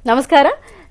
ನಮಸ್ಕಾರ.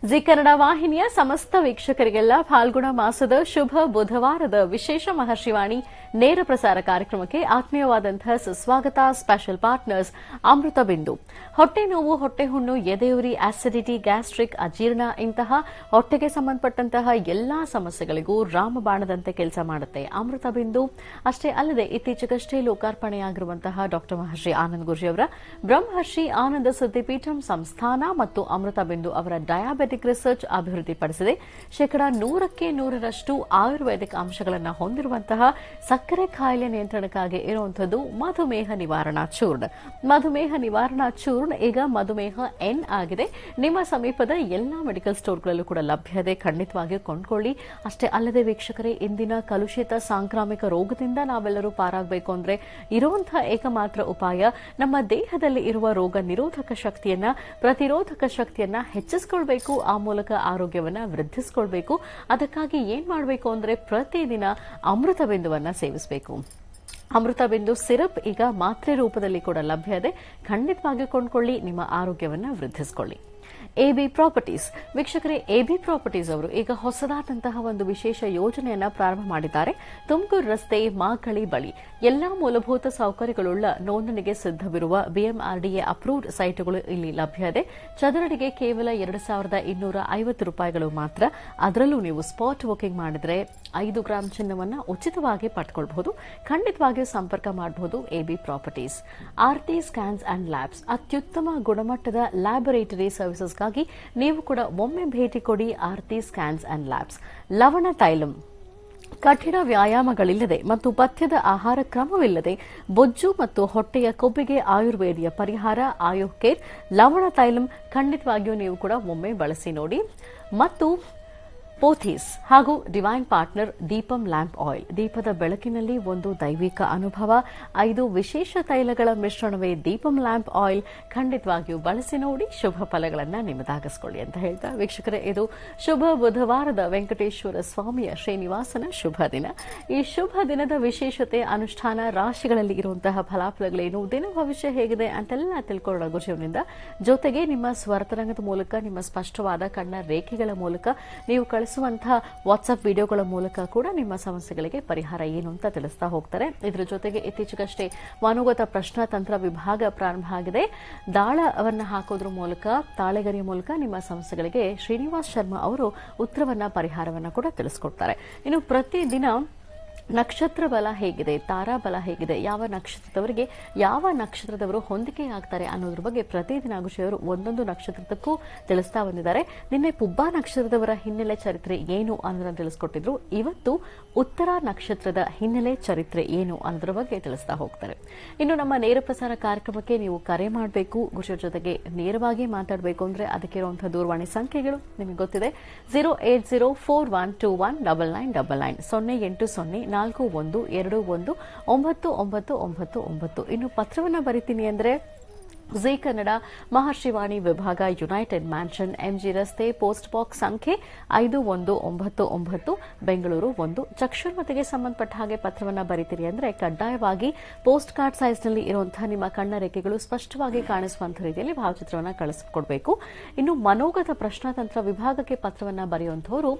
ಜಿ ಕನ್ನಡ ವಾಹಿನಿಯ ಸಮಸ್ತ ವೀಕ್ಷಕರಿಗೆಲ್ಲ ಫಾಲ್ಗುಣ ಮಾಸದ ಶುಭ ಬುಧವಾರದ ವಿಶೇಷ ಮಹರ್ಷಿವಾಣಿ ನೇರ ಪ್ರಸಾರ ಕಾರ್ಯಕ್ರಮಕ್ಕೆ ಆತ್ಮೀಯವಾದಂತಹ ಸುಸ್ವಾಗತ. ಸ್ಪೆಷಲ್ ಪಾರ್ಟ್ನರ್ಸ್ ಅಮೃತ ಬಿಂದು. ಹೊಟ್ಟೆ ನೋವು, ಹೊಟ್ಟೆ ಹುಣ್ಣು, ಎದೆಯುರಿ, ಆಸಿಡಿಟಿ, ಗ್ಯಾಸ್ಟ್ರಿಕ್, ಅಜೀರ್ಣ ಇಂತಹ ಹೊಟ್ಟೆಗೆ ಸಂಬಂಧಪಟ್ಟಂತಹ ಎಲ್ಲಾ ಸಮಸ್ಯೆಗಳಿಗೂ ರಾಮಬಾಣದಂತೆ ಕೆಲಸ ಮಾಡುತ್ತೆ ಅಮೃತ ಬಿಂದು. ಅಷ್ಟೇ ಅಲ್ಲದೆ ಇತ್ತೀಚೆಗಷ್ಟೇ ಲೋಕಾರ್ಪಣೆಯಾಗಿರುವಂತಹ ಡಾಕ್ಟರ್ ಮಹರ್ಷಿ ಆನಂದ್ ಗುರೂಜಿ ಅವರ ಬ್ರಹ್ಮರ್ಷಿ ಆನಂದ ಸಿದ್ದಿಪೀಠಂ ಸಂಸ್ಥಾನ ಮತ್ತು ಅಮೃತ ಬಿಂದು ಅವರ ಡಯಾಬೆಟಿಕ್ ರಿಸರ್ಚ್ ಅಭಿವೃದ್ಧಿಪಡಿಸಿದೆ. 100% ಆಯುರ್ವೇದಿಕ್ ಅಂಶಗಳನ್ನು ಹೊಂದಿರುವಂತಹ ಸಕ್ಕರೆ ಕಾಯಿಲೆ ನಿಯಂತ್ರಣಕ್ಕಾಗಿ ಇರುವಂತದ್ದು ಮಧುಮೇಹ ನಿವಾರಣಾ ಚೂರ್ಣ. ಮಧುಮೇಹ ನಿವಾರಣಾ ಚೂರ್ಣ ಈಗ ಮಧುಮೇಹ ಎನ್ ಆಗಿದೆ. ನಿಮ್ಮ ಸಮೀಪದ ಎಲ್ಲಾ ಮೆಡಿಕಲ್ ಸ್ಟೋರ್ಗಳಲ್ಲೂ ಕೂಡ ಲಭ್ಯತೆ. ಖಂಡಿತವಾಗಿಯೂ ಕೊಂಡ್ಕೊಳ್ಳಿ. ಅಷ್ಟೇ ಅಲ್ಲದೆ ವೀಕ್ಷಕರೇ, ಇಂದಿನ ಕಲುಷಿತ ಸಾಂಕ್ರಾಮಿಕ ರೋಗದಿಂದ ನಾವೆಲ್ಲರೂ ಪಾರಾಗಬೇಕು ಅಂದ್ರೆ ಇರುವಂತಹ ಏಕಮಾತ್ರ ಉಪಾಯ ನಮ್ಮ ದೇಹದಲ್ಲಿ ಇರುವ ರೋಗ ನಿರೋಧಕ ಶಕ್ತಿಯನ್ನ, ಪ್ರತಿರೋಧಕ ಶಕ್ತಿಯನ್ನ ಹೆಚ್ಚಿಸಿಕೊಳ್ಬೇಕು. ಆ ಮೂಲಕ ಆರೋಗ್ಯವನ್ನ ವೃದ್ಧಿಸಿಕೊಳ್ಬೇಕು. ಅದಕ್ಕಾಗಿ ಏನ್ ಮಾಡಬೇಕು ಅಂದ್ರೆ ಪ್ರತಿದಿನ ಅಮೃತ ಬಿಂದುವನ್ನ ಸೇವಿಸಬೇಕು. ಅಮೃತ ಬಿಂದು ಸಿರಪ್ ಈಗ ಮಾತ್ರೆ ರೂಪದಲ್ಲಿ ಕೂಡ ಲಭ್ಯ ಇದೆ. ಖಂಡಿತವಾಗಿಯೂ ಕೊಂಡ್ಕೊಳ್ಳಿ. ನಿಮ್ಮ ಆರೋಗ್ಯವನ್ನ ವೃದ್ಧಿಸಿಕೊಳ್ಳಿ. ಎಬಿ ಪ್ರಾಪರ್ಟೀಸ್ ವೀಕ್ಷಕರೇ, ಎಬಿ ಪ್ರಾಪರ್ಟೀಸ್ ಅವರು ಈಗ ಹೊಸದಾದಂತಹ ಒಂದು ವಿಶೇಷ ಯೋಜನೆಯನ್ನ ಪ್ರಾರಂಭ ಮಾಡಿದ್ದಾರೆ. ತುಮಕೂರು ರಸ್ತೆ ಮಾಗಳಿ ಬಳಿ ಎಲ್ಲಾ ಮೂಲಭೂತ ಸೌಕರ್ಯಗಳುಳ್ಳ ನೋಂದಣಿಗೆ ಸಿದ್ಧವಿರುವ ಬಿಎಂಆರ್ಡಿಎ ಅಪ್ರೂವ್ಡ್ ಸೈಟ್ಗಳು ಇಲ್ಲಿ ಲಭ್ಯ ಇದೆ. ಚದರಡಿಗೆ ಕೇವಲ 2250 ರೂಪಾಯಿಗಳು ಮಾತ್ರ. ಅದರಲ್ಲೂ ನೀವು ಸ್ಪಾಟ್ ಬುಕಿಂಗ್ ಮಾಡಿದ್ರೆ 5 ಗ್ರಾಂ ಚಿನ್ನವನ್ನ ಉಚಿತವಾಗಿ ಪಡ್ಕೊಳ್ಬಹುದು. ಖಂಡಿತವಾಗಿಯೂ ಸಂಪರ್ಕ ಮಾಡಬಹುದು. AB properties. RT scans and labs ಅತ್ಯುತ್ತಮ ಗುಣಮಟ್ಟದ ಲ್ಯಾಬೊರೇಟರಿ ಸರ್ವಿಸಸ್ಗಾಗಿ ನೀವು ಕೂಡ ಒಮ್ಮೆ ಭೇಟಿ ಕೊಡಿ. RT scans and labs. ಲವಣ ತೈಲಂ ಕಠಿಣ ವ್ಯಾಯಾಮಗಳಿಲ್ಲದೆ ಮತ್ತು ಪಥ್ಯದ ಆಹಾರ ಕ್ರಮವಿಲ್ಲದೆ ಬೊಜ್ಜು ಮತ್ತು ಹೊಟ್ಟೆಯ ಕೊಬ್ಬಿಗೆ ಆಯುರ್ವೇದಿಯ ಪರಿಹಾರ ಆಯುಕೇರ್ ಲವಣ ತೈಲಂ. ಖಂಡಿತವಾಗಿಯೂ ನೀವು ಕೂಡ ಒಮ್ಮೆ ಬಳಸಿ ನೋಡಿ. ಮತ್ತು ಪೋಥೀಸ್ ಹಾಗೂ divine partner Deepam lamp oil. ದೀಪದ ಬೆಳಕಿನಲ್ಲಿ ಒಂದು ದೈವಿಕ ಅನುಭವ. 5 ವಿಶೇಷ ತೈಲಗಳ ಮಿಶ್ರಣವೇ ದೀಪಂ ಲ್ಯಾಂಪ್ ಆಯಿಲ್. ಖಂಡಿತವಾಗಿಯೂ ಬಳಸಿ ನೋಡಿ. ಶುಭ ಫಲಗಳನ್ನು ನಿಮ್ಮದಾಗಿಸಿಕೊಳ್ಳಿ ಅಂತ ಹೇಳ್ತಾ ವೀಕ್ಷಕರೇ, ಇದು ಶುಭ ಬುಧವಾರದ ವೆಂಕಟೇಶ್ವರ ಸ್ವಾಮಿಯ ಶ್ರೀನಿವಾಸನ ಶುಭ ದಿನ. ಈ ಶುಭ ದಿನದ ವಿಶೇಷತೆ, ಅನುಷ್ಠಾನ, ರಾಶಿಗಳಲ್ಲಿ ಇರುವಂತಹ ಫಲಾಫಲಗಳೇನು, ದಿನ ಭವಿಷ್ಯ ಹೇಗಿದೆ ಅಂತೆಲ್ಲ ತಿಳ್ಕೊಳ್ಳೋಣ ಗುರುಜಿಯವರಿಂದ. ಜೊತೆಗೆ ನಿಮ್ಮ ಸ್ವರತರಂಗದ ಮೂಲಕ, ನಿಮ್ಮ ಸ್ಪಷ್ಟವಾದ ಕಣ್ಣ ರೇಖೆಗಳ ಮೂಲಕ, ನೀವು ಕಳಿಸುವಂತಹ ವಾಟ್ಸ್ಆಪ್ ವಿಡಿಯೋಗಳ ಮೂಲಕ ಕೂಡ ನಿಮ್ಮ ಸಮಸ್ಯೆಗಳಿಗೆ ಪರಿಹಾರ ಏನು ಅಂತ ತಿಳಿಸ್ತಾ ಹೋಗ್ತಾರೆ. ಇದರ ಜೊತೆಗೆ ಇತ್ತೀಚೆಗಷ್ಟೇ ಮನೋಗತ ಪ್ರಶ್ನಾತಂತ್ರ ವಿಭಾಗ ಪ್ರಾರಂಭ ಆಗಿದೆ. ದಾಳವನ್ನ ಹಾಕೋದ್ರ ಮೂಲಕ, ತಾಳೆಗರಿಯ ಮೂಲಕ ನಿಮ್ಮ ಸಮಸ್ಯೆಗಳಿಗೆ ಶ್ರೀನಿವಾಸ್ ಶರ್ಮಾ ಅವರು ಉತ್ತರವನ್ನ, ಪರಿಹಾರವನ್ನ ಕೂಡ ತಿಳಿಸ್ಕೊಡ್ತಾರೆ. ಇನ್ನು ಪ್ರತಿದಿನ ನಕ್ಷತ್ರ ಬಲ ಹೇಗಿದೆ, ತಾರಾ ಬಲ ಹೇಗಿದೆ, ಯಾವ ನಕ್ಷತ್ರದವರಿಗೆ ಯಾವ ನಕ್ಷತ್ರದವರು ಹೊಂದಿಕೆ ಆಗ್ತಾರೆ ಅನ್ನೋದ್ರ ಬಗ್ಗೆ ಪ್ರತಿದಿನ ಗುರುಜಿಯವರು ಒಂದೊಂದು ನಕ್ಷತ್ರಕ್ಕೂ ತಿಳಿಸ್ತಾ ಬಂದಿದ್ದಾರೆ. ನಿನ್ನೆ ಪುಬ್ಬ ನಕ್ಷತ್ರದವರ ಹಿನ್ನೆಲೆ ಚರಿತ್ರೆ ಏನು ಅನ್ನೋದನ್ನ ತಿಳಿಸ್ಕೊಟ್ಟಿದ್ರು. ಇವತ್ತು ಉತ್ತರ ನಕ್ಷತ್ರದ ಹಿನ್ನೆಲೆ ಚರಿತ್ರೆ ಏನು ಅನ್ನೋದ್ರ ಬಗ್ಗೆ ತಿಳಿಸ್ತಾ ಹೋಗ್ತಾರೆ. ಇನ್ನು ನಮ್ಮ ನೇರ ಪ್ರಸಾರ ಕಾರ್ಯಕ್ರಮಕ್ಕೆ ನೀವು ಕರೆ ಮಾಡಬೇಕು, ಗುರುಜಿಯವರ ಜೊತೆಗೆ ನೇರವಾಗಿ ಮಾತಾಡಬೇಕು ಅಂದ್ರೆ ಅದಕ್ಕೆ ಇರುವಂತಹ ದೂರವಾಣಿ ಸಂಖ್ಯೆಗಳು ನಿಮಗೆ ಗೊತ್ತಿದೆ. 08041219999 08141219999. ಇನ್ನು ಪತ್ರವನ್ನ ಬರಿತೀನಿ ಅಂದ್ರೆ ಜಿ ಕನ್ನಡ ಮಹರ್ಷಿವಾಣಿ ವಿಭಾಗ, ಯುನೈಟೆಡ್ ಮ್ಯಾನ್ಷನ್, ಎಂಜಿ ರಸ್ತೆ, ಪೋಸ್ಟ್ ಬಾಕ್ಸ್ ಸಂಖ್ಯೆ 5199, ಬೆಂಗಳೂರು 1. ಚಕ್ಷುರ್ಮತಿಗೆ ಸಂಬಂಧಪಟ್ಟ ಹಾಗೆ ಪತ್ರವನ್ನ ಬರೀತೀರಿ ಅಂದ್ರೆ ಕಡ್ಡಾಯವಾಗಿ ಪೋಸ್ಟ್ ಕಾರ್ಡ್ ಸೈಜ್ನಲ್ಲಿ ಇರುವಂತಹ ನಿಮ್ಮ ಕಣ್ಣ ರೇಖೆಗಳು ಸ್ಪಷ್ಟವಾಗಿ ಕಾಣಿಸುವಂತಹ ರೀತಿಯಲ್ಲಿ ಭಾವಚಿತ್ರವನ್ನ ಕಳಿಸಿಕೊಡ್ಬೇಕು. ಇನ್ನು ಮನೋಗತ ಪ್ರಶ್ನಾತಂತ್ರ ವಿಭಾಗಕ್ಕೆ ಪತ್ರವನ್ನ ಬರೆಯುವಂತವರು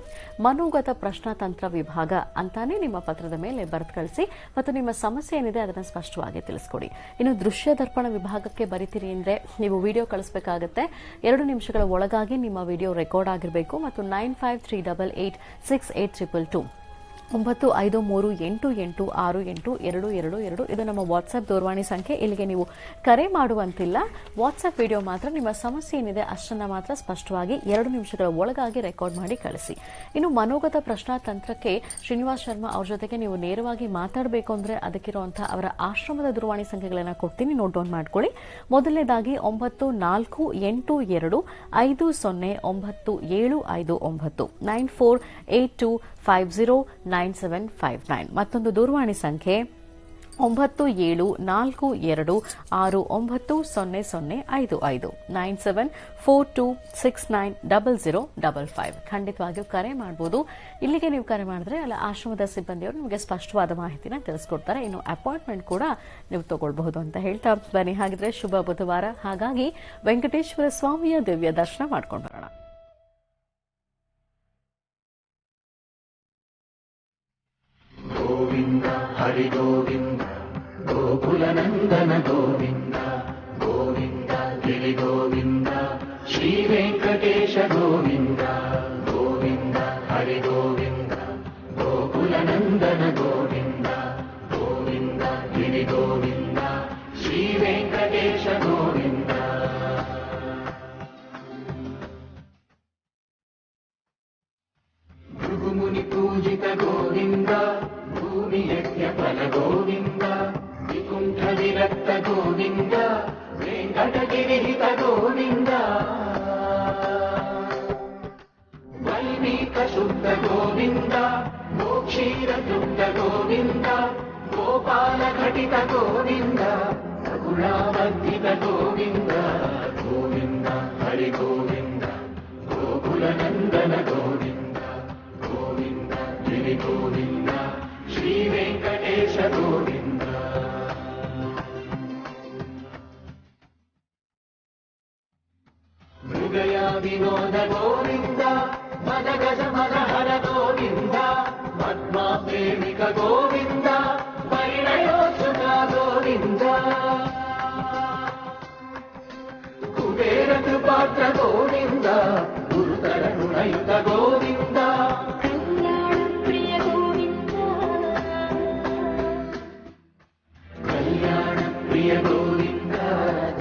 ಮನೋಗತ ಪ್ರಶ್ನಾತಂತ್ರ ವಿಭಾಗ ಅಂತಾನೆ ನಿಮ್ಮ ಪತ್ರದ ಮೇಲೆ ಬರೆದು ಕಳಿಸಿ ಮತ್ತು ನಿಮ್ಮ ಸಮಸ್ಯೆ ಏನಿದೆ ಅದನ್ನು ಸ್ಪಷ್ಟವಾಗಿ ತಿಳಿಸ್ಕೊಡಿ. ಇನ್ನು ದೃಶ್ಯ ದರ್ಪಣ ವಿಭಾಗಕ್ಕೆ ಬರೀತೀರಿ ಅಂದ್ರೆ ನೀವು ವಿಡಿಯೋ ಕಳಿಸಬೇಕಾಗುತ್ತೆ. 2 ನಿಮಿಷಗಳ ಒಳಗಾಗಿ ನಿಮ್ಮ ವಿಡಿಯೋ ರೆಕಾರ್ಡ್ ಆಗಿರಬೇಕು ಮತ್ತು 9538868222 9538868222 ಇದು ನಮ್ಮ ವಾಟ್ಸ್ಆಪ್ ದೂರವಾಣಿ ಸಂಖ್ಯೆ. ಇಲ್ಲಿಗೆ ನೀವು ಕರೆ ಮಾಡುವಂತಿಲ್ಲ. ವಾಟ್ಸ್ಆಪ್ ವಿಡಿಯೋ ಮಾತ್ರ, ನಿಮ್ಮ ಸಮಸ್ಯೆ ಏನಿದೆ ಅಷ್ಟನ್ನ ಮಾತ್ರ ಸ್ಪಷ್ಟವಾಗಿ 2 ನಿಮಿಷಗಳ ಒಳಗಾಗಿ ರೆಕಾರ್ಡ್ ಮಾಡಿ ಕಳಿಸಿ. ಇನ್ನು ಮನೋಗತ ಪ್ರಶ್ನಾತಂತ್ರಕ್ಕೆ ಶ್ರೀನಿವಾಸ್ ಶರ್ಮಾ ಅವ್ರ ಜೊತೆಗೆ ನೀವು ನೇರವಾಗಿ ಮಾತಾಡಬೇಕು ಅಂದ್ರೆ ಅದಕ್ಕಿರುವಂತಹ ಅವರ ಆಶ್ರಮದ ದೂರವಾಣಿ ಸಂಖ್ಯೆಗಳನ್ನು ಕೊಡ್ತೀನಿ, ನೋಟ್ ಡೌನ್ ಮಾಡ್ಕೊಳ್ಳಿ. ಮೊದಲನೇದಾಗಿ 94509759 9482509759. ಮತ್ತೊಂದು ದೂರವಾಣಿ ಸಂಖ್ಯೆ 9742690055 9742690055. ಖಂಡಿತವಾಗಿಯೂ ಕರೆ ಮಾಡಬಹುದು. ಇಲ್ಲಿಗೆ ನೀವು ಕರೆ ಮಾಡಿದ್ರೆ ಅಲ್ಲ ಆಶ್ರಮದ ಸಿಬ್ಬಂದಿಯವರು ನಿಮಗೆ ಸ್ಪಷ್ಟವಾದ ಮಾಹಿತಿನ ತಿಳಿಸ್ಕೊಡ್ತಾರೆ. ಇನ್ನು ಅಪಾಯಿಂಟ್ಮೆಂಟ್ ಕೂಡ ನೀವು ತಗೊಳ್ಬಹುದು ಅಂತ ಹೇಳ್ತಾ ಬನ್ನಿ. ಹಾಗಿದ್ರೆ ಶುಭ ಬುಧವಾರ, ಹಾಗಾಗಿ ವೆಂಕಟೇಶ್ವರ ಸ್ವಾಮಿಯ ದಿವ್ಯ ದರ್ಶನ ಮಾಡ್ಕೊಂಡು ಬರೋಣ. ಶ್ರೀ ವೆಂಕಟೇಶ ಗೋವಿಂದ ಗೋವಿಂದ ಹರಿ ಗೋವಿಂದ ಗೋಕುಲ ನಂದನ ಗೋವಿಂದ ಗೋವಿಂದ ಗಿರಿ ಗೋವಿಂದ ಶ್ರೀ ವೆಂಕಟೇಶ ಗೋವಿಂದ. ಭೃಗುಮುನಿ ಪೂಜಿತ ಗೋವಿಂದ ಭೂಮಿ ಯಜ್ಞ ಫಲ ಗೋವಿಂದ ವಿಕುಂಠ ವಿರಕ್ತ ಗೋವಿಂದ ವೆಂಕಟಗಿರಿಹಿತ ಗೋವಿಂದ ವೈದಿಕ ಶುದ್ಧ ಗೋವಿಂದ ಗೋಕ್ಷೀರ ಶುದ್ಧ ಗೋವಿಂದ ಗೋಪಾಲ ಘಟಿತ ಗೋವಿಂದ ಗುಣಾವರ್ಧಿತ ಗೋವಿಂದ ಗೋವಿಂದ ಹರಿ ಗೋವಿಂದ ಗೋಕುಲ ನಂದನ ಗೋವಿಂದ ಗೋವಿಂದ ಗಿರಿ ಗೋವಿಂದ ಶ್ರೀ ವೆಂಕಟೇಶ ಗೋವಿಂದ. ಮೃಗಯ ವಿನೋದ ಗೋವಿಂದ ಮದ ಗಜ ಮನಹರ ಗೋವಿಂದ ಪದ್ಮಾ ಪ್ರೇಮಿಕ ಗೋವಿಂದ ಪರಿಣಯೋತ್ಸುಕ ಗೋವಿಂದ ಕುಬೇರ ಕೃಪಾತ್ರ ಗೋವಿಂದ ಗುರುತರ ಋಣಯುತ ಗೋವಿಂದ ಕಲ್ಯಾಣ ಪ್ರಿಯ ಗೋವಿಂದ ಕಲ್ಯಾಣ ಪ್ರಿಯ ಗೋವಿಂದ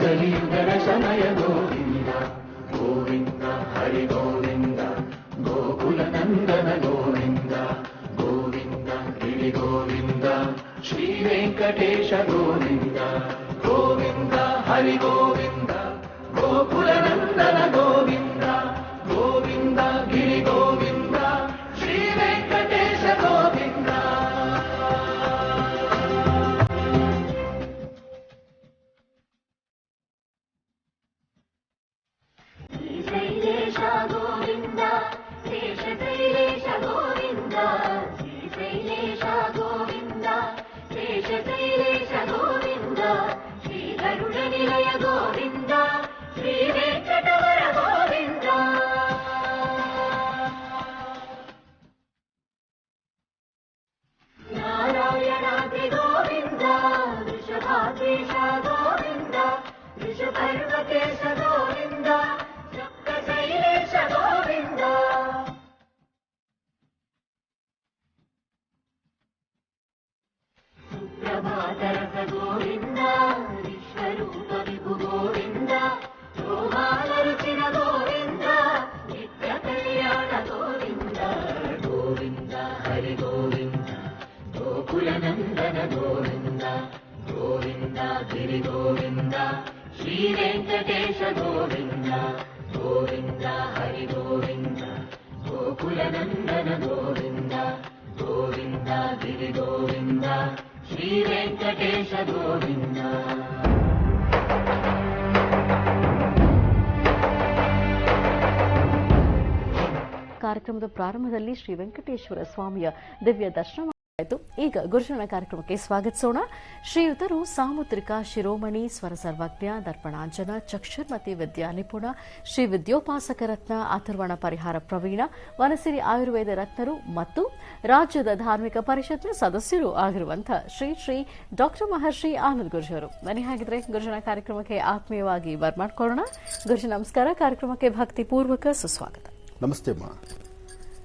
ಕಲಿಯುಗರ ಶಮಯ ಗೋವಿಂದ ಗೋವಿಂದ ಹರಿ ಗೋವಿಂದ ಗೋಕುಲ ನಂದನ ಗೋವಿಂದ ಗೋವಿಂದ ಗಿರಿ ಗೋವಿಂದ ಶ್ರೀ ವೆಂಕಟೇಶ ಗೋವಿಂದ ಗೋವಿಂದ ಹರಿ ಗೋವಿಂದ ಗೋಕುಲ ನಂದನ ಗೋವಿಂದ ಗೋವಿಂದ ಗಿರಿ ಗೋವಿಂದ ಶ್ರೀ ವೆಂಕಟೇಶ ಗೋವಿಂದ. ಶ್ರೀಶೈಲೇಶ ಗೋವಿಂದ ಶೇಷಶೈಲೇಶ ಗೋವಿಂದ ಶ್ರೀಶೈಲೇಶ ಗೋವಿಂದ ಶೇಷಶೈಲೇಶ ಗೋವಿಂದ ಶ್ರೀ ಗರುಡ ನಿಲಯ ಗೋವಿಂದ ಶ್ರೀ ವೆಂಕಟವರ ಗೋವಿಂದ ನಾರಾಯಣಾದ್ರಿ ಗೋವಿಂದ ವೃಷಭಾದ್ರೀಶ ಗೋವಿಂದ ವೃಷಭರ್ವಕೇಶ ಗೋವಿಂದ ಸಪ್ತಶೈಲೇಶ ಗೋವಿಂದ ಸುಪ್ರಭಾತರಸ ಗೋವಿಂದ ವಿಶ್ವರೂಪ ವಿಭು ಗೋವಿಂದ ಗೋಮಾಲ ರುಚಿರ ಗೋವಿಂದ ನಿತ್ಯ ಕಲ್ಯಾಣ ಗೋವಿಂದ ಗೋವಿಂದ ಹರಿ ಗೋವಿಂದ ಗೋಕುಲ ನಂದನ ಗೋವಿಂದ ಗೋವಿಂದ ಗಿರಿ ಗೋವಿಂದ ಶ್ರೀ ವೆಂಕಟೇಶ ಗೋವಿಂದ ಗೋವಿಂದ ಹರಿ ಗೋವಿಂದ ಗೋಕುಲ ನಂದನ ಗೋವಿಂದ ಗೋವಿಂದ ಗಿರಿ ಗೋವಿಂದ ಶ್ರೀ ವೆಂಕಟೇಶ ಗೋವಿಂದ. ಕಾರ್ಯಕ್ರಮದ ಪ್ರಾರಂಭದಲ್ಲಿ ಶ್ರೀ ವೆಂಕಟೇಶ್ವರ ಸ್ವಾಮಿಯ ದಿವ್ಯ ದರ್ಶನ ಆಯಿತು. ಈಗ ಗುರುಜನ ಕಾರ್ಯಕ್ರಮಕ್ಕೆ ಸ್ವಾಗತಿಸೋಣ. ಶ್ರೀಯುತರು ಸಾಮುದ್ರಿಕ ಶಿರೋಮಣಿ ಸ್ವರ ಸರ್ವಜ್ಞ ದರ್ಪಣಾಂಜನ ಚಕ್ಷುರ್ಮತಿ ವಿದ್ಯಾ ನಿಪುಣ ಶ್ರೀ ವಿದ್ಯೋಪಾಸಕ ರತ್ನ ಅಥರ್ವಣ ಪರಿಹಾರ ಪ್ರವೀಣ ವನಸಿರಿ ಆಯುರ್ವೇದ ರತ್ನರು ಮತ್ತು ರಾಜ್ಯದ ಧಾರ್ಮಿಕ ಪರಿಷತ್ನ ಸದಸ್ಯರು ಆಗಿರುವಂತಹ ಶ್ರೀ ಶ್ರೀ ಡಾಕ್ಟರ್ ಮಹರ್ಷಿ ಆನಂದ್ ಗುರುಜರು. ಬನ್ನಿ ಹಾಗಿದ್ರೆ ಗುರುಜನ ಕಾರ್ಯಕ್ರಮಕ್ಕೆ ಆತ್ಮೀಯವಾಗಿ ಬರ್ಮಾಡ್ಕೊಳ್ಳೋಣ. ಗುರುಜಿ ನಮಸ್ಕಾರ. ಕಾರ್ಯಕ್ರಮಕ್ಕೆ ಭಕ್ತಿ ಪೂರ್ವಕ ಸುಸ್ವಾಗತ. ನಮಸ್ತೆ ಅಮ್ಮ.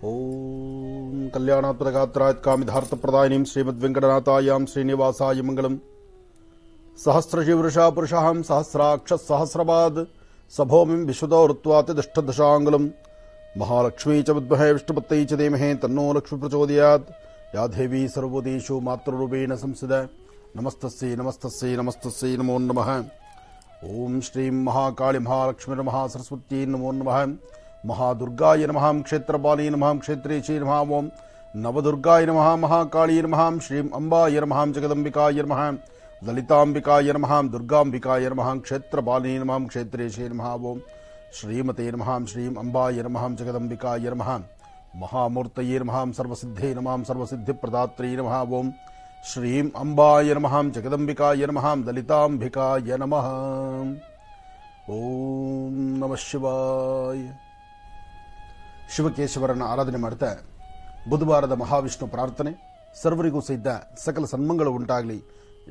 ಓಂ ಕಲ್ಯಾಣಾತ್ಮಕ ಗಾತ್ರಾತ್ ಕಾಮಿಧಾರ್ಥ ಪ್ರದಾಯಿನೀಂ ಶ್ರೀಮದ್ ವೆಂಕಟನಾಥಾಯಾಂ ಶ್ರೀನಿವಾಸಾಯ ಮಂಗಳಂ. ಸಹಸ್ರಶೀವೃಷಾ ಪುರುಷಾಂ ಸಹಸ್ರಾಕ್ಷ ಸಹಸ್ರಪಾದ್ ಸಭೋಮಿಂ ವಿಶ್ವದೋ ಋತ್ವಾತಿಷ್ಠದಶಾಂಗುಲಂ ಮಹಾಲಕ್ಷ್ಮೀ ಚ ವಿದ್ಮಹೇ ವಿಷ್ಣುಪತ್ತೈ ಚ ಧೀಮಹಿ ತನ್ನೋ ಲಕ್ಷ್ಮೀ ಪ್ರಚೋದಯಾತ್. ಯಾ ದೇವಿ ಸರ್ವದೇಶು ಮಾತೃರೂಪೇಣ ಸಂಸ್ಥಿತಾ. ನಮಸ್ತಸ್ಯೈ ನಮಸ್ತಸ್ಯೈ ನಮಸ್ತಸ್ಯೈ ನಮೋ ನಮಃ. ಓಂ ಶ್ರೀಂ ಮಹಾಕಾಳಿ ಮಹಾಲಕ್ಷ್ಮೀ ಮಹಾಸರಸ್ವತ್ಯೈ ನಮೋ ನಮಃ. ಮಹಾದುರ್ಗಾಯ ನಮಃ. ಕ್ಷೇತ್ರಪಾಲೈ ನಮಃ. ಕ್ಷೇತ್ರೇಶೈ ನಮಃ. ಓಂ ನವದುರ್ಗಾಯ ನಮಃ. ಮಹಾಕಾಳಿ ನಮಃ. ಶ್ರೀಂ ಅಂಬಾಯ ನಮಃ. ಜಗದಂಬಿಕಾಯ ನಮಃ. ಲಲಿತಾಂಬಿಕಾಯ ನಮಃ. ದುರ್ಗಾಂಬಿಕಾಯ ನಮಃ. ಕ್ಷೇತ್ರಪಾಲೈ ನಮಃ. ಕ್ಷೇತ್ರೇಶೈ ನಮಃ. ಓಂ ಶ್ರೀಮತೆ ನಮಃ. ಶ್ರೀಂ ಅಂಬಾಯ ನಮಃ. ಜಗದಂಬಿಕಾಯ ನಮಃ. ಮಹಾಮೂರ್ತಯೇ ನಮಃ. ಸರ್ವಸಿದ್ಧೇ ನಮಃ. ಸರ್ವಸಿದ್ಧಿಪ್ರದಾತ್ರೀ ನಮಃ. ಓಂ ಶ್ರೀಂ ಅಂಬಾಯ ನಮಃ. ಜಗದಂಬಿಕಾಯ ನಮಃ. ಲಲಿತಾಂಬಿಕಾಯ ನಮಃ. ಓಂ ನಮಃ ಶಿವಾಯ. ಶಿವಕೇಶವರನ್ನು ಆರಾಧನೆ ಮಾಡ್ತಾ ಬುಧವಾರದ ಮಹಾವಿಷ್ಣು ಪ್ರಾರ್ಥನೆ. ಸರ್ವರಿಗೂ ಸಹಿತ ಸಕಲ ಸನ್ಮಂಗಳು ಉಂಟಾಗಲಿ.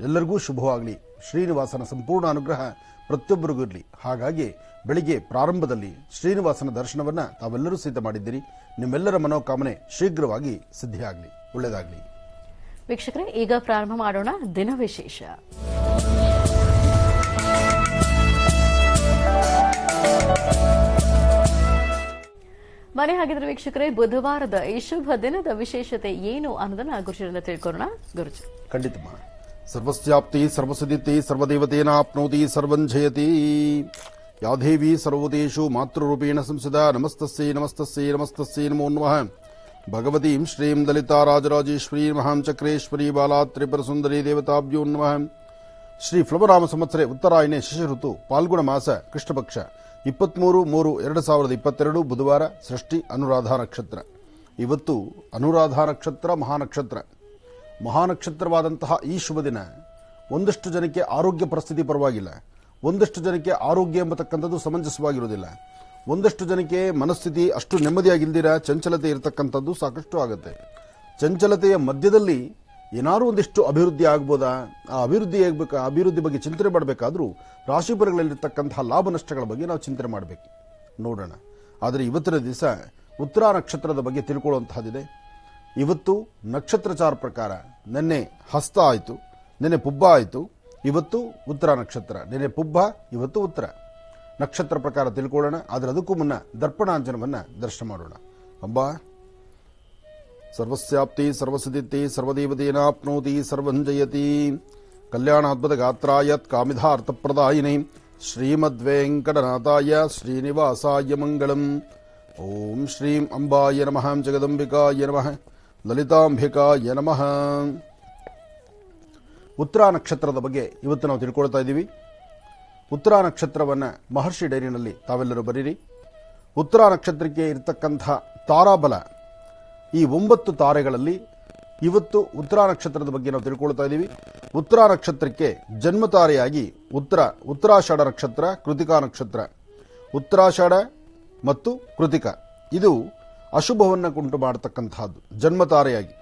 ಎಲ್ಲರಿಗೂ ಶುಭವಾಗಲಿ. ಶ್ರೀನಿವಾಸನ ಸಂಪೂರ್ಣ ಅನುಗ್ರಹ ಪ್ರತಿಯೊಬ್ಬರಿಗೂ ಇರಲಿ. ಹಾಗಾಗಿ ಬೆಳಿಗ್ಗೆ ಪ್ರಾರಂಭದಲ್ಲಿ ಶ್ರೀನಿವಾಸನ ದರ್ಶನವನ್ನ ತಾವೆಲ್ಲರೂ ಸಿದ್ಧ ಮಾಡಿದ್ದೀರಿ. ನಿಮ್ಮೆಲ್ಲರ ಮನೋಕಾಮನೆ ಶೀಘ್ರವಾಗಿ ಸಿದ್ಧಿಯಾಗಲಿ. ಒಳ್ಳೆಯದಾಗಲಿ. ವೀಕ್ಷಕರೇ, ಈಗ ಪ್ರಾರಂಭ ಮಾಡೋಣ ದಿನ ವಿಶೇಷ. ಮನೆ ಹಾಗಿದ್ರೆ ವೀಕ್ಷಕರೇ, ಬುಧವಾರದ ಈ ಶುಭ ದಿನದ ವಿಶೇಷತೆ ಏನು ಅನ್ನೋದನ್ನ ಗುರುಜಿಯಿಂದ ತಿಳ್ಕೊಳ್ಳೋಣ. ಗುರುಜಿ, ಖಂಡಿತಮ್ಮ. ಸರ್ವಸ್ಯಾಪ್ತಿ ಸರ್ವಸದಿತಿ ಸರ್ವದೇವತೇನಾಪ್ನೋತಿ ಸರ್ವಂ ಜಯತಿ. ಯಾ ದೇವಿ ಸರ್ವದೇಶು ಮಾತೃರೂಪೇಣ ಸಂಸದ. ನಮಸ್ತಸ್ಯೈ ನಮಸ್ತಸ್ಯೈ ನಮಸ್ತಸ್ಯೈ ನಮೋ ನಮಃ. ಭಗವತೀಂ ಶ್ರೀಂ ಲಲಿತಾ ರಾಜರಾಜೇಶ್ವರೀ ಮಹಾಂ ಚಕ್ರೇಶ್ವರಿ ಬಾಲಾ ತ್ರಿಪುರ ಸುಂದರಿ ದೇವತಾಭ್ಯೋ ನಮಃ. ಶ್ರೀ ಫ್ಲವನಾಮ ಸಂವತ್ಸರೆ ಉತ್ತರಾಯಣೆ ಶಿಶಿರ ಋತು ಪಾಲ್ಗುಣ ಮಾಸ ಕೃಷ್ಣಪಕ್ಷ 23/3/2022 ಬುಧವಾರ. ಷಷ್ಠಿ ಅನುರಾಧ ನಕ್ಷತ್ರ. ಇವತ್ತು ಅನುರಾಧ ನಕ್ಷತ್ರ ಮಹಾನಕ್ಷತ್ರ. ಮಹಾನಕ್ಷತ್ರವಾದಂತಹ ಈ ಶುಭ ದಿನ ಒಂದಷ್ಟು ಜನಕ್ಕೆ ಆರೋಗ್ಯ ಪರಿಸ್ಥಿತಿ ಪರವಾಗಿಲ್ಲ, ಒಂದಷ್ಟು ಜನಕ್ಕೆ ಆರೋಗ್ಯ ಎಂಬತಕ್ಕಂಥದ್ದು ಸಮಂಜಸವಾಗಿರುವುದಿಲ್ಲ, ಒಂದಷ್ಟು ಜನಕ್ಕೆ ಮನಸ್ಥಿತಿ ಅಷ್ಟು ನೆಮ್ಮದಿಯಾಗಿಲ್ದಿರ ಚಂಚಲತೆ ಇರತಕ್ಕಂಥದ್ದು ಸಾಕಷ್ಟು ಆಗುತ್ತೆ. ಚಂಚಲತೆಯ ಮಧ್ಯದಲ್ಲಿ ಏನಾದರೂ ಒಂದಿಷ್ಟು ಅಭಿವೃದ್ಧಿ ಆಗ್ಬೋದಾ? ಆ ಅಭಿವೃದ್ಧಿ ಬಗ್ಗೆ ಚಿಂತನೆ ಮಾಡಬೇಕಾದ್ರೂ ರಾಶಿಫಲಗಳಲ್ಲಿರ್ತಕ್ಕಂತಹ ಲಾಭ ನಷ್ಟಗಳ ಬಗ್ಗೆ ನಾವು ಚಿಂತನೆ ಮಾಡಬೇಕು, ನೋಡೋಣ. ಆದರೆ ಇವತ್ತಿನ ದಿವಸ ಉತ್ತರ ನಕ್ಷತ್ರದ ಬಗ್ಗೆ ತಿಳ್ಕೊಳ್ಳುವಂತಹದ್ದಿದೆ. ಇವತ್ತು ನಕ್ಷತ್ರಚಾರ ಪ್ರಕಾರ ನಿನ್ನೆ ಹಸ್ತ ಆಯಿತು, ನಿನ್ನೆ ಪುಬ್ಬ ಆಯಿತು, ಇವತ್ತು ಉತ್ತರ ನಕ್ಷತ್ರ. ನಿನ್ನೆ ಪುಬ್ಬ, ಇವತ್ತು ಉತ್ತರ ನಕ್ಷತ್ರ ಪ್ರಕಾರ ತಿಳ್ಕೊಳ್ಳೋಣ. ಆದರೆ ಅದಕ್ಕೂ ಮುನ್ನ ದರ್ಪಣಾಂಜನವನ್ನ ದರ್ಶನ ಮಾಡೋಣ. ಅಂಬಾ ಸರ್ವಸ್ಯಾಪ್ತಿ ಸರ್ವಸಿದ್ಧಿ ಸರ್ವದೇವತೇನಾಪ್ನೋತಿ ಸರ್ವಂ ಜಯತಿ. ಕಲ್ಯಾಣಾದ್ಭುತ ಗಾತ್ರಾಯತ್ ಕಾಮಿಧಾರ್ಥಪ್ರದಾಯಿನೇ ಶ್ರೀಮದ್ವೆಂಕಟನಾಥಾಯ ಶ್ರೀನಿವಾಸಾಯ ಮಂಗಳಂ. ಓಂ ಶ್ರೀಂ ಅಂಬಾಯ ನಮಃ, ಜಗದಂಬಿಕಾಯ ನಮಃ, ಲಲಿತಾಂಬಿಕಾಯ ನಮಃ. ಉತ್ತರ ನಕ್ಷತ್ರದ ಬಗ್ಗೆ ಇವತ್ತು ನಾವು ತಿಳ್ಕೊಳ್ತಾ ಇದ್ದೀವಿ. ಉತ್ತರ ನಕ್ಷತ್ರವನ್ನು ಮಹರ್ಷಿ ಡೈರಿನಲ್ಲಿ ತಾವೆಲ್ಲರೂ ಬರೀರಿ. ಉತ್ತರ ನಕ್ಷತ್ರಕ್ಕೆ ಇರತಕ್ಕಂಥ ತಾರಾಬಲ ಈ 9 ತಾರೆಗಳಲ್ಲಿ ಇವತ್ತು ಉತ್ತರ ನಕ್ಷತ್ರದ ಬಗ್ಗೆ ನಾವು ತಿಳ್ಕೊಳ್ತಾ ಇದ್ದೀವಿ. ಉತ್ತರ ನಕ್ಷತ್ರಕ್ಕೆ ಜನ್ಮ ತಾರೆಯಾಗಿ ಉತ್ತರಾಷಾಢ ನಕ್ಷತ್ರ, ಕೃತಿಕಾ ನಕ್ಷತ್ರ. ಉತ್ತರಾಷಾಢ ಮತ್ತು ಕೃತಿಕ ಇದು ಅಶುಭವನ್ನು ಉಂಟು ಮಾಡತಕ್ಕಂತಹದ್ದು ಜನ್ಮ ತಾರೆಯಾಗಿ.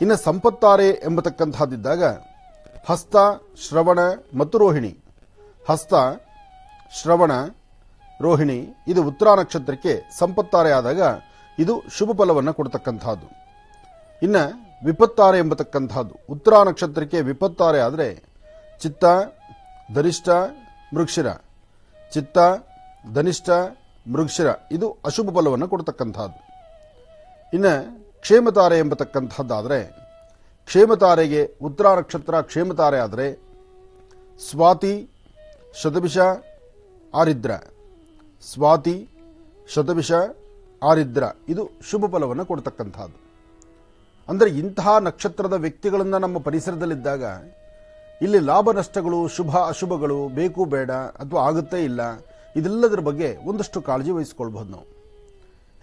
ಇನ್ನು ಸಂಪತ್ತಾರೆ ಎಂಬತಕ್ಕಂತಹದ್ದಿದ್ದಾಗ ಹಸ್ತ, ಶ್ರವಣ ಮತ್ತು ರೋಹಿಣಿ. ಹಸ್ತ, ಶ್ರವಣ, ರೋಹಿಣಿ ಇದು ಉತ್ತರ ನಕ್ಷತ್ರಕ್ಕೆ ಸಂಪತ್ತಾರೆ ಆದಾಗ ಇದು ಶುಭ ಫಲವನ್ನು ಕೊಡ್ತಕ್ಕಂಥದ್ದು. ಇನ್ನು ವಿಪತ್ತಾರೆ ಎಂಬತಕ್ಕಂಥದ್ದು ಉತ್ತರ ನಕ್ಷತ್ರಕ್ಕೆ ವಿಪತ್ತಾರೆ ಆದರೆ ಚಿತ್ತ, ಧನಿಷ್ಠ, ಮೃಗಶಿರ. ಚಿತ್ತ, ಧನಿಷ್ಠ, ಮೃಗಶಿರ ಇದು ಅಶುಭ ಫಲವನ್ನು ಕೊಡ್ತಕ್ಕಂಥದ್ದು. ಇನ್ನು ಕ್ಷೇಮತಾರೆ ಎಂಬತಕ್ಕಂಥದ್ದಾದರೆ ಕ್ಷೇಮತಾರೆಗೆ ಉತ್ತರ ನಕ್ಷತ್ರ ಕ್ಷೇಮತಾರೆ ಆದರೆ ಸ್ವಾತಿ, ಶತಭಿಷ, ಆರಿದ್ರ. ಸ್ವಾತಿ, ಶತಭಿಷ, ಆರಿದ್ರ ಇದು ಶುಭ ಫಲವನ್ನು ಕೊಡ್ತಕ್ಕಂಥದ್ದು. ಅಂದರೆ ಇಂತಹ ನಕ್ಷತ್ರದ ವ್ಯಕ್ತಿಗಳನ್ನು ನಮ್ಮ ಪರಿಸರದಲ್ಲಿದ್ದಾಗ ಇಲ್ಲಿ ಲಾಭ ನಷ್ಟಗಳು, ಶುಭ ಅಶುಭಗಳು, ಬೇಕು ಬೇಡ ಅಥವಾ ಆಗುತ್ತೇ ಇಲ್ಲ, ಇದೆಲ್ಲದರ ಬಗ್ಗೆ ಒಂದಷ್ಟು ಕಾಳಜಿ ವಹಿಸಿಕೊಳ್ಬಹುದು ನಾವು.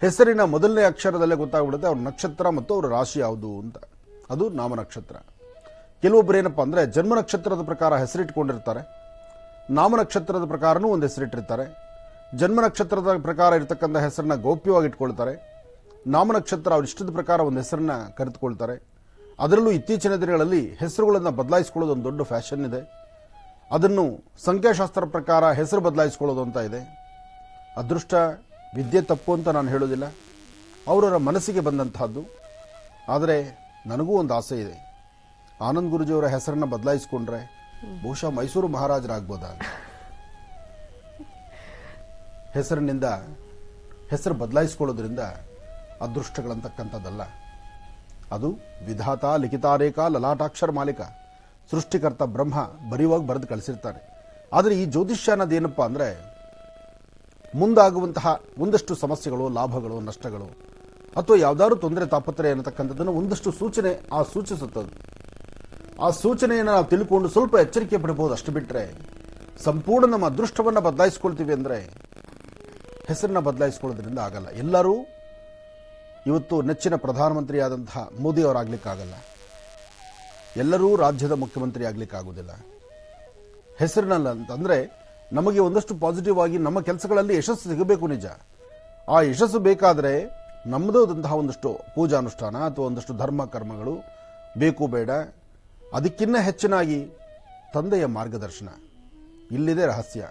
ಹೆಸರಿನ ಮೊದಲನೇ ಅಕ್ಷರದಲ್ಲೇ ಗೊತ್ತಾಗ್ಬಿಡುತ್ತೆ ಅವ್ರ ನಕ್ಷತ್ರ ಮತ್ತು ಅವರ ರಾಶಿ ಯಾವುದು ಅಂತ. ಅದು ನಾಮ ನಕ್ಷತ್ರ. ಕೆಲವೊಬ್ಬರು ಏನಪ್ಪಾ ಅಂದರೆ ಜನ್ಮ ನಕ್ಷತ್ರದ ಪ್ರಕಾರ ಹೆಸರಿಟ್ಕೊಂಡಿರ್ತಾರೆ, ನಾಮ ನಕ್ಷತ್ರದ ಪ್ರಕಾರನೂ ಒಂದು ಹೆಸರಿಟ್ಟಿರ್ತಾರೆ. ಜನ್ಮ ನಕ್ಷತ್ರದ ಪ್ರಕಾರ ಇರತಕ್ಕಂಥ ಹೆಸರನ್ನ ಗೌಪ್ಯವಾಗಿ ಇಟ್ಕೊಳ್ತಾರೆ. ನಾಮ ನಕ್ಷತ್ರ ಅವ್ರ ಇಷ್ಟದ ಪ್ರಕಾರ ಒಂದು ಹೆಸರನ್ನ ಕರೆದುಕೊಳ್ತಾರೆ. ಅದರಲ್ಲೂ ಇತ್ತೀಚಿನ ದಿನಗಳಲ್ಲಿ ಹೆಸರುಗಳನ್ನು ಬದಲಾಯಿಸಿಕೊಳ್ಳೋದು ಒಂದು ದೊಡ್ಡ ಫ್ಯಾಷನ್ ಇದೆ. ಅದನ್ನು ಸಂಖ್ಯಾಶಾಸ್ತ್ರ ಪ್ರಕಾರ ಹೆಸರು ಬದಲಾಯಿಸಿಕೊಳ್ಳೋದು ಅಂತ ಇದೆ. ಅದೃಷ್ಟ ವಿದ್ಯೆ ತಪ್ಪು ಅಂತ ನಾನು ಹೇಳೋದಿಲ್ಲ, ಅವರವರ ಮನಸ್ಸಿಗೆ ಬಂದಂತಹದ್ದು. ಆದರೆ ನನಗೂ ಒಂದು ಆಸೆ ಇದೆ, ಆನಂದ್ ಗುರುಜಿಯವರ ಹೆಸರನ್ನ ಬದಲಾಯಿಸಿಕೊಂಡ್ರೆ ಬಹುಶಃ ಮೈಸೂರು ಮಹಾರಾಜರಾಗ್ಬೋದಾ. ಹೆಸರಿನಿಂದ ಹೆಸರು ಬದಲಾಯಿಸಿಕೊಳ್ಳೋದ್ರಿಂದ ಅದೃಷ್ಟಗಳಂತಕ್ಕಂಥದ್ದಲ್ಲ, ಅದು ವಿಧಾತ ಲಿಖಿತಾರೇಖ ಲಲಾಟಾಕ್ಷರ ಮಾಲಿಕ ಸೃಷ್ಟಿಕರ್ತ ಬ್ರಹ್ಮ ಬರೆಯುವಾಗ ಬರೆದು ಕಳಿಸಿರ್ತಾನೆ. ಆದರೆ ಈ ಜ್ಯೋತಿಷ್ಯ ಅನ್ನೋದೇನಪ್ಪ ಅಂದರೆ ಮುಂದಾಗುವಂತಹ ಒಂದಷ್ಟು ಸಮಸ್ಯೆಗಳು, ಲಾಭಗಳು, ನಷ್ಟಗಳು ಅಥವಾ ಯಾವ್ದಾದ್ರು ತೊಂದರೆ ತಾಪತ್ರೆ ಅನ್ನತಕ್ಕಂಥದ್ದನ್ನು ಒಂದಷ್ಟು ಸೂಚನೆ ಸೂಚಿಸುತ್ತದೆ. ಆ ಸೂಚನೆಯನ್ನು ನಾವು ತಿಳ್ಕೊಂಡು ಸ್ವಲ್ಪ ಎಚ್ಚರಿಕೆ ಪಡಬಹುದು. ಅಷ್ಟು ಬಿಟ್ಟರೆ ಸಂಪೂರ್ಣ ನಮ್ಮ ಅದೃಷ್ಟವನ್ನು ಬದಲಾಯಿಸ್ಕೊಳ್ತೀವಿ ಅಂದರೆ ಹೆಸರನ್ನ ಬದಲಾಯಿಸ್ಕೊಳ್ಳೋದ್ರಿಂದ ಆಗಲ್ಲ. ಎಲ್ಲರೂ ಇವತ್ತು ನೆಚ್ಚಿನ ಪ್ರಧಾನಮಂತ್ರಿ ಆದಂತಹ ಮೋದಿ ಅವರಾಗ್ಲಿಕ್ಕಾಗಲ್ಲ, ಎಲ್ಲರೂ ರಾಜ್ಯದ ಮುಖ್ಯಮಂತ್ರಿ ಆಗ್ಲಿಕ್ಕಾಗೋದಿಲ್ಲ. ಹೆಸರಿನಲ್ಲ ಅಂತಂದ್ರೆ ನಮಗೆ ಒಂದಷ್ಟು ಪಾಸಿಟಿವ್ ಆಗಿ ನಮ್ಮ ಕೆಲಸಗಳಲ್ಲಿ ಯಶಸ್ಸು ಸಿಗಬೇಕು ನಿಜ. ಆ ಯಶಸ್ಸು ಬೇಕಾದರೆ ನಮ್ಮದಾದಂತಹ ಒಂದಷ್ಟು ಪೂಜಾನುಷ್ಠಾನ ಅಥವಾ ಒಂದಷ್ಟು ಧರ್ಮ ಕರ್ಮಗಳು, ಬೇಕು ಬೇಡ ಅದಕ್ಕಿನ್ನ ಹೆಚ್ಚಿನಾಗಿ ತಂದೆಯ ಮಾರ್ಗದರ್ಶನ. ಇಲ್ಲಿದೆ ರಹಸ್ಯ.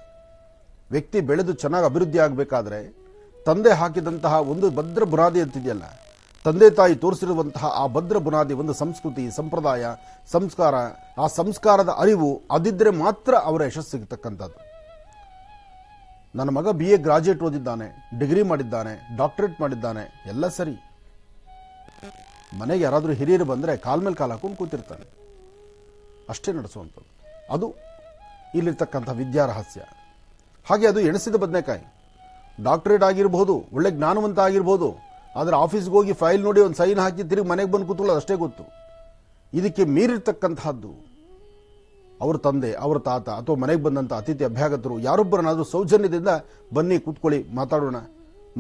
ವ್ಯಕ್ತಿ ಬೆಳೆದು ಚೆನ್ನಾಗಿ ಅಭಿವೃದ್ಧಿ ಆಗಬೇಕಾದ್ರೆ ತಂದೆ ಹಾಕಿದಂತಹ ಒಂದು ಭದ್ರ ಬುನಾದಿ ಅಂತಿದೆಯಲ್ಲ, ತಂದೆ ತಾಯಿ ತೋರಿಸಿರುವಂತಹ ಆ ಭದ್ರ ಬುನಾದಿ, ಒಂದು ಸಂಸ್ಕೃತಿ, ಸಂಪ್ರದಾಯ, ಸಂಸ್ಕಾರ, ಆ ಸಂಸ್ಕಾರದ ಅರಿವು ಅದಿದ್ರೆ ಮಾತ್ರ ಅವರ ಯಶಸ್ಸು ಸಿಗತಕ್ಕಂಥದ್ದು. ನನ್ನ ಮಗ BA ಗ್ರಾಜ್ಯುಯೇಟ್ ಓದಿದ್ದಾನೆ, ಡಿಗ್ರಿ ಮಾಡಿದ್ದಾನೆ, ಡಾಕ್ಟರೇಟ್ ಮಾಡಿದ್ದಾನೆ, ಎಲ್ಲ ಸರಿ. ಮನೆಗೆ ಯಾರಾದರೂ ಹಿರಿಯರು ಬಂದರೆ ಕಾಲ್ ಮೇಲೆ ಕಾಲು ಹಾಕೊಂಡು ಕೂತಿರ್ತಾನೆ, ಅಷ್ಟೇ ನಡೆಸುವಂಥದ್ದು. ಅದು ಇಲ್ಲಿರ್ತಕ್ಕಂಥ ವಿದ್ಯಾ ರಹಸ್ಯ. ಹಾಗೆ ಅದು ಎಣಿಸಿದ ಬದನೆಕಾಯಿ. ಡಾಕ್ಟರೇಟ್ ಆಗಿರ್ಬೋದು, ಒಳ್ಳೆ ಜ್ಞಾನವಂತ ಆಗಿರ್ಬೋದು, ಆದರೆ ಆಫೀಸ್ಗೆ ಹೋಗಿ ಫೈಲ್ ನೋಡಿ ಒಂದು ಸೈನ್ ಹಾಕಿ ತಿರುಗಿ ಮನೆಗೆ ಬಂದು ಕೂತ್ಕೊಳ್ಳೋದು ಅಷ್ಟೇ ಗೊತ್ತು. ಇದಕ್ಕೆ ಮೀರಿರ್ತಕ್ಕಂತಹದ್ದು ಅವ್ರ ತಂದೆ, ಅವರ ತಾತ ಅಥವಾ ಮನೆಗೆ ಬಂದಂಥ ಅತಿಥಿ ಅಭ್ಯಾಗತರು ಯಾರೊಬ್ಬರನ್ನಾದರೂ ಸೌಜನ್ಯದಿಂದ ಬನ್ನಿ ಕೂತ್ಕೊಳ್ಳಿ, ಮಾತಾಡೋಣ,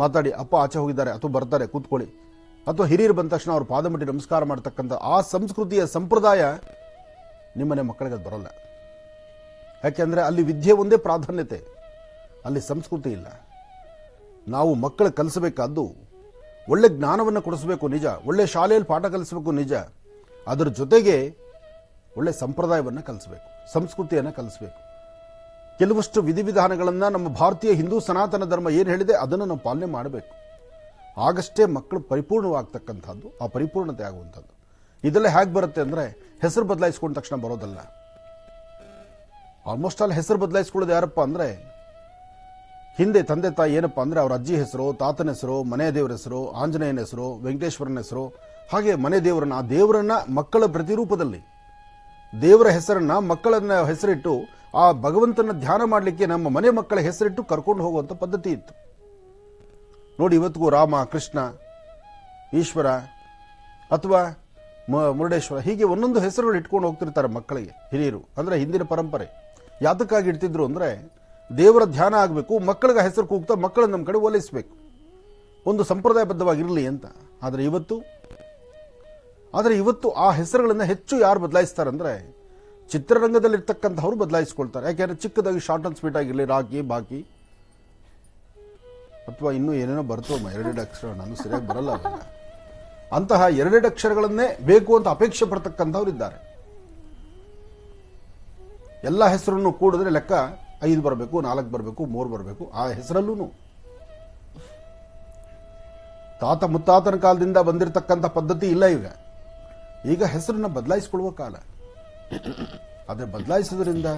ಮಾತಾಡಿ ಅಪ್ಪ ಆಚೆ ಹೋಗಿದ್ದಾರೆ ಅಥವಾ ಬರ್ತಾರೆ ಕೂತ್ಕೊಳ್ಳಿ, ಅಥವಾ ಹಿರಿಯರು ಬಂದ ತಕ್ಷಣ ಅವ್ರ ಪಾದ ಮುಟ್ಟಿ ನಮಸ್ಕಾರ ಮಾಡ್ತಕ್ಕಂಥ ಆ ಸಂಸ್ಕೃತಿಯ ಸಂಪ್ರದಾಯ ನಿಮ್ಮನೆ ಮಕ್ಕಳಿಗೆ ಅದು ಬರೋಲ್ಲ. ಯಾಕೆಂದರೆ ಅಲ್ಲಿ ವಿದ್ಯೆ ಒಂದೇ ಪ್ರಾಧಾನ್ಯತೆ, ಅಲ್ಲಿ ಸಂಸ್ಕೃತಿ ಇಲ್ಲ. ನಾವು ಮಕ್ಕಳು ಕಲಿಸಬೇಕಾದ್ದು ಒಳ್ಳೆ ಜ್ಞಾನವನ್ನು ಕೊಡಿಸಬೇಕು ನಿಜ, ಒಳ್ಳೆ ಶಾಲೆಯಲ್ಲಿ ಪಾಠ ಕಲಿಸಬೇಕು ನಿಜ, ಅದರ ಜೊತೆಗೆ ಒಳ್ಳೆ ಸಂಪ್ರದಾಯವನ್ನು ಕಲಿಸಬೇಕು, ಸಂಸ್ಕೃತಿಯನ್ನು ಕಲಿಸಬೇಕು. ಕೆಲವಷ್ಟು ವಿಧಿವಿಧಾನಗಳನ್ನು ನಮ್ಮ ಭಾರತೀಯ ಹಿಂದೂ ಸನಾತನ ಧರ್ಮ ಏನು ಹೇಳಿದೆ ಅದನ್ನು ನಾವು ಪಾಲನೆ ಮಾಡಬೇಕು. ಆಗಷ್ಟೇ ಮಕ್ಕಳು ಪರಿಪೂರ್ಣವಾಗ್ತಕ್ಕಂಥದ್ದು, ಆ ಪರಿಪೂರ್ಣತೆ ಆಗುವಂಥದ್ದು. ಇದೆಲ್ಲ ಹೇಗೆ ಬರುತ್ತೆ ಅಂದರೆ ಹೆಸರು ಬದಲಾಯಿಸ್ಕೊಂಡ ತಕ್ಷಣ ಬರೋದಲ್ಲ. ಆಲ್ಮೋಸ್ಟ್ ಆಲ್ ಹೆಸರು ಬದಲಾಯಿಸ್ಕೊಳ್ಳೋದು ಯಾರಪ್ಪ ಅಂದರೆ, ಹಿಂದೆ ತಂದೆ ತಾಯಿ ಏನಪ್ಪ ಅಂದರೆ ಅವ್ರ ಅಜ್ಜಿ ಹೆಸರು, ತಾತನ ಹೆಸರು, ಮನೆ ದೇವರ ಹೆಸರು, ಆಂಜನೇಯನ ಹೆಸರು, ವೆಂಕಟೇಶ್ವರನ ಹೆಸರು, ಹಾಗೆ ಮನೆ ದೇವರನ್ನ, ಆ ದೇವರನ್ನ ಮಕ್ಕಳ ಪ್ರತಿರೂಪದಲ್ಲಿ ದೇವರ ಹೆಸರನ್ನ ಮಕ್ಕಳನ್ನ ಹೆಸರಿಟ್ಟು ಆ ಭಗವಂತನ ಧ್ಯಾನ ಮಾಡಲಿಕ್ಕೆ ನಮ್ಮ ಮನೆ ಮಕ್ಕಳ ಹೆಸರಿಟ್ಟು ಕರ್ಕೊಂಡು ಹೋಗುವಂಥ ಪದ್ಧತಿ ಇತ್ತು ನೋಡಿ. ಇವತ್ತಿಗೂ ರಾಮ, ಕೃಷ್ಣ, ಈಶ್ವರ ಅಥವಾ ಮುರುಡೇಶ್ವರ ಹೀಗೆ ಒಂದೊಂದು ಹೆಸರುಗಳು ಇಟ್ಕೊಂಡು ಹೋಗ್ತಿರ್ತಾರೆ ಮಕ್ಕಳಿಗೆ ಹಿರಿಯರು. ಅಂದರೆ ಹಿಂದಿನ ಪರಂಪರೆ ಯಾತಕ್ಕಾಗಿ ಇಡ್ತಿದ್ರು ಅಂದರೆ ದೇವರ ಧ್ಯಾನ ಆಗಬೇಕು, ಮಕ್ಕಳಿಗೆ ಹೆಸರು ಕೂಗ್ತಾ ಮಕ್ಕಳನ್ನು ನಮ್ಮ ಕಡೆ ಓಲೈಸಬೇಕು, ಒಂದು ಸಂಪ್ರದಾಯಬದ್ಧವಾಗಿರಲಿ ಅಂತ. ಆದರೆ ಇವತ್ತು ಆ ಹೆಸರುಗಳನ್ನು ಹೆಚ್ಚು ಯಾರು ಬದಲಾಯಿಸ್ತಾರಂದ್ರೆ ಚಿತ್ರರಂಗದಲ್ಲಿರ್ತಕ್ಕಂಥವ್ರು ಬದಲಾಯಿಸ್ಕೊಳ್ತಾರೆ. ಯಾಕೆಂದ್ರೆ ಚಿಕ್ಕದಾಗಿ ಶಾರ್ಟ್ ಅಂಡ್ ಸ್ವೀಟ್ ಆಗಿರಲಿ, ರಾಕಿ, ಬಾಕಿ ಅಥವಾ ಇನ್ನೂ ಏನೇನೋ ಬರ್ತೋ ಎರಡೆರಡು ಅಕ್ಷರ, ನಾನು ಸರಿಯಾಗಿ ಬರಲ್ಲ ಅವೆಲ್ಲ. ಅಂತಹ ಎರಡೆರಡು ಅಕ್ಷರಗಳನ್ನೇ ಬೇಕು ಅಂತ ಅಪೇಕ್ಷೆ ಪಡ್ತಕ್ಕಂಥವ್ರು ಇದ್ದಾರೆ. ಎಲ್ಲ ಹೆಸರನ್ನು ಕೂಡಿದ್ರೆ ಲೆಕ್ಕ 5 ಬರಬೇಕು, 4 ಬರಬೇಕು, 3 ಬರಬೇಕು. ಆ ಹೆಸರಲ್ಲೂ ತಾತ ಮುತ್ತಾತನ ಕಾಲದಿಂದ ಬಂದಿರತಕ್ಕಂಥ ಪದ್ಧತಿ ಇಲ್ಲ. ಈಗ ಹೆಸರನ್ನ ಬದಲಾಯಿಸಿಕೊಳ್ಳುವ ಕಾಲ. ಆದರೆ ಬದಲಾಯಿಸೋದ್ರಿಂದ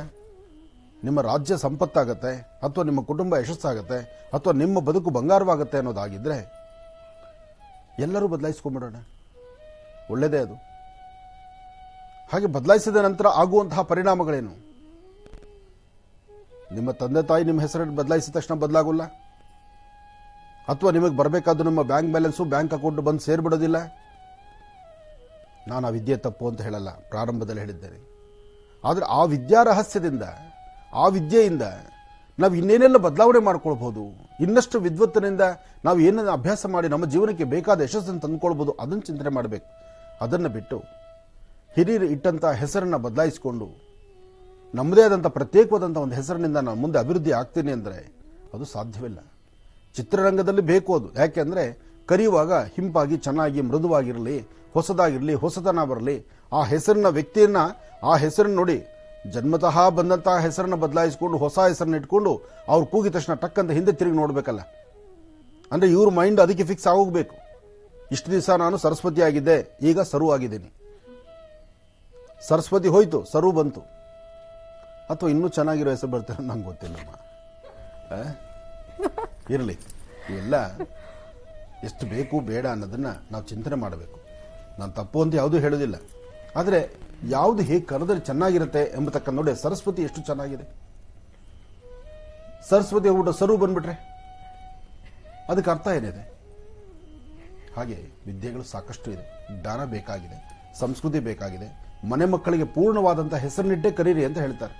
ನಿಮ್ಮ ರಾಜ್ಯ ಸಂಪತ್ತಾಗತ್ತೆ, ಅಥವಾ ನಿಮ್ಮ ಕುಟುಂಬ ಯಶಸ್ಸಾಗತ್ತೆ, ಅಥವಾ ನಿಮ್ಮ ಬದುಕು ಬಂಗಾರವಾಗತ್ತೆ ಅನ್ನೋದಾಗಿದ್ರೆ ಎಲ್ಲರೂ ಬದಲಾಯಿಸ್ಕೊಂಡ್ಬಿಡೋಣ, ಒಳ್ಳೆಯದೇ ಅದು. ಹಾಗೆ ಬದಲಾಯಿಸಿದ ನಂತರ ಆಗುವಂತಹ ಪರಿಣಾಮಗಳೇನು? ನಿಮ್ಮ ತಂದೆ ತಾಯಿ ನಿಮ್ಮ ಹೆಸರನ್ನು ಬದಲಾಯಿಸಿದ ತಕ್ಷಣ ಬದಲಾಗೋಲ್ಲ, ಅಥವಾ ನಿಮಗೆ ಬರಬೇಕಾದ್ದು ನಿಮ್ಮ ಬ್ಯಾಂಕ್ ಬ್ಯಾಲೆನ್ಸು, ಬ್ಯಾಂಕ್ ಅಕೌಂಟ್ ಬಂದು ಸೇರ್ಬಿಡೋದಿಲ್ಲ. ನಾನು ಆ ವಿದ್ಯೆ ತಪ್ಪು ಅಂತ ಹೇಳಲ್ಲ, ಪ್ರಾರಂಭದಲ್ಲಿ ಹೇಳಿದ್ದೇನೆ. ಆದರೆ ಆ ವಿದ್ಯಾ ರಹಸ್ಯದಿಂದ, ಆ ವಿದ್ಯೆಯಿಂದ ನಾವು ಇನ್ನೇನೆಲ್ಲ ಬದಲಾವಣೆ ಮಾಡ್ಕೊಳ್ಬಹುದು, ಇನ್ನಷ್ಟು ವಿದ್ವತ್ತಿನಿಂದ ನಾವು ಏನನ್ನು ಅಭ್ಯಾಸ ಮಾಡಿ ನಮ್ಮ ಜೀವನಕ್ಕೆ ಬೇಕಾದ ಯಶಸ್ಸನ್ನು ತಂದುಕೊಳ್ಬಹುದು, ಅದನ್ನು ಚಿಂತನೆ ಮಾಡಬೇಕು. ಅದನ್ನು ಬಿಟ್ಟು ಹಿರಿಯರು ಇಟ್ಟಂಥ ಹೆಸರನ್ನು ಬದಲಾಯಿಸಿಕೊಂಡು ನಮ್ಮದೇ ಆದಂಥ ಪ್ರತ್ಯೇಕವಾದಂಥ ಒಂದು ಹೆಸರಿನಿಂದ ನಾನು ಮುಂದೆ ಅಭಿವೃದ್ಧಿ ಆಗ್ತೀನಿ ಅಂದರೆ ಅದು ಸಾಧ್ಯವಿಲ್ಲ. ಚಿತ್ರರಂಗದಲ್ಲಿ ಬೇಕು ಅದು. ಯಾಕೆಂದರೆ ಕರೆಯುವಾಗ ಹಿಂಪಾಗಿ, ಚೆನ್ನಾಗಿ, ಮೃದುವಾಗಿರಲಿ, ಹೊಸದಾಗಿರಲಿ, ಹೊಸತನ ಬರಲಿ. ಆ ಹೆಸರಿನ ವ್ಯಕ್ತಿಯನ್ನ, ಆ ಹೆಸರನ್ನು ನೋಡಿ ಜನ್ಮತಃ ಬಂದಂತಹ ಹೆಸರನ್ನು ಬದಲಾಯಿಸಿಕೊಂಡು ಹೊಸ ಹೆಸರನ್ನ ಇಟ್ಕೊಂಡು ಅವ್ರು ಕೂಗಿದ ತಕ್ಷಣ ಟಕ್ಕಂತ ಹಿಂದೆ ತಿರುಗಿ ನೋಡ್ಬೇಕಲ್ಲ. ಅಂದರೆ ಇವ್ರ ಮೈಂಡ್ ಅದಕ್ಕೆ ಫಿಕ್ಸ್ ಆಗೋಗ್ಬೇಕು. ಇಷ್ಟು ದಿವಸ ನಾನು ಸರಸ್ವತಿ ಆಗಿದ್ದೆ, ಈಗ ಸರು ಆಗಿದ್ದೀನಿ. ಸರಸ್ವತಿ ಹೋಯ್ತು, ಸರು ಬಂತು. ಅಥವಾ ಇನ್ನೂ ಚೆನ್ನಾಗಿರೋ ಹೆಸರು ಬರ್ತಾರೆ ನಂಗೆ ಗೊತ್ತಿಲ್ಲಮ್ಮ. ಇರಲಿ, ಇವೆಲ್ಲ ಎಷ್ಟು ಬೇಕು ಬೇಡ ಅನ್ನೋದನ್ನ ನಾವು ಚಿಂತನೆ ಮಾಡಬೇಕು. ನಾನು ತಪ್ಪು ಅಂತ ಯಾವುದೂ ಹೇಳೋದಿಲ್ಲ, ಆದರೆ ಯಾವುದು ಹೇಗೆ ಕರೆದರೆ ಚೆನ್ನಾಗಿರುತ್ತೆ ಎಂಬತಕ್ಕ ನೋಡಿ. ಸರಸ್ವತಿ ಎಷ್ಟು ಚೆನ್ನಾಗಿದೆ. ಸರಸ್ವತಿ ಊಟ ಸರು ಬಂದ್ಬಿಟ್ರೆ ಅದಕ್ಕೆ ಅರ್ಥ ಏನಿದೆ? ಹಾಗೆ ವಿದ್ಯೆಗಳು ಸಾಕಷ್ಟು ಇದೆ, ಜ್ಞಾನ ಬೇಕಾಗಿದೆ, ಸಂಸ್ಕೃತಿ ಬೇಕಾಗಿದೆ. ಮನೆ ಮಕ್ಕಳಿಗೆ ಪೂರ್ಣವಾದಂಥ ಹೆಸರನ್ನಿಟ್ಟೇ ಕರೀರಿ ಅಂತ ಹೇಳ್ತಾರೆ.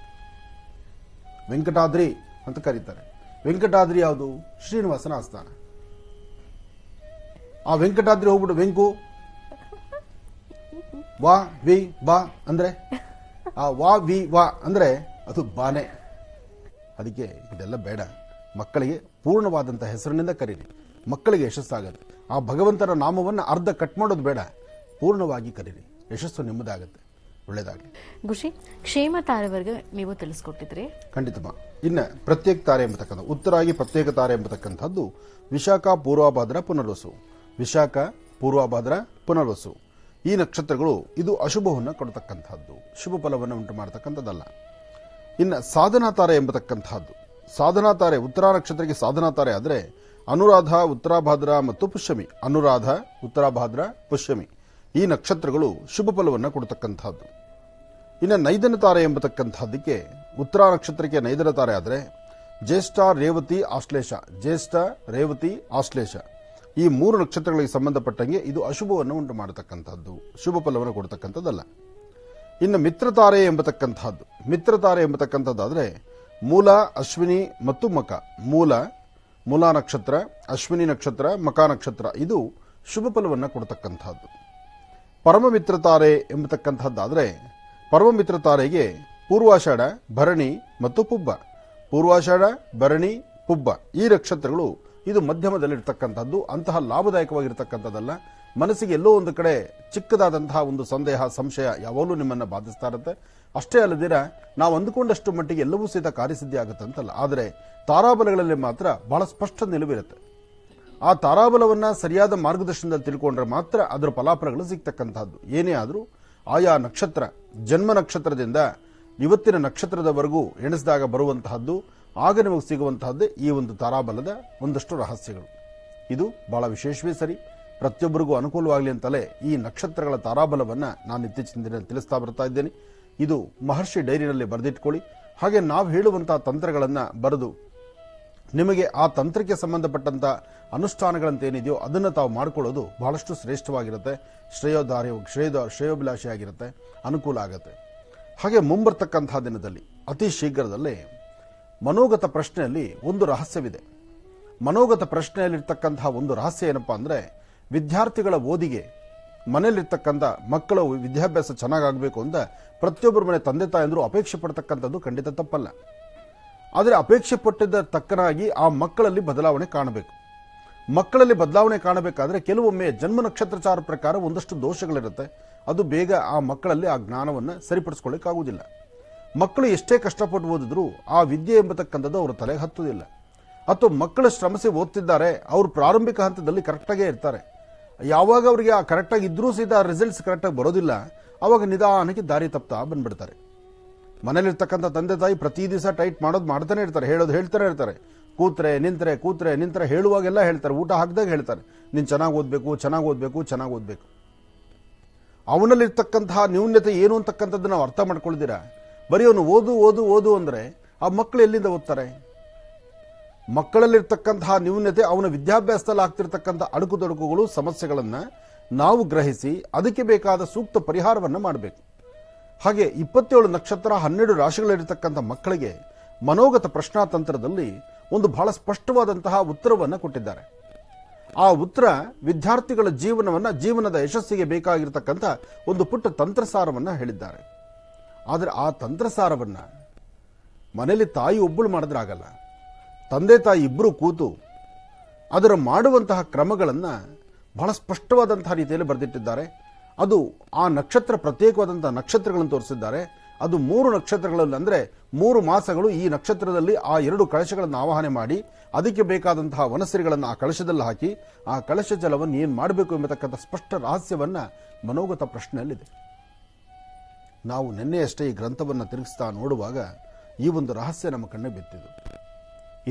ವೆಂಕಟಾದ್ರಿ ಅಂತ ಕರೀತಾರೆ. ವೆಂಕಟಾದ್ರಿ ಯಾವುದು? ಶ್ರೀನಿವಾಸನ ಆಸ್ಥಾನ. ಆ ವೆಂಕಟಾದ್ರಿ ಹೋಗ್ಬಿಟ್ಟು ವೆಂಕು ವಾ ವಿ ಬಾ ಅಂದ್ರೆ, ಆ ವಾ ವಿ ವಾ ಅಂದ್ರೆ ಅದು ಬಾನೆ. ಅದಕ್ಕೆ ಇದೆಲ್ಲ ಬೇಡ. ಮಕ್ಕಳಿಗೆ ಪೂರ್ಣವಾದಂಥ ಹೆಸರಿನಿಂದ ಕರೀರಿ, ಮಕ್ಕಳಿಗೆ ಯಶಸ್ಸಾಗುತ್ತೆ. ಆ ಭಗವಂತನ ನಾಮವನ್ನು ಅರ್ಧ ಕಟ್ ಮಾಡೋದು ಬೇಡ, ಪೂರ್ಣವಾಗಿ ಕರೀರಿ, ಯಶಸ್ಸು ನಿಮ್ಮದಾಗುತ್ತೆ. ಒಳ್ಳೆಯದಾಗಲಿ. ಖುಷಿ ಕ್ಷೇಮ ತಾರೆವರೆಗೆ ನೀವು ತಿಳಿಸ್ಕೊಟ್ಟಿದ್ರಿ. ಖಂಡಿತಮ್ಮ. ಇನ್ನು ಪ್ರತ್ಯೇಕ ತಾರೆ ಎಂಬತಕ್ಕಂಥ ಉತ್ತರಾಗಿ ಪ್ರತ್ಯೇಕ ತಾರೆ ಎಂಬತಕ್ಕಂಥದ್ದು ವಿಶಾಖ ಪೂರ್ವಭಾದ್ರ ಪುನರ್ವಸು. ವಿಶಾಖ ಪೂರ್ವಭಾದ್ರ ಪುನರ್ವಸು ಈ ನಕ್ಷತ್ರಗಳು ಇದು ಅಶುಭವನ್ನು ಕೊಡತಕ್ಕಂಥದ್ದು, ಶುಭ ಫಲವನ್ನು ಉಂಟು ಮಾಡತಕ್ಕಂಥದ್ದಲ್ಲ. ಇನ್ನು ಸಾಧನಾ ತಾರೆ ಎಂಬತಕ್ಕಂಥದ್ದು, ಸಾಧನಾ ತಾರೆ ಉತ್ತರ ನಕ್ಷತ್ರಕ್ಕೆ ಸಾಧನಾ ತಾರೆ ಆದರೆ ಅನುರಾಧ, ಉತ್ತರಾಭಾದ್ರ ಮತ್ತು ಪುಷ್ಯಮಿ. ಅನುರಾಧ, ಉತ್ತರಾಭಾದ್ರ, ಪುಷ್ಯಮಿ ಈ ನಕ್ಷತ್ರಗಳು ಶುಭ ಫಲವನ್ನು ಕೊಡತಕ್ಕಂಥದ್ದು. ಇನ್ನು ನೈದನ ತಾರೆ ಎಂಬತಕ್ಕಂಥದ್ದಕ್ಕೆ ಉತ್ತರ ನಕ್ಷತ್ರಕ್ಕೆ ನೈದನ ತಾರೆ ಆದರೆ ಜ್ಯೇಷ್ಠ, ರೇವತಿ, ಆಶ್ಲೇಷ. ಜ್ಯೇಷ್ಠ, ರೇವತಿ, ಆಶ್ಲೇಷ ಈ 3 ನಕ್ಷತ್ರಗಳಿಗೆ ಸಂಬಂಧಪಟ್ಟಂಗೆ ಇದು ಅಶುಭವನ್ನು ಉಂಟು ಮಾಡತಕ್ಕಂಥದ್ದು, ಶುಭ ಫಲವನ್ನು ಕೊಡತಕ್ಕಂಥದ್ದಲ್ಲ. ಇನ್ನು ಮಿತ್ರತಾರೆ ಎಂಬತಕ್ಕಂಥದ್ದು, ಮಿತ್ರತಾರೆ ಎಂಬತಕ್ಕಂಥದ್ದಾದರೆ ಮೂಲ, ಅಶ್ವಿನಿ ಮತ್ತು ಮಕ. ಮೂಲ ನಕ್ಷತ್ರ, ಅಶ್ವಿನಿ ನಕ್ಷತ್ರ, ಮಕ ನಕ್ಷತ್ರ ಇದು ಶುಭ ಫಲವನ್ನು ಕೊಡತಕ್ಕಂಥದ್ದು. ಪರಮಮಿತ್ರತಾರೆ ಎಂಬತಕ್ಕಂಥದ್ದಾದರೆ ಪರಮಮಿತ್ರತಾರೆಗೆ ಪೂರ್ವಾಷಾಢ, ಭರಣಿ ಮತ್ತು ಪುಬ್ಬ. ಪೂರ್ವಾಷಾಢ, ಭರಣಿ, ಪುಬ್ಬ ಈ ನಕ್ಷತ್ರಗಳು ಇದು ಮಧ್ಯಮದಲ್ಲಿರ್ತಕ್ಕಂಥದ್ದು, ಅಂತಹ ಲಾಭದಾಯಕವಾಗಿರ್ತಕ್ಕಂಥದ್ದಲ್ಲ. ಮನಸ್ಸಿಗೆ ಎಲ್ಲೋ ಒಂದು ಕಡೆ ಚಿಕ್ಕದಾದಂತಹ ಒಂದು ಸಂದೇಹ, ಸಂಶಯ ಯಾವಾಗಲೂ ನಿಮ್ಮನ್ನು ಬಾಧಿಸ್ತಾ ಇರುತ್ತೆ. ಅಷ್ಟೇ ಅಲ್ಲದಿರ ನಾವು ಅಂದುಕೊಂಡಷ್ಟು ಮಟ್ಟಿಗೆ ಎಲ್ಲವೂ ಸಹಿತ ಕಾರ್ಯಸಿದ್ಧಿ ಆಗುತ್ತೆ ಅಂತಲ್ಲ, ಆದರೆ ತಾರಾಬಲಗಳಲ್ಲಿ ಮಾತ್ರ ಬಹಳ ಸ್ಪಷ್ಟ ನಿಲುವಿರುತ್ತೆ. ಆ ತಾರಾಬಲವನ್ನು ಸರಿಯಾದ ಮಾರ್ಗದರ್ಶನದಲ್ಲಿ ತಿಳ್ಕೊಂಡ್ರೆ ಮಾತ್ರ ಅದರ ಫಲಾಫಲಗಳು ಸಿಗ್ತಕ್ಕಂಥದ್ದು. ಏನೇ ಆದರೂ ಆಯಾ ನಕ್ಷತ್ರ, ಜನ್ಮ ನಕ್ಷತ್ರದಿಂದ ಇವತ್ತಿನ ನಕ್ಷತ್ರದವರೆಗೂ ಎಣಿಸಿದಾಗ ಬರುವಂತಹದ್ದು, ಆಗ ನಿಮಗೆ ಸಿಗುವಂತಹದ್ದೇ ಈ ಒಂದು ತಾರಾಬಲದ ಒಂದಷ್ಟು ರಹಸ್ಯಗಳು. ಇದು ಬಹಳ ವಿಶೇಷವೇ ಸರಿ, ಪ್ರತಿಯೊಬ್ಬರಿಗೂ ಅನುಕೂಲವಾಗಲಿ ಅಂತಲೇ ಈ ನಕ್ಷತ್ರಗಳ ತಾರಾಬಲವನ್ನು ನಾನು ಇತ್ತೀಚಿನ ದಿನ ತಿಳಿಸ್ತಾ ಬರ್ತಾ ಇದ್ದೇನೆ. ಇದು ಮಹರ್ಷಿ ಡೈರಿನಲ್ಲಿ ಬರೆದಿಟ್ಕೊಳ್ಳಿ. ಹಾಗೆ ನಾವು ಹೇಳುವಂತಹ ತಂತ್ರಗಳನ್ನು ಬರೆದು ನಿಮಗೆ ಆ ತಂತ್ರಕ್ಕೆ ಸಂಬಂಧಪಟ್ಟಂತ ಅನುಷ್ಠಾನಗಳಂತೇನಿದೆಯೋ ಅದನ್ನು ತಾವು ಮಾಡಿಕೊಳ್ಳೋದು ಬಹಳಷ್ಟು ಶ್ರೇಷ್ಠವಾಗಿರುತ್ತೆ, ಶ್ರೇಯೋಭಿಲಾಷಿಯಾಗಿರುತ್ತೆ, ಅನುಕೂಲ ಆಗುತ್ತೆ. ಹಾಗೆ ಮುಂಬರ್ತಕ್ಕಂತಹ ದಿನದಲ್ಲಿ ಅತಿ ಶೀಘ್ರದಲ್ಲೇ ಮನೋಗತ ಪ್ರಶ್ನೆಯಲ್ಲಿ ಒಂದು ರಹಸ್ಯವಿದೆ. ಮನೋಗತ ಪ್ರಶ್ನೆಯಲ್ಲಿರ್ತಕ್ಕಂತಹ ಒಂದು ರಹಸ್ಯ ಏನಪ್ಪಾ ಅಂದರೆ, ವಿದ್ಯಾರ್ಥಿಗಳ ಓದಿಗೆ ಮನೆಯಲ್ಲಿರ್ತಕ್ಕಂಥ ಮಕ್ಕಳ ವಿದ್ಯಾಭ್ಯಾಸ ಚೆನ್ನಾಗಬೇಕು ಅಂತ ಪ್ರತಿಯೊಬ್ಬರ ಮನೆ ತಂದೆ ತಾಯಂದ್ರು ಅಪೇಕ್ಷೆ ಪಡ್ತಕ್ಕಂಥದ್ದು ಖಂಡಿತ ತಪ್ಪಲ್ಲ. ಆದರೆ ಅಪೇಕ್ಷೆ ಪಟ್ಟಿದ್ದ ತಕ್ಕನಾಗಿ ಆ ಮಕ್ಕಳಲ್ಲಿ ಬದಲಾವಣೆ ಕಾಣಬೇಕು. ಮಕ್ಕಳಲ್ಲಿ ಬದಲಾವಣೆ ಕಾಣಬೇಕಾದ್ರೆ ಕೆಲವೊಮ್ಮೆ ಜನ್ಮ ನಕ್ಷತ್ರಚಾರ ಪ್ರಕಾರ ಒಂದಷ್ಟು ದೋಷಗಳಿರುತ್ತೆ. ಅದು ಬೇಗ ಆ ಮಕ್ಕಳಲ್ಲಿ ಆ ಜ್ಞಾನವನ್ನು ಸರಿಪಡಿಸ್ಕೊಳ್ಳಿಕ್ಕಾಗುವುದಿಲ್ಲ. ಮಕ್ಕಳು ಎಷ್ಟೇ ಕಷ್ಟಪಟ್ಟು ಓದಿದ್ರು ಆ ವಿದ್ಯೆ ಎಂಬತಕ್ಕಂಥದ್ದು ಅವರ ತಲೆಗೆ ಹತ್ತುವುದಿಲ್ಲ. ಅಥವಾ ಮಕ್ಕಳು ಶ್ರಮಿಸಿ ಓದ್ತಿದ್ದಾರೆ, ಅವರು ಪ್ರಾರಂಭಿಕ ಹಂತದಲ್ಲಿ ಕರೆಕ್ಟಾಗೇ ಇರ್ತಾರೆ. ಯಾವಾಗ ಅವರಿಗೆ ಆ ಕರೆಕ್ಟಾಗಿ ಇದ್ರೂ ಸಹಿತ ರಿಸಲ್ಟ್ಸ್ ಕರೆಕ್ಟಾಗಿ ಬರೋದಿಲ್ಲ, ಅವಾಗ ನಿಧಾನಕ್ಕೆ ದಾರಿ ತಪ್ತಾ ಬಂದ್ಬಿಡ್ತಾರೆ. ಮನೇಲಿರ್ತಕ್ಕಂಥ ತಂದೆ ತಾಯಿ ಪ್ರತಿ ದಿವಸ ಟೈಟ್ ಮಾಡೋದು ಮಾಡ್ತಾನೆ ಇರ್ತಾರೆ, ಹೇಳೋದು ಹೇಳ್ತಾನೆ ಇರ್ತಾರೆ. ಕೂತ್ರೆ ನಿಂತ್ರೆ ಹೇಳುವಾಗೆಲ್ಲ ಹೇಳ್ತಾರೆ, ಊಟ ಹಾಕಿದಾಗ ಹೇಳ್ತಾರೆ, ನೀನು ಚೆನ್ನಾಗಿ ಓದಬೇಕು. ಅವನಲ್ಲಿರ್ತಕ್ಕಂತಹ ನ್ಯೂನ್ಯತೆ ಏನು ಅಂತಕ್ಕಂಥದ್ದು ನಾವು ಅರ್ಥ ಮಾಡ್ಕೊಳ್ದಿರಾ ಬರೀ ಅವನು ಓದು ಅಂದರೆ ಆ ಮಕ್ಕಳು ಎಲ್ಲಿಂದ ಓದ್ತಾರೆ? ಮಕ್ಕಳಲ್ಲಿರ್ತಕ್ಕಂತಹ ನ್ಯೂನ್ಯತೆ, ಅವನ ವಿದ್ಯಾಭ್ಯಾಸದಲ್ಲಿ ಆಗ್ತಿರ್ತಕ್ಕಂಥ ಅಡುಕುದೊಡುಕುಗಳು, ಸಮಸ್ಯೆಗಳನ್ನು ನಾವು ಗ್ರಹಿಸಿ ಅದಕ್ಕೆ ಬೇಕಾದ ಸೂಕ್ತ ಪರಿಹಾರವನ್ನು ಮಾಡಬೇಕು. ಹಾಗೆ 27 ನಕ್ಷತ್ರ 12 ರಾಶಿಗಳಿರ್ತಕ್ಕಂಥ ಮಕ್ಕಳಿಗೆ ಮನೋಗತ ಪ್ರಶ್ನಾತಂತ್ರದಲ್ಲಿ ಒಂದು ಬಹಳ ಸ್ಪಷ್ಟವಾದಂತಹ ಉತ್ತರವನ್ನು ಕೊಟ್ಟಿದ್ದಾರೆ. ಆ ಉತ್ತರ ವಿದ್ಯಾರ್ಥಿಗಳ ಜೀವನದ ಯಶಸ್ಸಿಗೆ ಬೇಕಾಗಿರ್ತಕ್ಕಂಥ ಒಂದು ಪುಟ್ಟ ತಂತ್ರಸಾರವನ್ನು ಹೇಳಿದ್ದಾರೆ. ಆದರೆ ಆ ತಂತ್ರಸಾರವನ್ನು ಮನೆಯಲ್ಲಿ ತಾಯಿ ಒಬ್ಬಳು ಮಾಡಿದ್ರೆ ಆಗಲ್ಲ. ತಂದೆ ತಾಯಿ ಇಬ್ಬರು ಕೂತು ಅದರ ಮಾಡುವಂತಹ ಕ್ರಮಗಳನ್ನು ಬಹಳ ಸ್ಪಷ್ಟವಾದಂತಹ ರೀತಿಯಲ್ಲಿ ಬರೆದಿಟ್ಟಿದ್ದಾರೆ. ಅದು ಆ ನಕ್ಷತ್ರ ಪ್ರತ್ಯೇಕವಾದಂತಹ ನಕ್ಷತ್ರಗಳನ್ನು ತೋರಿಸಿದ್ದಾರೆ. ಅದು 3 ನಕ್ಷತ್ರಗಳಲ್ಲಿ, ಅಂದರೆ 3 ಮಾಸಗಳು ಈ ನಕ್ಷತ್ರದಲ್ಲಿ ಆ 2 ಕಳಶಗಳನ್ನು ಆವಾಹನೆ ಮಾಡಿ ಅದಕ್ಕೆ ಬೇಕಾದಂತಹ ವನಸಿರಿಗಳನ್ನು ಆ ಕಳಶದಲ್ಲಿ ಹಾಕಿ ಆ ಕಳಶ ಜಲವನ್ನು ಏನು ಮಾಡಬೇಕು ಎಂಬತಕ್ಕಂಥ ಸ್ಪಷ್ಟ ರಹಸ್ಯವನ್ನು ಮನೋಗತ ಪ್ರಶ್ನೆಯಲ್ಲಿದೆ. ನಾವು ನಿನ್ನೆಯಷ್ಟೇ ಈ ಗ್ರಂಥವನ್ನು ತಿರುಗಿಸ್ತಾ ನೋಡುವಾಗ ಈ ಒಂದು ರಹಸ್ಯ ನಮ್ಮ ಕಣ್ಣೆ ಬಿತ್ತಿದ್ದು.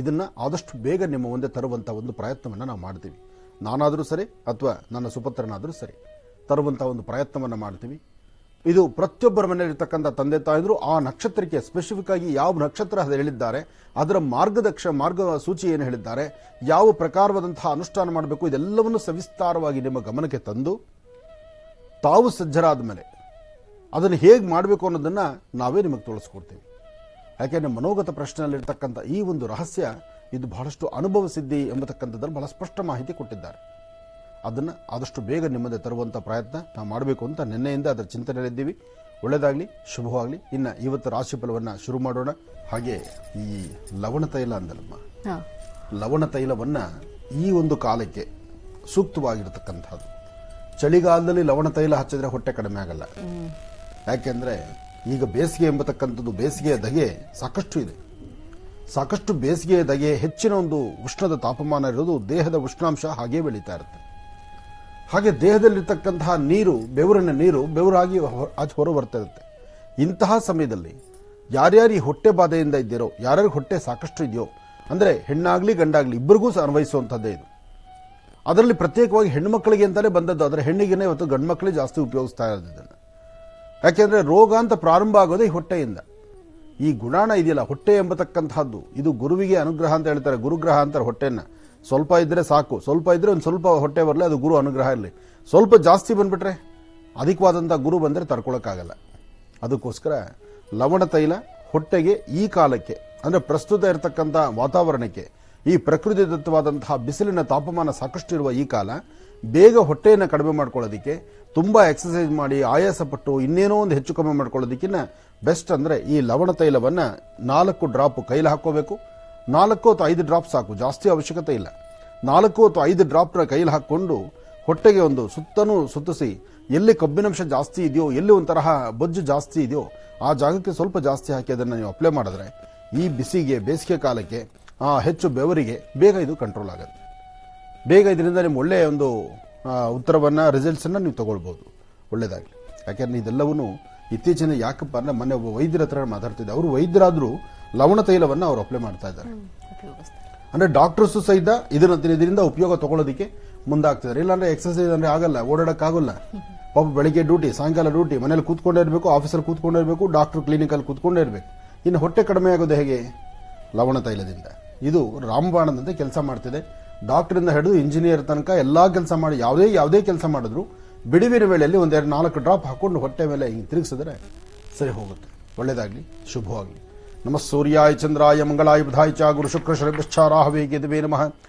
ಇದನ್ನು ಆದಷ್ಟು ಬೇಗ ನಿಮ್ಮ ಮುಂದೆ ತರುವಂಥ ಒಂದು ಪ್ರಯತ್ನವನ್ನು ನಾವು ಮಾಡ್ತೀವಿ. ನಾನಾದರೂ ಸರಿ ಅಥವಾ ನನ್ನ ಸುಪುತ್ರನಾದರೂ ಸರಿ ತರುವಂಥ ಒಂದು ಪ್ರಯತ್ನವನ್ನು ಮಾಡ್ತೀವಿ. ಇದು ಪ್ರತಿಯೊಬ್ಬರ ಮನೆಯಲ್ಲಿರ್ತಕ್ಕಂಥ ತಂದೆ ತಾಯಿದ್ರು ಆ ನಕ್ಷತ್ರಕ್ಕೆ ಸ್ಪೆಸಿಫಿಕ್ ಆಗಿ ಯಾವ ನಕ್ಷತ್ರ ಅದು ಹೇಳಿದ್ದಾರೆ, ಅದರ ಮಾರ್ಗ ಸೂಚಿ ಏನು ಹೇಳಿದ್ದಾರೆ, ಯಾವ ಪ್ರಕಾರವಾದಂತಹ ಅನುಷ್ಠಾನ ಮಾಡಬೇಕು, ಇದೆಲ್ಲವನ್ನು ಸವಿಸ್ತಾರವಾಗಿ ನಿಮ್ಮ ಗಮನಕ್ಕೆ ತಂದು ತಾವು ಸಜ್ಜರಾದ ಮೇಲೆ ಅದನ್ನು ಹೇಗೆ ಮಾಡಬೇಕು ಅನ್ನೋದನ್ನು ನಾವೇ ನಿಮಗೆ ತೋರಿಸ್ಕೊಡ್ತೀವಿ. ಯಾಕೆಂದರೆ ಮನೋಗತ ಪ್ರಶ್ನೆಯಲ್ಲಿರ್ತಕ್ಕಂಥ ಈ ಒಂದು ರಹಸ್ಯ ಇದು ಬಹಳಷ್ಟು ಅನುಭವ ಸಿದ್ಧಿ ಎಂಬತಕ್ಕಂಥದ್ರಲ್ಲಿ ಬಹಳ ಸ್ಪಷ್ಟ ಮಾಹಿತಿ ಕೊಟ್ಟಿದ್ದಾರೆ. ಅದನ್ನು ಆದಷ್ಟು ಬೇಗ ನಿಮ್ಮದೇ ತರುವಂಥ ಪ್ರಯತ್ನ ನಾವು ಮಾಡಬೇಕು ಅಂತ ನಿನ್ನೆಯಿಂದ ಅದರ ಚಿಂತನೆಯಲ್ಲಿದ್ದೀವಿ. ಒಳ್ಳೆಯದಾಗಲಿ, ಶುಭವಾಗಲಿ. ಇನ್ನು ಇವತ್ತು ರಾಶಿ ಫಲವನ್ನು ಶುರು ಮಾಡೋಣ. ಹಾಗೆ ಈ ಲವಣ ತೈಲ ಅಂದಲ್ಲಮ್ಮ, ಲವಣ ತೈಲವನ್ನು ಈ ಒಂದು ಕಾಲಕ್ಕೆ ಸೂಕ್ತವಾಗಿರತಕ್ಕಂಥದ್ದು. ಚಳಿಗಾಲದಲ್ಲಿ ಲವಣ ತೈಲ ಹಚ್ಚಿದ್ರೆ ಹೊಟ್ಟೆ ಕಡಿಮೆ ಆಗಲ್ಲ. ಯಾಕೆಂದರೆ ಈಗ ಬೇಸಿಗೆ ಎಂಬತಕ್ಕಂಥದ್ದು ಬೇಸಿಗೆಯ ಧಗೆ ಸಾಕಷ್ಟು ಇದೆ. ಸಾಕಷ್ಟು ಬೇಸಿಗೆಯ ಧಗೆ, ಹೆಚ್ಚಿನ ಒಂದು ಉಷ್ಣದ ತಾಪಮಾನ ಇರೋದು ದೇಹದ ಉಷ್ಣಾಂಶ ಹಾಗೇ ಬೆಳೀತಾ ಇರುತ್ತೆ. ಹಾಗೆ ದೇಹದಲ್ಲಿರ್ತಕ್ಕಂತಹ ನೀರು, ಬೆವರಿನ ನೀರು ಬೆವರಾಗಿ ಆಚೆ ಹೊರ ಬರ್ತಾ ಇರುತ್ತೆ. ಇಂತಹ ಸಮಯದಲ್ಲಿ ಯಾರ್ಯಾರು ಈ ಹೊಟ್ಟೆ ಬಾಧೆಯಿಂದ ಇದ್ದೀರೋ, ಯಾರ್ಯಾರು ಹೊಟ್ಟೆ ಸಾಕಷ್ಟು ಇದೆಯೋ, ಅಂದರೆ ಹೆಣ್ಣಾಗ್ಲಿ ಗಂಡಾಗ್ಲಿ ಇಬ್ಬರಿಗೂ ಅನ್ವಯಿಸುವಂಥದ್ದೇ ಇದು. ಅದರಲ್ಲಿ ಪ್ರತ್ಯೇಕವಾಗಿ ಹೆಣ್ಣುಮಕ್ಕಳಿಗೆ ಅಂತಲೇ ಬಂದದ್ದು, ಆದರೆ ಹೆಣ್ಣಿಗೆ ಇವತ್ತು ಗಂಡು ಮಕ್ಕಳೇ ಜಾಸ್ತಿ ಉಪಯೋಗಿಸ್ತಾ ಇರೋದು ಇದನ್ನು. ಯಾಕೆಂದರೆ ರೋಗ ಅಂತ ಪ್ರಾರಂಭ ಆಗೋದೇ ಈ ಹೊಟ್ಟೆಯಿಂದ. ಈ ಗುಣಾಣ ಇದೆಯಲ್ಲ, ಹೊಟ್ಟೆ ಎಂಬತಕ್ಕಂತಹದ್ದು ಇದು ಗುರುವಿಗೆ ಅನುಗ್ರಹ ಅಂತ ಹೇಳ್ತಾರೆ. ಗುರುಗ್ರಹ ಅಂತಾರೆ ಹೊಟ್ಟೆನ. ಸ್ವಲ್ಪ ಇದ್ರೆ ಸಾಕು, ಸ್ವಲ್ಪ ಇದ್ರೆ ಒಂದು ಸ್ವಲ್ಪ ಹೊಟ್ಟೆ ಬರಲಿ, ಅದು ಗುರು ಅನುಗ್ರಹ ಇರಲಿ. ಸ್ವಲ್ಪ ಜಾಸ್ತಿ ಬಂದ್ಬಿಟ್ರೆ, ಅಧಿಕವಾದಂಥ ಗುರು ಬಂದರೆ ತಡ್ಕೊಳಕ್ಕಾಗಲ್ಲ. ಅದಕ್ಕೋಸ್ಕರ ಲವಣ ತೈಲ ಹೊಟ್ಟೆಗೆ ಈ ಕಾಲಕ್ಕೆ, ಅಂದರೆ ಪ್ರಸ್ತುತ ಇರತಕ್ಕಂಥ ವಾತಾವರಣಕ್ಕೆ, ಈ ಪ್ರಕೃತಿ ದತ್ತವಾದಂತಹ ಬಿಸಿಲಿನ ತಾಪಮಾನ ಸಾಕಷ್ಟು ಇರುವ ಈ ಕಾಲ, ಬೇಗ ಹೊಟ್ಟೆಯನ್ನು ಕಡಿಮೆ ಮಾಡ್ಕೊಳ್ಳೋದಕ್ಕೆ ತುಂಬ ಎಕ್ಸಸೈಸ್ ಮಾಡಿ ಆಯಾಸ ಪಟ್ಟು ಇನ್ನೇನೋ ಒಂದು ಹೆಚ್ಚು ಕಮ್ಮಿ ಮಾಡ್ಕೊಳ್ಳೋದಕ್ಕಿಂತ ಬೆಸ್ಟ್ ಅಂದರೆ ಈ ಲವಣ ತೈಲವನ್ನು 4 ಡ್ರಾಪ್ ಕೈಲಿ ಹಾಕ್ಕೋಬೇಕು. 4 ಅಥವಾ 5 ಡ್ರಾಪ್ ಸಾಕು, ಜಾಸ್ತಿ ಅವಶ್ಯಕತೆ ಇಲ್ಲ. 4 ಅಥವಾ 5 ಡ್ರಾಪ್ನ ಕೈಲಿ ಹಾಕ್ಕೊಂಡು ಹೊಟ್ಟೆಗೆ ಒಂದು ಸುತ್ತನೂ ಸುತ್ತಿಸಿ, ಎಲ್ಲಿ ಕಬ್ಬಿನಾಂಶ ಜಾಸ್ತಿ ಇದೆಯೋ, ಎಲ್ಲಿ ಒಂಥರ ಬೊಜ್ಜು ಜಾಸ್ತಿ ಇದೆಯೋ ಆ ಜಾಗಕ್ಕೆ ಸ್ವಲ್ಪ ಜಾಸ್ತಿ ಹಾಕಿ ಅದನ್ನು ನೀವು ಅಪ್ಲೈ ಮಾಡಿದ್ರೆ ಈ ಬಿಸಿಗೆ, ಬೇಸಿಗೆ ಕಾಲಕ್ಕೆ, ಹೆಚ್ಚು ಬೆವರಿಗೆ ಬೇಗ ಇದು ಕಂಟ್ರೋಲ್ ಆಗುತ್ತೆ. ಬೇಗ ಇದರಿಂದ ನಿಮ್ಮ ಒಳ್ಳೆಯ ಒಂದು ಉತ್ತರವನ್ನು, ರಿಸಲ್ಟ್ಸನ್ನು ನೀವು ತಗೊಳ್ಬೋದು. ಒಳ್ಳೆಯದಾಗಲಿ. ಯಾಕೆಂದರೆ ಇದೆಲ್ಲವೂ ಇತ್ತೀಚಿನ ಯಾಕಪ್ಪ ಅಂದರೆ ಮೊನ್ನೆ ಒಬ್ಬ ವೈದ್ಯರ ಹತ್ರ ಮಾತಾಡ್ತಿದ್ದೆ. ಅವರು ವೈದ್ಯರಾದರೂ ಲವಣ ತೈಲವನ್ನು ಅವರು ಅಪ್ಲೈ ಮಾಡ್ತಾ ಇದ್ದಾರೆ. ಅಂದರೆ ಡಾಕ್ಟರ್ಸು ಸಹಿತ ಇದರಿಂದ ಉಪಯೋಗ ತಗೊಳ್ಳೋದಕ್ಕೆ ಮುಂದಾಗ್ತಿದ್ದಾರೆ. ಇಲ್ಲಾಂದ್ರೆ ಎಕ್ಸರ್ಸೈಸ್ ಅಂದರೆ ಆಗಲ್ಲ, ಓಡಾಡೋಕ್ಕಾಗಲ್ಲ. ಪಾಪ ಬೆಳಿಗ್ಗೆ ಡ್ಯೂಟಿ, ಸಾಯಂಕಾಲ ಡ್ಯೂಟಿ, ಮನೇಲಿ ಕೂತ್ಕೊಂಡೇ ಇರಬೇಕು, ಆಫೀಸಲ್ಲಿ ಕೂತ್ಕೊಂಡೇ ಇರಬೇಕು, ಡಾಕ್ಟರ್ ಕ್ಲಿನಿಕಲ್ಲಿ ಕೂತ್ಕೊಂಡೇ ಇರಬೇಕು. ಇನ್ನು ಹೊಟ್ಟೆ ಕಡಿಮೆ ಆಗೋದು ಹೇಗೆ? ಲವಣ ತೈಲದಿಂದ. ಇದು ರಾಮಬಾಣದಂತೆ ಕೆಲಸ ಮಾಡ್ತಿದೆ. ಡಾಕ್ಟರಿಂದ ಹಿಡಿದು ಇಂಜಿನಿಯರ್ ತನಕ ಎಲ್ಲ ಕೆಲಸ ಮಾಡಿ, ಯಾವುದೇ ಕೆಲಸ ಮಾಡಿದ್ರು ಬಿಡುವಿನ ವೇಳೆಯಲ್ಲಿ 1-4 ಡ್ರಾಪ್ ಹಾಕೊಂಡು ಹೊಟ್ಟೆ ಮೇಲೆ ಹಿಂಗೆ ತಿರುಗಿಸಿದ್ರೆ ಸರಿ ಹೋಗುತ್ತೆ. ಒಳ್ಳೆಯದಾಗಲಿ, ಶುಭವಾಗಲಿ. ನಮಃ ಸೂರ್ಯಾಯ ಚಂದ್ರಾಯ ಮಂಗಳಾಯ ಬುಧಾಯ ಚ ಗುರು ಶುಕ್ರ ಶರಭ್ಯಶ್ಚ ರಾಹವೇ ಕೇತವೇ ನಮಃ.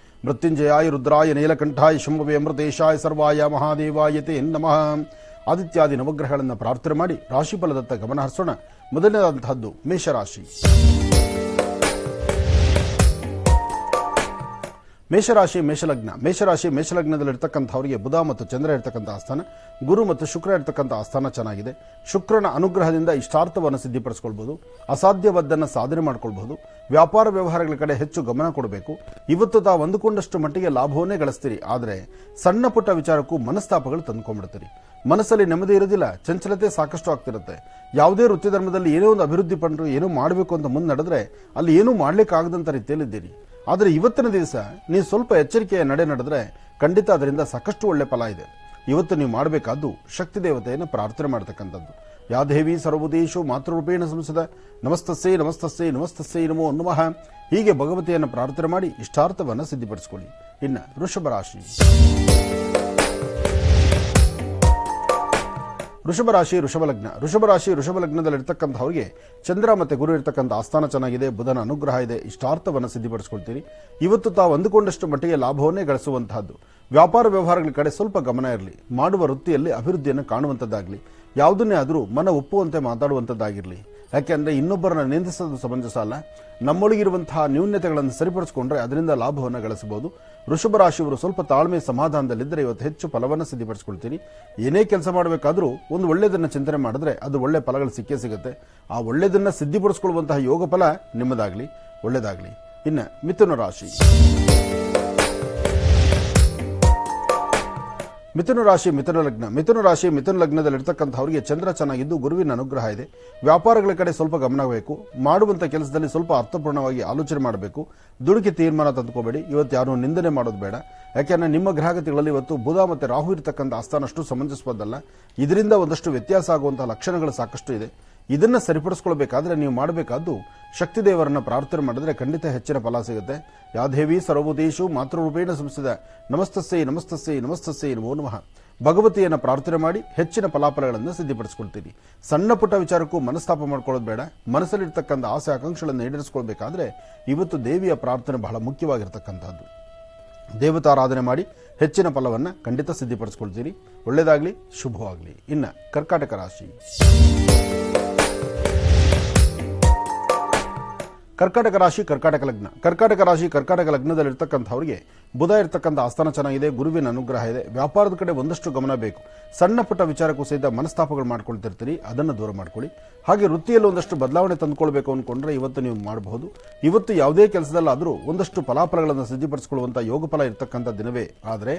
ಮೃತ್ಯುಂಜಯಾಯ ರುದ್ರಾಯ ನೀಲಕಂಠಾಯ ಶಂಭವೇ ಅಮೃತೇಶಾಯ ಸರ್ವಾಯ ಮಹಾದೇವಾಯ ತೇ ನಮಃ. ಆದಿತ್ಯಾದಿ ನವಗ್ರಹಗಳನ್ನು ಪ್ರಾರ್ಥನೆ ಮಾಡಿ ರಾಶಿಫಲದತ್ತ ಗಮನ ಹರಿಸೋಣ. ಮೊದಲನೇದಂತಹದ್ದು ಮೇಷರಾಶಿ. ಮೇಷರಾಶಿ ಮೇಷಲಗ್ನ. ಮೇಷರಾಶಿ ಮೇಷಲಗ್ನದಲ್ಲಿರ್ತಕ್ಕಂಥವರಿಗೆ ಬುಧ ಮತ್ತು ಚಂದ್ರ ಇರತಕ್ಕಂಥ ಆಸ್ಥಾನ, ಗುರು ಮತ್ತು ಶುಕ್ರ ಇರತಕ್ಕಂಥ ಆಸ್ಥಾನ ಚೆನ್ನಾಗಿದೆ. ಶುಕ್ರನ ಅನುಗ್ರಹದಿಂದ ಇಷ್ಟಾರ್ಥವನ್ನು ಸಿದ್ಧಿಪಡಿಸ್ಕೊಳ್ಬಹುದು. ಅಸಾಧ್ಯವಾದ್ದನ್ನು ಸಾಧನೆ ಮಾಡ್ಕೊಳ್ಬಹುದು. ವ್ಯಾಪಾರ ವ್ಯವಹಾರಗಳ ಕಡೆ ಹೆಚ್ಚು ಗಮನ ಕೊಡಬೇಕು. ಇವತ್ತು ತಾವು ಅಂದುಕೊಂಡಷ್ಟು ಮಟ್ಟಿಗೆ ಲಾಭವನ್ನೇ ಗಳಿಸ್ತೀರಿ. ಆದರೆ ಸಣ್ಣ ಪುಟ್ಟ ವಿಚಾರಕ್ಕೂ ಮನಸ್ತಾಪಗಳು ತಂದುಕೊಂಡ್ಬಿಡ್ತೀರಿ. ಮನಸ್ಸಲ್ಲಿ ನೆಮ್ಮದಿ ಇರೋದಿಲ್ಲ, ಚಂಚಲತೆ ಸಾಕಷ್ಟು ಆಗ್ತಿರುತ್ತೆ. ಯಾವುದೇ ವೃತ್ತಿ ಧರ್ಮದಲ್ಲಿ ಏನೋ ಒಂದು ಅಭಿವೃದ್ಧಿ ಪಂಡ್ರು, ಏನೋ ಮಾಡಬೇಕು ಅಂತ ಮುಂದೆ ನಡೆದ್ರೆ ಅಲ್ಲಿ ಏನೂ ಮಾಡ್ಲಿಕ್ಕಾಗದಂಥ ರೀತಿಯಲ್ಲಿದ್ದೀರಿ. ಆದರೆ ಇವತ್ತಿನ ದಿವಸ ನೀವು ಸ್ವಲ್ಪ ಎಚ್ಚರಿಕೆಯ ನಡೆದ್ರೆ ಖಂಡಿತ ಅದರಿಂದ ಸಾಕಷ್ಟು ಒಳ್ಳೆ ಫಲ ಇದೆ. ಇವತ್ತು ನೀವು ಮಾಡಬೇಕಾದ್ದು ಶಕ್ತಿ ದೇವತೆಯನ್ನು ಪ್ರಾರ್ಥನೆ ಮಾಡತಕ್ಕಂಥದ್ದು. ಯಾ ದೇವಿ ಸರ್ವಭೂತೇಷು ಮಾತೃರೂಪೇಣ ಸಂಸದ ನಮಸ್ತಸ್ಸೇ ನಮಸ್ತಸ್ಸೇ ನಮಸ್ತಸ್ಸೇ ನಮೋ ನಮಃ. ಹೀಗೆ ಭಗವತಿಯನ್ನು ಪ್ರಾರ್ಥನೆ ಮಾಡಿ ಇಷ್ಟಾರ್ಥವನ್ನು ಸಿದ್ಧಿಪಡಿಸಿಕೊಳ್ಳಿ. ಇನ್ನು ವೃಷಭ ರಾಶಿ. ವೃಷಭ ಲಗ್ನದಲ್ಲಿರ್ತಕ್ಕಂಥವ್ರಿಗೆ ಚಂದ್ರ ಮತ್ತೆ ಗುರು ಇರ್ತಕ್ಕಂಥ ಆಸ್ಥಾನ ಚೆನ್ನಾಗಿದೆ. ಬುಧನ ಅನುಗ್ರಹ ಇದೆ. ಇಷ್ಟಾರ್ಥವನ್ನು ಸಿದ್ಧಿಪಡಿಸಿಕೊಳ್ತೀರಿ. ಇವತ್ತು ತಾವು ಅಂದುಕೊಂಡಷ್ಟು ಮಟ್ಟಿಗೆ ಲಾಭವನ್ನೇ ಗಳಿಸುವಂತಹದ್ದು. ವ್ಯಾಪಾರ ವ್ಯವಹಾರಗಳ ಕಡೆ ಸ್ವಲ್ಪ ಗಮನ ಇರಲಿ. ಮಾಡುವ ವೃತ್ತಿಯಲ್ಲಿ ಅಭಿವೃದ್ಧಿಯನ್ನು ಕಾಣುವಂಥದ್ದಾಗಲಿ. ಯಾವುದನ್ನೇ ಆದರೂ ಮನ ಒಪ್ಪುವಂತೆ ಮಾತಾಡುವಂಥದ್ದಾಗಿರಲಿ. ಯಾಕೆಂದರೆ ಇನ್ನೊಬ್ಬರನ್ನ ನಿಂದಿಸೋದು ಸಮಂಜಸ ಅಲ್ಲ. ನಮ್ಮೊಳಗಿರುವಂತಹ ನ್ಯೂನ್ಯತೆಗಳನ್ನು ಸರಿಪಡಿಸಿಕೊಂಡ್ರೆ ಅದರಿಂದ ಲಾಭವನ್ನು ಗಳಿಸಬಹುದು. ವೃಷಭ ರಾಶಿಯವರು ಸ್ವಲ್ಪ ತಾಳ್ಮೆ ಸಮಾಧಾನದಲ್ಲಿದ್ದರೆ ಇವತ್ತು ಹೆಚ್ಚು ಫಲವನ್ನು ಸಿದ್ಧಿಪಡಿಸಿಕೊಳ್ತೀರಿ. ಏನೇ ಕೆಲಸ ಮಾಡಬೇಕಾದ್ರೂ ಒಂದು ಒಳ್ಳೆಯದನ್ನು ಚಿಂತನೆ ಮಾಡಿದ್ರೆ ಅದು ಒಳ್ಳೆ ಫಲಗಳು ಸಿಕ್ಕೇ ಸಿಗುತ್ತೆ. ಆ ಒಳ್ಳೆಯದನ್ನು ಸಿದ್ಧಿಪಡಿಸಿಕೊಳ್ಳುವಂತಹ ಯೋಗ ಫಲ ನಿಮ್ಮದಾಗಲಿ. ಒಳ್ಳೆಯದಾಗಲಿ. ಇನ್ನು ಮಿಥುನ ರಾಶಿ. ಮಿಥುನ ಲಗ್ನದಲ್ಲಿರ್ತಕ್ಕಂಥವರಿಗೆ ಚಂದ್ರ ಚೆನ್ನಾಗಿದ್ದು ಗುರುವಿನ ಅನುಗ್ರಹ ಇದೆ. ವ್ಯಾಪಾರಗಳ ಕಡೆ ಸ್ವಲ್ಪ ಗಮನಬೇಕು. ಮಾಡುವಂಥ ಕೆಲಸದಲ್ಲಿ ಸ್ವಲ್ಪ ಅರ್ಥಪೂರ್ಣವಾಗಿ ಆಲೋಚನೆ ಮಾಡಬೇಕು. ದುಡುಕಿ ತೀರ್ಮಾನ ತಂದುಕೋಬೇಡಿ. ಇವತ್ತು ಯಾರು ನಿಂದನೆ ಮಾಡೋದು ಬೇಡ. ಯಾಕೆಂದರೆ ನಿಮ್ಮ ಗ್ರಹಗತಿಗಳಲ್ಲಿ ಇವತ್ತು ಬುಧ ಮತ್ತು ರಾಹು ಇರತಕ್ಕಂಥ ಆಸ್ಥಾನಷ್ಟು ಸಮಂಜಸವಾದಲ್ಲ. ಇದರಿಂದ ಒಂದಷ್ಟು ವ್ಯತ್ಯಾಸ ಆಗುವಂತಹ ಲಕ್ಷಣಗಳು ಸಾಕಷ್ಟು ಇದೆ. ಇದನ್ನು ಸರಿಪಡಿಸ್ಕೊಳ್ಬೇಕಾದ್ರೆ ನೀವು ಮಾಡಬೇಕಾದ್ದು ಶಕ್ತಿ ದೇವರನ್ನ ಪ್ರಾರ್ಥನೆ ಮಾಡಿದ್ರೆ ಖಂಡಿತ ಹೆಚ್ಚಿನ ಫಲ ಸಿಗುತ್ತೆ. ಯಾದೇವಿ ಸರ್ವಭೂತೇಷು ಮಾತೃರೂಪೇಣ ಸಂಸ್ಥಿತ ನಮಸ್ತಸ್ಸೇ ನಮಸ್ತಸ್ಸೇ ನಮಸ್ತಸ್ಸೇ ನಮೋ ನಮಃ. ಭಗವತಿಯನ್ನು ಪ್ರಾರ್ಥನೆ ಮಾಡಿ ಹೆಚ್ಚಿನ ಫಲಾಫಲಗಳನ್ನು ಸಿದ್ಧಿಪಡಿಸಿಕೊಳ್ತೀರಿ. ಸಣ್ಣ ಪುಟ್ಟ ವಿಚಾರಕ್ಕೂ ಮನಸ್ತಾಪ ಮಾಡ್ಕೊಳ್ಳೋದು ಬೇಡ. ಮನಸ್ಸಲ್ಲಿರ್ತಕ್ಕಂಥ ಆಸೆ ಆಕಾಂಕ್ಷೆಗಳನ್ನು ಈಡೇರಿಸಿಕೊಳ್ಬೇಕಾದ್ರೆ ಇವತ್ತು ದೇವಿಯ ಪ್ರಾರ್ಥನೆ ಬಹಳ ಮುಖ್ಯವಾಗಿರ್ತಕ್ಕಂಥದ್ದು. ದೇವತಾರಾಧನೆ ಮಾಡಿ ಹೆಚ್ಚಿನ ಫಲವನ್ನು ಖಂಡಿತ ಸಿದ್ಧಿಪಡಿಸಿಕೊಳ್ತೀರಿ. ಒಳ್ಳೆಯದಾಗಲಿ, ಶುಭವಾಗಲಿ. ಇನ್ನು ಕರ್ಕಾಟಕ ರಾಶಿ ಕರ್ಕಾಟಕ ಲಗ್ನ. ಕರ್ಕಾಟಕ ರಾಶಿ ಕರ್ಕಾಟಕ ಲಗ್ನದಲ್ಲಿರ್ತಕ್ಕಂಥವರಿಗೆ ಬುಧ ಇರ್ತಕ್ಕಂಥ ಆಸ್ಥಾನ ಚೆನ್ನಾಗಿದೆ, ಗುರುವಿನ ಅನುಗ್ರಹ ಇದೆ. ವ್ಯಾಪಾರದ ಕಡೆ ಒಂದಷ್ಟು ಗಮನ ಬೇಕು. ಸಣ್ಣ ಪುಟ್ಟ ವಿಚಾರಕ್ಕೂ ಸಹಿತ ಮನಸ್ತಾಪಗಳು ಮಾಡ್ಕೊಳ್ತಿರ್ತೀರಿ, ಅದನ್ನು ದೂರ ಮಾಡ್ಕೊಳ್ಳಿ. ಹಾಗೆ ವೃತ್ತಿಯಲ್ಲಿ ಒಂದಷ್ಟು ಬದಲಾವಣೆ ತಂದುಕೊಳ್ಬೇಕು ಅಂದ್ಕೊಂಡ್ರೆ ಇವತ್ತು ನೀವು ಮಾಡಬಹುದು. ಇವತ್ತು ಯಾವುದೇ ಕೆಲಸದಲ್ಲಾದರೂ ಒಂದಷ್ಟು ಫಲಾಫಲಗಳನ್ನು ಸಿದ್ಧಪಡಿಸಿಕೊಳ್ಳುವಂಥ ಯೋಗ ಫಲ ಇರ್ತಕ್ಕಂಥ ದಿನವೇ. ಆದರೆ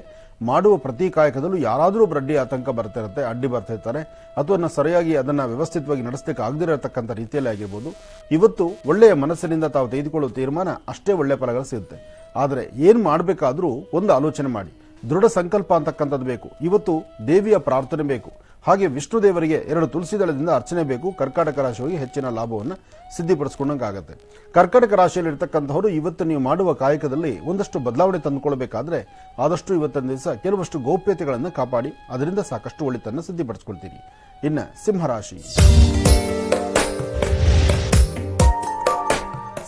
ಮಾಡುವ ಪ್ರತಿ ಕಾಯಕದಲ್ಲೂ ಯಾರಾದರೂ ಒಬ್ಬರು ಆತಂಕ ಬರ್ತಿರುತ್ತೆ, ಅಡ್ಡಿ ಬರ್ತಿರ್ತಾರೆ, ಅಥವಾ ಸರಿಯಾಗಿ ಅದನ್ನು ವ್ಯವಸ್ಥಿತವಾಗಿ ನಡೆಸಲಿಕ್ಕೆ ಆಗದಿರತಕ್ಕಂಥ ರೀತಿಯಲ್ಲಿ ಆಗಿರ್ಬೋದು. ಇವತ್ತು ಒಳ್ಳೆಯ ಮನಸ್ಸಿನಿಂದ ತಾವು ತೆಗೆದುಕೊಳ್ಳುವ ತೀರ್ಮಾನ ಅಷ್ಟೇ ಒಳ್ಳೆಯ ಫಲಗಳು ಸಿಗುತ್ತೆ. ಆದರೆ ಏನು ಮಾಡಬೇಕಾದ್ರೂ ಒಂದು ಆಲೋಚನೆ ಮಾಡಿ, ದೃಢ ಸಂಕಲ್ಪ ಅಂತಕ್ಕಂಥದ್ದು ಬೇಕು. ಇವತ್ತು ದೇವಿಯ ಪ್ರಾರ್ಥನೆ ಬೇಕು. ಹಾಗೆ ವಿಷ್ಣು ದೇವರಿಗೆ 2 ತುಳಸಿ ದಳದಿಂದ ಅರ್ಚನೆ ಬೇಕು. ಕರ್ಕಾಟಕ ರಾಶಿಯವರಿಗೆ ಹೆಚ್ಚಿನ ಲಾಭವನ್ನು ಸಿದ್ಧಿಪಡಿಸಿಕೊಂಡಂಗಾಗತ್ತೆ. ಕರ್ಕಾಟಕ ರಾಶಿಯಲ್ಲಿ ಇರ್ತಕ್ಕಂಥವರು ಇವತ್ತು ನೀವು ಮಾಡುವ ಕಾಯಕದಲ್ಲಿ ಒಂದಷ್ಟು ಬದಲಾವಣೆ ತಂದುಕೊಳ್ಬೇಕಾದ್ರೆ ಆದಷ್ಟು ಇವತ್ತಿನ ದಿವಸ ಕೆಲವಷ್ಟು ಗೌಪ್ಯತೆಗಳನ್ನು ಕಾಪಾಡಿ ಅದರಿಂದ ಸಾಕಷ್ಟು ಒಳಿತನ್ನು ಸಿದ್ಧಿಪಡಿಸಿಕೊಳ್ತೀರಿ. ಇನ್ನು ಸಿಂಹರಾಶಿ.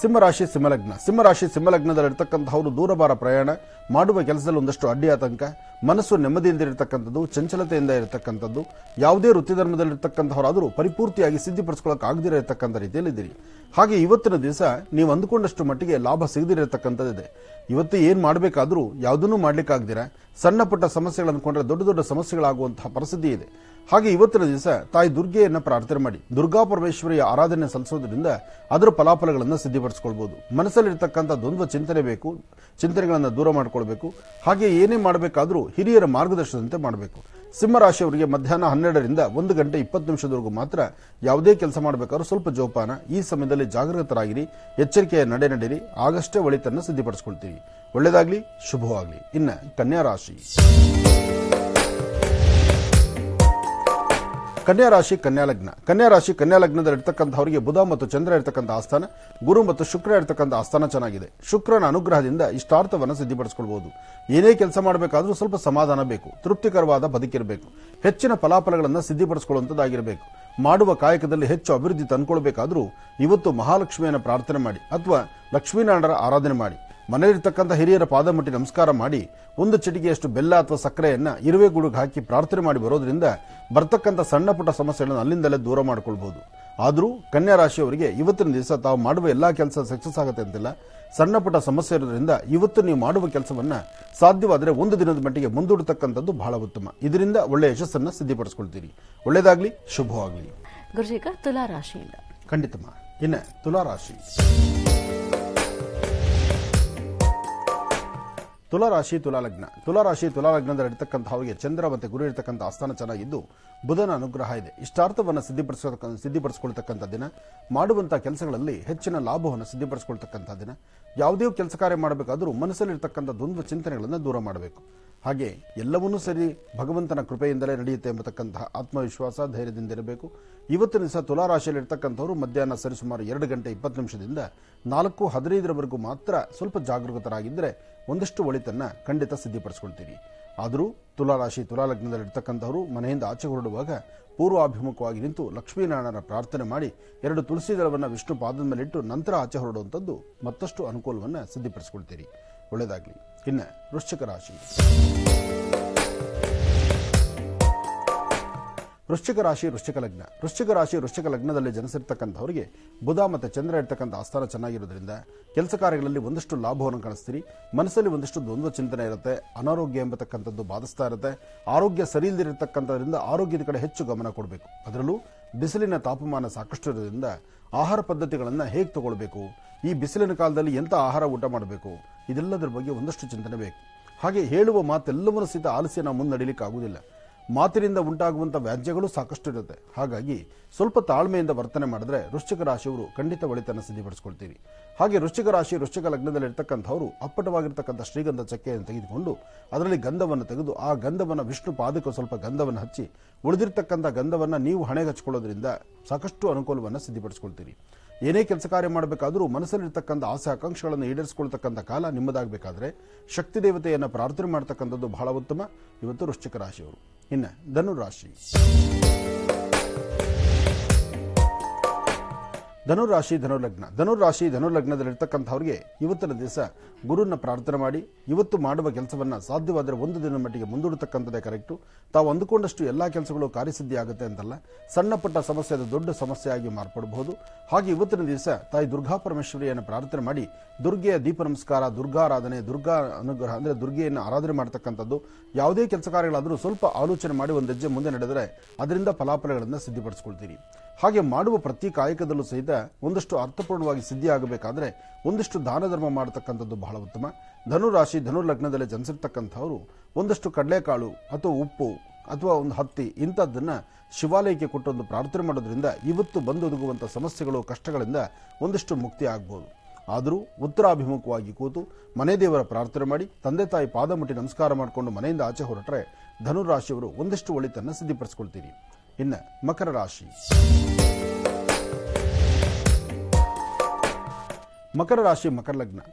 ಸಿಂಹರಾಶಿ ಸಿಂಹಲಗ್ನ. ಸಿಂಹರಾಶಿ ಸಿಂಹಲಗ್ನದಲ್ಲಿರ್ತಕ್ಕಂಥವರು ದೂರಬಾರ ಪ್ರಯಾಣ, ಮಾಡುವ ಕೆಲಸದಲ್ಲಿ ಒಂದಷ್ಟು ಅಡ್ಡಿ ಆತಂಕ, ಮನಸ್ಸು ನೆಮ್ಮದಿಯಿಂದ ಇರತಕ್ಕಂಥದ್ದು, ಚಂಚಲತೆಯಿಂದ ಇರತಕ್ಕಂಥದ್ದು. ಯಾವುದೇ ವೃತ್ತಿ ಧರ್ಮದಲ್ಲಿರ್ತಕ್ಕಂಥವರಾದರೂ ಪರಿಪೂರ್ತಿಯಾಗಿ ಸಿದ್ಧಿಪಡಿಸ್ಕೊಳ್ಳೋಕೆ ಆಗದಿರ ಇರತಕ್ಕಂಥ ರೀತಿಯಲ್ಲಿದ್ದೀರಿ. ಹಾಗೆ ಇವತ್ತಿನ ದಿವಸ ನೀವು ಅಂದುಕೊಂಡಷ್ಟು ಮಟ್ಟಿಗೆ ಲಾಭ ಸಿಗದಿರತಕ್ಕಂಥದ್ದಿದೆ. ಇವತ್ತು ಏನು ಮಾಡಬೇಕಾದ್ರೂ ಯಾವುದನ್ನೂ ಮಾಡ್ಲಿಕ್ಕಾಗ್ದಿರ ಸಣ್ಣ ಪುಟ್ಟ ಸಮಸ್ಯೆಗಳು ಅಂದ್ಕೊಂಡ್ರೆ ದೊಡ್ಡ ದೊಡ್ಡ ಸಮಸ್ಯೆಗಳಾಗುವಂತಹ ಪರಿಸ್ಥಿತಿ ಇದೆ. ಹಾಗೆ ಇವತ್ತಿನ ದಿವಸ ತಾಯಿ ದುರ್ಗೆಯನ್ನು ಪ್ರಾರ್ಥನೆ ಮಾಡಿ ದುರ್ಗಾ ಪರಮೇಶ್ವರಿಯ ಆರಾಧನೆ ಸಲ್ಲಿಸೋದ್ರಿಂದ ಅದರ ಫಲಾಫಲಗಳನ್ನು ಸಿದ್ಧಿಪಡಿಸಿಕೊಳ್ಬಹುದು. ಮನಸ್ಸಲ್ಲಿರ್ತಕ್ಕಂಥ ದ್ವಂದ್ವ ಚಿಂತನೆ ಬೇಕು, ಚಿಂತನೆಗಳನ್ನು ದೂರ ಮಾಡಿಕೊಳ್ಬೇಕು. ಹಾಗೆ ಏನೇ ಮಾಡಬೇಕಾದ್ರೂ ಹಿರಿಯರ ಮಾರ್ಗದರ್ಶನದಂತೆ ಮಾಡಬೇಕು. ಸಿಂಹರಾಶಿಯವರಿಗೆ ಮಧ್ಯಾಹ್ನ 12ರಿಂದ 1 ಗಂಟೆ 20 ನಿಮಿಷದವರೆಗೂ ಮಾತ್ರ ಯಾವುದೇ ಕೆಲಸ ಮಾಡಬೇಕಾದ್ರೂ ಸ್ವಲ್ಪ ಜೋಪಾನ. ಈ ಸಮಯದಲ್ಲಿ ಜಾಗೃತರಾಗಿರಿ, ಎಚ್ಚರಿಕೆಯ ನಡೆಯಿರಿ, ಆಗಷ್ಟೇ ಒಳಿತನ್ನು ಸಿದ್ಧಿಪಡಿಸಿಕೊಳ್ತೀರಿ. ಒಳ್ಳೆಯದಾಗಲಿ, ಶುಭವಾಗಲಿ. ಇನ್ನು ಕನ್ಯಾ ರಾಶಿ. ಕನ್ಯಾ ರಾಶಿ ಕನ್ಯಾ ಲಗ್ನ. ಕನ್ಯಾ ರಾಶಿ ಕನ್ಯಾ ಲಗ್ನದಲ್ಲಿರ್ತಕ್ಕಂಥವರಿಗೆ ಬುಧ ಮತ್ತು ಚಂದ್ರ ಇರತಕ್ಕಂಥ ಆಸ್ಥಾನ, ಗುರು ಮತ್ತು ಶುಕ್ರ ಇರತಕ್ಕಂಥ ಆಸ್ಥಾನ ಚೆನ್ನಾಗಿದೆ. ಶುಕ್ರನ ಅನುಗ್ರಹದಿಂದ ಇಷ್ಟಾರ್ಥವನ್ನು ಸಿದ್ಧಿಪಡಿಸಿಕೊಳ್ಳಬಹುದು. ಏನೇ ಕೆಲಸ ಮಾಡಬೇಕಾದ್ರೂ ಸ್ವಲ್ಪ ಸಮಾಧಾನ ಬೇಕು, ತೃಪ್ತಿಕರವಾದ ಬದುಕಿರಬೇಕು, ಹೆಚ್ಚಿನ ಫಲಾಫಲಗಳನ್ನು ಸಿದ್ಧಿಪಡಿಸಿಕೊಳ್ಳುವಂಥದ್ದಾಗಿರಬೇಕು. ಮಾಡುವ ಕಾಯಕದಲ್ಲಿ ಹೆಚ್ಚು ಅಭಿವೃದ್ಧಿ ತಂದುಕೊಳ್ಬೇಕಾದ್ರೂ ಇವತ್ತು ಮಹಾಲಕ್ಷ್ಮಿಯನ್ನು ಪ್ರಾರ್ಥನೆ ಮಾಡಿ ಅಥವಾ ಲಕ್ಷ್ಮೀನಾರಾಯಣರ ಆರಾಧನೆ ಮಾಡಿ, ಮನೆಯಲ್ಲಿರ್ತಕ್ಕಂಥ ಹಿರಿಯರ ಪಾದ ಮುಟ್ಟಿ ನಮಸ್ಕಾರ ಮಾಡಿ 1 ಚಿಟಿಕೆಯಷ್ಟು ಬೆಲ್ಲ ಅಥವಾ ಸಕ್ಕರೆಯನ್ನ ಇರುವೆ ಗೂಡಿಗೆ ಹಾಕಿ ಪ್ರಾರ್ಥನೆ ಮಾಡಿ ಬರೋದ್ರಿಂದ ಬರ್ತಕ್ಕಂಥ ಸಣ್ಣ ಪುಟ್ಟ ಸಮಸ್ಯೆಗಳನ್ನು ಅಲ್ಲಿಂದಲೇ ದೂರ ಮಾಡಿಕೊಳ್ಬಹುದು. ಆದರೂ ಕನ್ಯಾ ರಾಶಿಯವರಿಗೆ ಇವತ್ತಿನ ದಿವಸ ತಾವು ಮಾಡುವ ಎಲ್ಲಾ ಕೆಲಸ ಸಕ್ಸಸ್ ಆಗುತ್ತೆ ಅಂತಿಲ್ಲ. ಸಣ್ಣ ಪುಟ್ಟ ಸಮಸ್ಯೆ ಇರೋದ್ರಿಂದ ಇವತ್ತು ನೀವು ಮಾಡುವ ಕೆಲಸವನ್ನ ಸಾಧ್ಯವಾದರೆ 1 ದಿನದ ಮಟ್ಟಿಗೆ ಮುಂದೂಡತಕ್ಕಂಥದ್ದು ಬಹಳ ಉತ್ತಮ. ಇದರಿಂದ ಒಳ್ಳೆಯ ಯಶಸ್ಸನ್ನು ಸಿದ್ಧಿಪಡಿಸಿಕೊಳ್ತೀರಿ. ಒಳ್ಳೆಯದಾಗಲಿ, ಶುಭವಾಗಲಿ. ಗುರುಜಿಗ ತುಲಾ ರಾಶಿಯಿಂದ. ಖಂಡಿತಮ್ಮ. ಇನ್ನು ತುಲಾ ರಾಶಿ. ತುಲಾರಾಶಿ ತುಲಾಲಗ್ನ. ತುಲಾರಾಶಿ ತುಲಾಲಗ್ನದಲ್ಲಿರ್ತಕ್ಕಂಥವರಿಗೆ ಚಂದ್ರ ಮತ್ತು ಗುರು ಇರತಕ್ಕಂಥ ಆಸ್ಥಾನ ಚೆನ್ನಾಗಿದ್ದು ಬುಧನ ಅನುಗ್ರಹ ಇದೆ. ಇಷ್ಟಾರ್ಥವನ್ನು ಸಿದ್ಧಿಪಡಿಸಿಕೊಳ್ತಕ್ಕಂಥ ದಿನ. ಮಾಡುವಂತಹ ಕೆಲಸಗಳಲ್ಲಿ ಹೆಚ್ಚಿನ ಲಾಭವನ್ನು ಸಿದ್ಧಿಪಡಿಸಿಕೊಳ್ತಕ್ಕಂಥ ದಿನ. ಯಾವುದೇ ಕೆಲಸ ಕಾರ್ಯ ಮಾಡಬೇಕಾದರೂ ಮನಸ್ಸಲ್ಲಿರ್ತಕ್ಕಂಥ ದ್ವಂದ್ವ ಚಿಂತನೆಗಳನ್ನು ದೂರ ಮಾಡಬೇಕು. ಹಾಗೆ ಎಲ್ಲವನ್ನೂ ಸರಿ ಭಗವಂತನ ಕೃಪೆಯಿಂದಲೇ ನಡೆಯುತ್ತೆ ಎಂಬತಕ್ಕಂತಹ ಆತ್ಮವಿಶ್ವಾಸ, ಧೈರ್ಯದಿಂದ ಇರಬೇಕು. ಇವತ್ತಿನ ದಿವಸ ತುಲಾರಾಶಿಯಲ್ಲಿರ್ತಕ್ಕಂಥವರು ಮಧ್ಯಾಹ್ನ ಸರಿಸುಮಾರು 2 ಗಂಟೆ 20 ನಿಮಿಷದಿಂದ 4:15 ಮಾತ್ರ ಸ್ವಲ್ಪ ಜಾಗರೂಕರಾಗಿದ್ದರೆ ಒಂದಷ್ಟು ಒಳಿತನ್ನ ಖಂಡಿತ ಸಿದ್ಧಿಪಡಿಸಿಕೊಳ್ತೀರಿ. ಆದರೂ ತುಲಾರಾಶಿ ತುಲಾಲಗ್ನದಲ್ಲಿರ್ತಕ್ಕಂಥವರು ಮನೆಯಿಂದ ಆಚೆ ಹೊರಡುವಾಗ ಪೂರ್ವಾಭಿಮುಖವಾಗಿ ನಿಂತು ಲಕ್ಷ್ಮೀನಾರಾಯಣರ ಪ್ರಾರ್ಥನೆ ಮಾಡಿ 2 ತುಳಸಿ ದಳವನ್ನು ವಿಷ್ಣು ಪಾದದ ಮೇಲಿಟ್ಟು ನಂತರ ಆಚೆ ಹೊರಡುವಂಥದ್ದು ಮತ್ತಷ್ಟು ಅನುಕೂಲವನ್ನು ಸಿದ್ಧಿಪಡಿಸಿಕೊಳ್ತೀರಿ. ಒಳ್ಳೆಯದಾಗಲಿ. ಇನ್ನು ವೃಶ್ಚಿಕ ರಾಶಿ. ವೃಶ್ಚಿಕ ರಾಶಿ ವೃಶ್ಚಿಕ ಲಗ್ನ. ವೃಶ್ಚಿಕ ಲಗ್ನದಲ್ಲಿ ಜನಿಸಿರ್ತಕ್ಕಂಥವರಿಗೆ ಬುಧ ಮತ್ತು ಚಂದ್ರ ಇರ್ತಕ್ಕಂಥ ಆಸ್ಥಾನ ಚೆನ್ನಾಗಿರೋದ್ರಿಂದ ಕೆಲಸ ಕಾರ್ಯಗಳಲ್ಲಿ ಒಂದಷ್ಟು ಲಾಭವನ್ನು ಕಾಣಿಸ್ತೀರಿ. ಮನಸ್ಸಲ್ಲಿ ಒಂದಷ್ಟು ದ್ವಂದ್ವ ಚಿಂತನೆ ಇರುತ್ತೆ. ಅನಾರೋಗ್ಯ ಎಂಬತಕ್ಕಂಥದ್ದು ಬಾಧಿಸ್ತಾ ಇರುತ್ತೆ. ಆರೋಗ್ಯ ಸರಿ ಇಲ್ಲದಿರತಕ್ಕಂಥದ್ರಿಂದ ಆರೋಗ್ಯದ ಕಡೆ ಹೆಚ್ಚು ಗಮನ ಕೊಡಬೇಕು. ಅದರಲ್ಲೂ ಬಿಸಿಲಿನ ತಾಪಮಾನ ಸಾಕಷ್ಟು ಇರೋದ್ರಿಂದ ಆಹಾರ ಪದ್ಧತಿಗಳನ್ನು ಹೇಗೆ ತಗೊಳ್ಬೇಕು, ಈ ಬಿಸಿಲಿನ ಕಾಲದಲ್ಲಿ ಎಂಥ ಆಹಾರ ಊಟ ಮಾಡಬೇಕು, ಇದೆಲ್ಲದರ ಬಗ್ಗೆ ಒಂದಷ್ಟು ಚಿಂತನೆ ಬೇಕು. ಹಾಗೆ ಹೇಳುವ ಮಾತೆಲ್ಲವನ್ನೂ ಸಹಿತ ಆಲಿಸಿ ನಾವು ಮುನ್ನಡೀಲಿಕ್ಕೆ ಆಗುವುದಿಲ್ಲ. ಮಾತಿನಿಂದ ಉಂಟಾಗುವಂಥ ವ್ಯಾಜ್ಯಗಳು ಸಾಕಷ್ಟು ಇರುತ್ತೆ. ಹಾಗಾಗಿ ಸ್ವಲ್ಪ ತಾಳ್ಮೆಯಿಂದ ವರ್ತನೆ ಮಾಡಿದ್ರೆ ವೃಶ್ಚಿಕ ರಾಶಿಯವರು ಖಂಡಿತ ಒಳಿತನ್ನು ಸಿದ್ಧಿಪಡಿಸಿಕೊಳ್ತೀರಿ. ಹಾಗೆ ವೃಶ್ಚಿಕ ರಾಶಿ ವೃಶ್ಚಿಕ ಲಗ್ನದಲ್ಲಿರ್ತಕ್ಕಂಥವರು ಅಪ್ಪಟವಾಗಿರ್ತಕ್ಕಂಥ ಶ್ರೀಗಂಧ ಚಕ್ಕೆಯನ್ನು ತೆಗೆದುಕೊಂಡು ಅದರಲ್ಲಿ ಗಂಧವನ್ನು ತೆಗೆದು ಆ ಗಂಧವನ್ನು ವಿಷ್ಣು ಪಾದಕ್ಕೆ ಸ್ವಲ್ಪ ಗಂಧವನ್ನು ಹಚ್ಚಿ ಉಳಿದಿರ್ತಕ್ಕಂಥ ಗಂಧವನ್ನು ನೀವು ಹಣೆಗೆ ಹಚ್ಕೊಳ್ಳೋದ್ರಿಂದ ಸಾಕಷ್ಟು ಅನುಕೂಲವನ್ನು ಸಿದ್ಧಿಪಡಿಸಿಕೊಳ್ತೀರಿ. ಏನೇ ಕೆಲಸ ಕಾರ್ಯ ಮಾಡಬೇಕಾದರೂ ಮನಸ್ಸಲ್ಲಿರ್ತಕ್ಕಂಥ ಆಸೆ ಆಕಾಂಕ್ಷೆಗಳನ್ನು ಈಡೇರಿಸಿಕೊಳ್ತಕ್ಕಂಥ ಕಾಲ ನಿಮ್ಮದಾಗಬೇಕಾದ್ರೆ ಶಕ್ತಿ ದೇವತೆಯನ್ನು ಪ್ರಾರ್ಥನೆ ಮಾಡತಕ್ಕಂಥದ್ದು ಬಹಳ ಉತ್ತಮ. ಇವತ್ತು ವೃಶ್ಚಿಕ ರಾಶಿಯವರು. ಇನ್ನು ಧನುರಾಶಿ. ಧನುರಾಶಿ ಧನುರ್ಲಗ್ನ ಧನುರಾಶಿ ಧನುರ್ಲಗ್ನದಲ್ಲಿರ್ತಕ್ಕಂಥವ್ರಿಗೆ ಇವತ್ತಿನ ದಿವಸ ಗುರುನ ಪ್ರಾರ್ಥನೆ ಮಾಡಿ ಇವತ್ತು ಮಾಡುವ ಕೆಲಸವನ್ನ ಸಾಧ್ಯವಾದರೆ ಒಂದು ದಿನದ ಮಟ್ಟಿಗೆ ಮುಂದೂಡತಕ್ಕಂಥದ್ದೇ ಕರೆಕ್ಟು. ತಾವು ಅಂದುಕೊಂಡಷ್ಟು ಎಲ್ಲಾ ಕೆಲಸಗಳು ಕಾರ್ಯಸಿದ್ಧಿ ಆಗುತ್ತೆ ಅಂತಲ್ಲ, ಸಣ್ಣ ಪುಟ್ಟ ಸಮಸ್ಯೆ ಅದು ದೊಡ್ಡ ಸಮಸ್ಯೆಯಾಗಿ ಮಾರ್ಪಡಬಹುದು. ಹಾಗೆ ಇವತ್ತಿನ ದಿವಸ ತಾಯಿ ದುರ್ಗಾ ಪರಮೇಶ್ವರಿಯನ್ನು ಪ್ರಾರ್ಥನೆ ಮಾಡಿ ದುರ್ಗೆಯ ದೀಪ ನಮಸ್ಕಾರ, ದುರ್ಗಾರಾಧನೆ, ದುರ್ಗಾ ಅನುಗ್ರಹ ಅಂದ್ರೆ ದುರ್ಗೆಯನ್ನು ಆರಾಧನೆ ಮಾಡತಕ್ಕಂಥದ್ದು. ಯಾವುದೇ ಕೆಲಸ ಕಾರ್ಯಗಳಾದರೂ ಸ್ವಲ್ಪ ಆಲೋಚನೆ ಮಾಡಿ ಒಂದು ಹೆಜ್ಜೆ ಮುಂದೆ ನಡೆದರೆ ಅದರಿಂದ ಫಲಾಫಲಗಳನ್ನು ಸಿದ್ಧಿಪಡಿಸಿಕೊಳ್ತೀರಿ. ಹಾಗೆ ಮಾಡುವ ಪ್ರತಿ ಕಾಯಕದಲ್ಲೂ ಸಹಿತ ಒಂದಷ್ಟು ಅರ್ಥಪೂರ್ಣವಾಗಿ ಸಿದ್ಧಿ ಆಗಬೇಕಾದ್ರೆ ಒಂದಿಷ್ಟು ದಾನ ಧರ್ಮ ಮಾಡತಕ್ಕಂಥದ್ದು ಬಹಳ ಉತ್ತಮ. ಧನುರಾಶಿ ಧನುರ್ಲಗ್ನದಲ್ಲಿ ಜನಿಸಿರ್ತಕ್ಕಂಥವರು ಒಂದಷ್ಟು ಕಡಲೆಕಾಳು ಅಥವಾ ಉಪ್ಪು ಅಥವಾ ಒಂದು ಹತ್ತಿ ಇಂಥದ್ದನ್ನ ಶಿವಾಲಯಕ್ಕೆ ಕೊಟ್ಟೊಂದು ಪ್ರಾರ್ಥನೆ ಮಾಡೋದ್ರಿಂದ ಇವತ್ತು ಬಂದೊದಗುವಂಥ ಸಮಸ್ಯೆಗಳು ಕಷ್ಟಗಳಿಂದ ಒಂದಿಷ್ಟು ಮುಕ್ತಿ ಆಗ್ಬೋದು. ಆದರೂ ಉತ್ತರಾಭಿಮುಖವಾಗಿ ಕೂತು ಮನೆ ದೇವರ ಪ್ರಾರ್ಥನೆ ಮಾಡಿ ತಂದೆ ತಾಯಿ ಪಾದ ಮುಟ್ಟಿ ನಮಸ್ಕಾರ ಮಾಡಿಕೊಂಡು ಮನೆಯಿಂದ ಆಚೆ ಹೊರಟ್ರೆ ಧನುರಾಶಿಯವರು ಒಂದಿಷ್ಟು ಒಳಿತನ್ನು ಸಿದ್ಧಿಪಡಿಸಿಕೊಳ್ತೀರಿ. ಇನ್ನು ಮಕರ ರಾಶಿ ಮಕರ ರಾಶಿ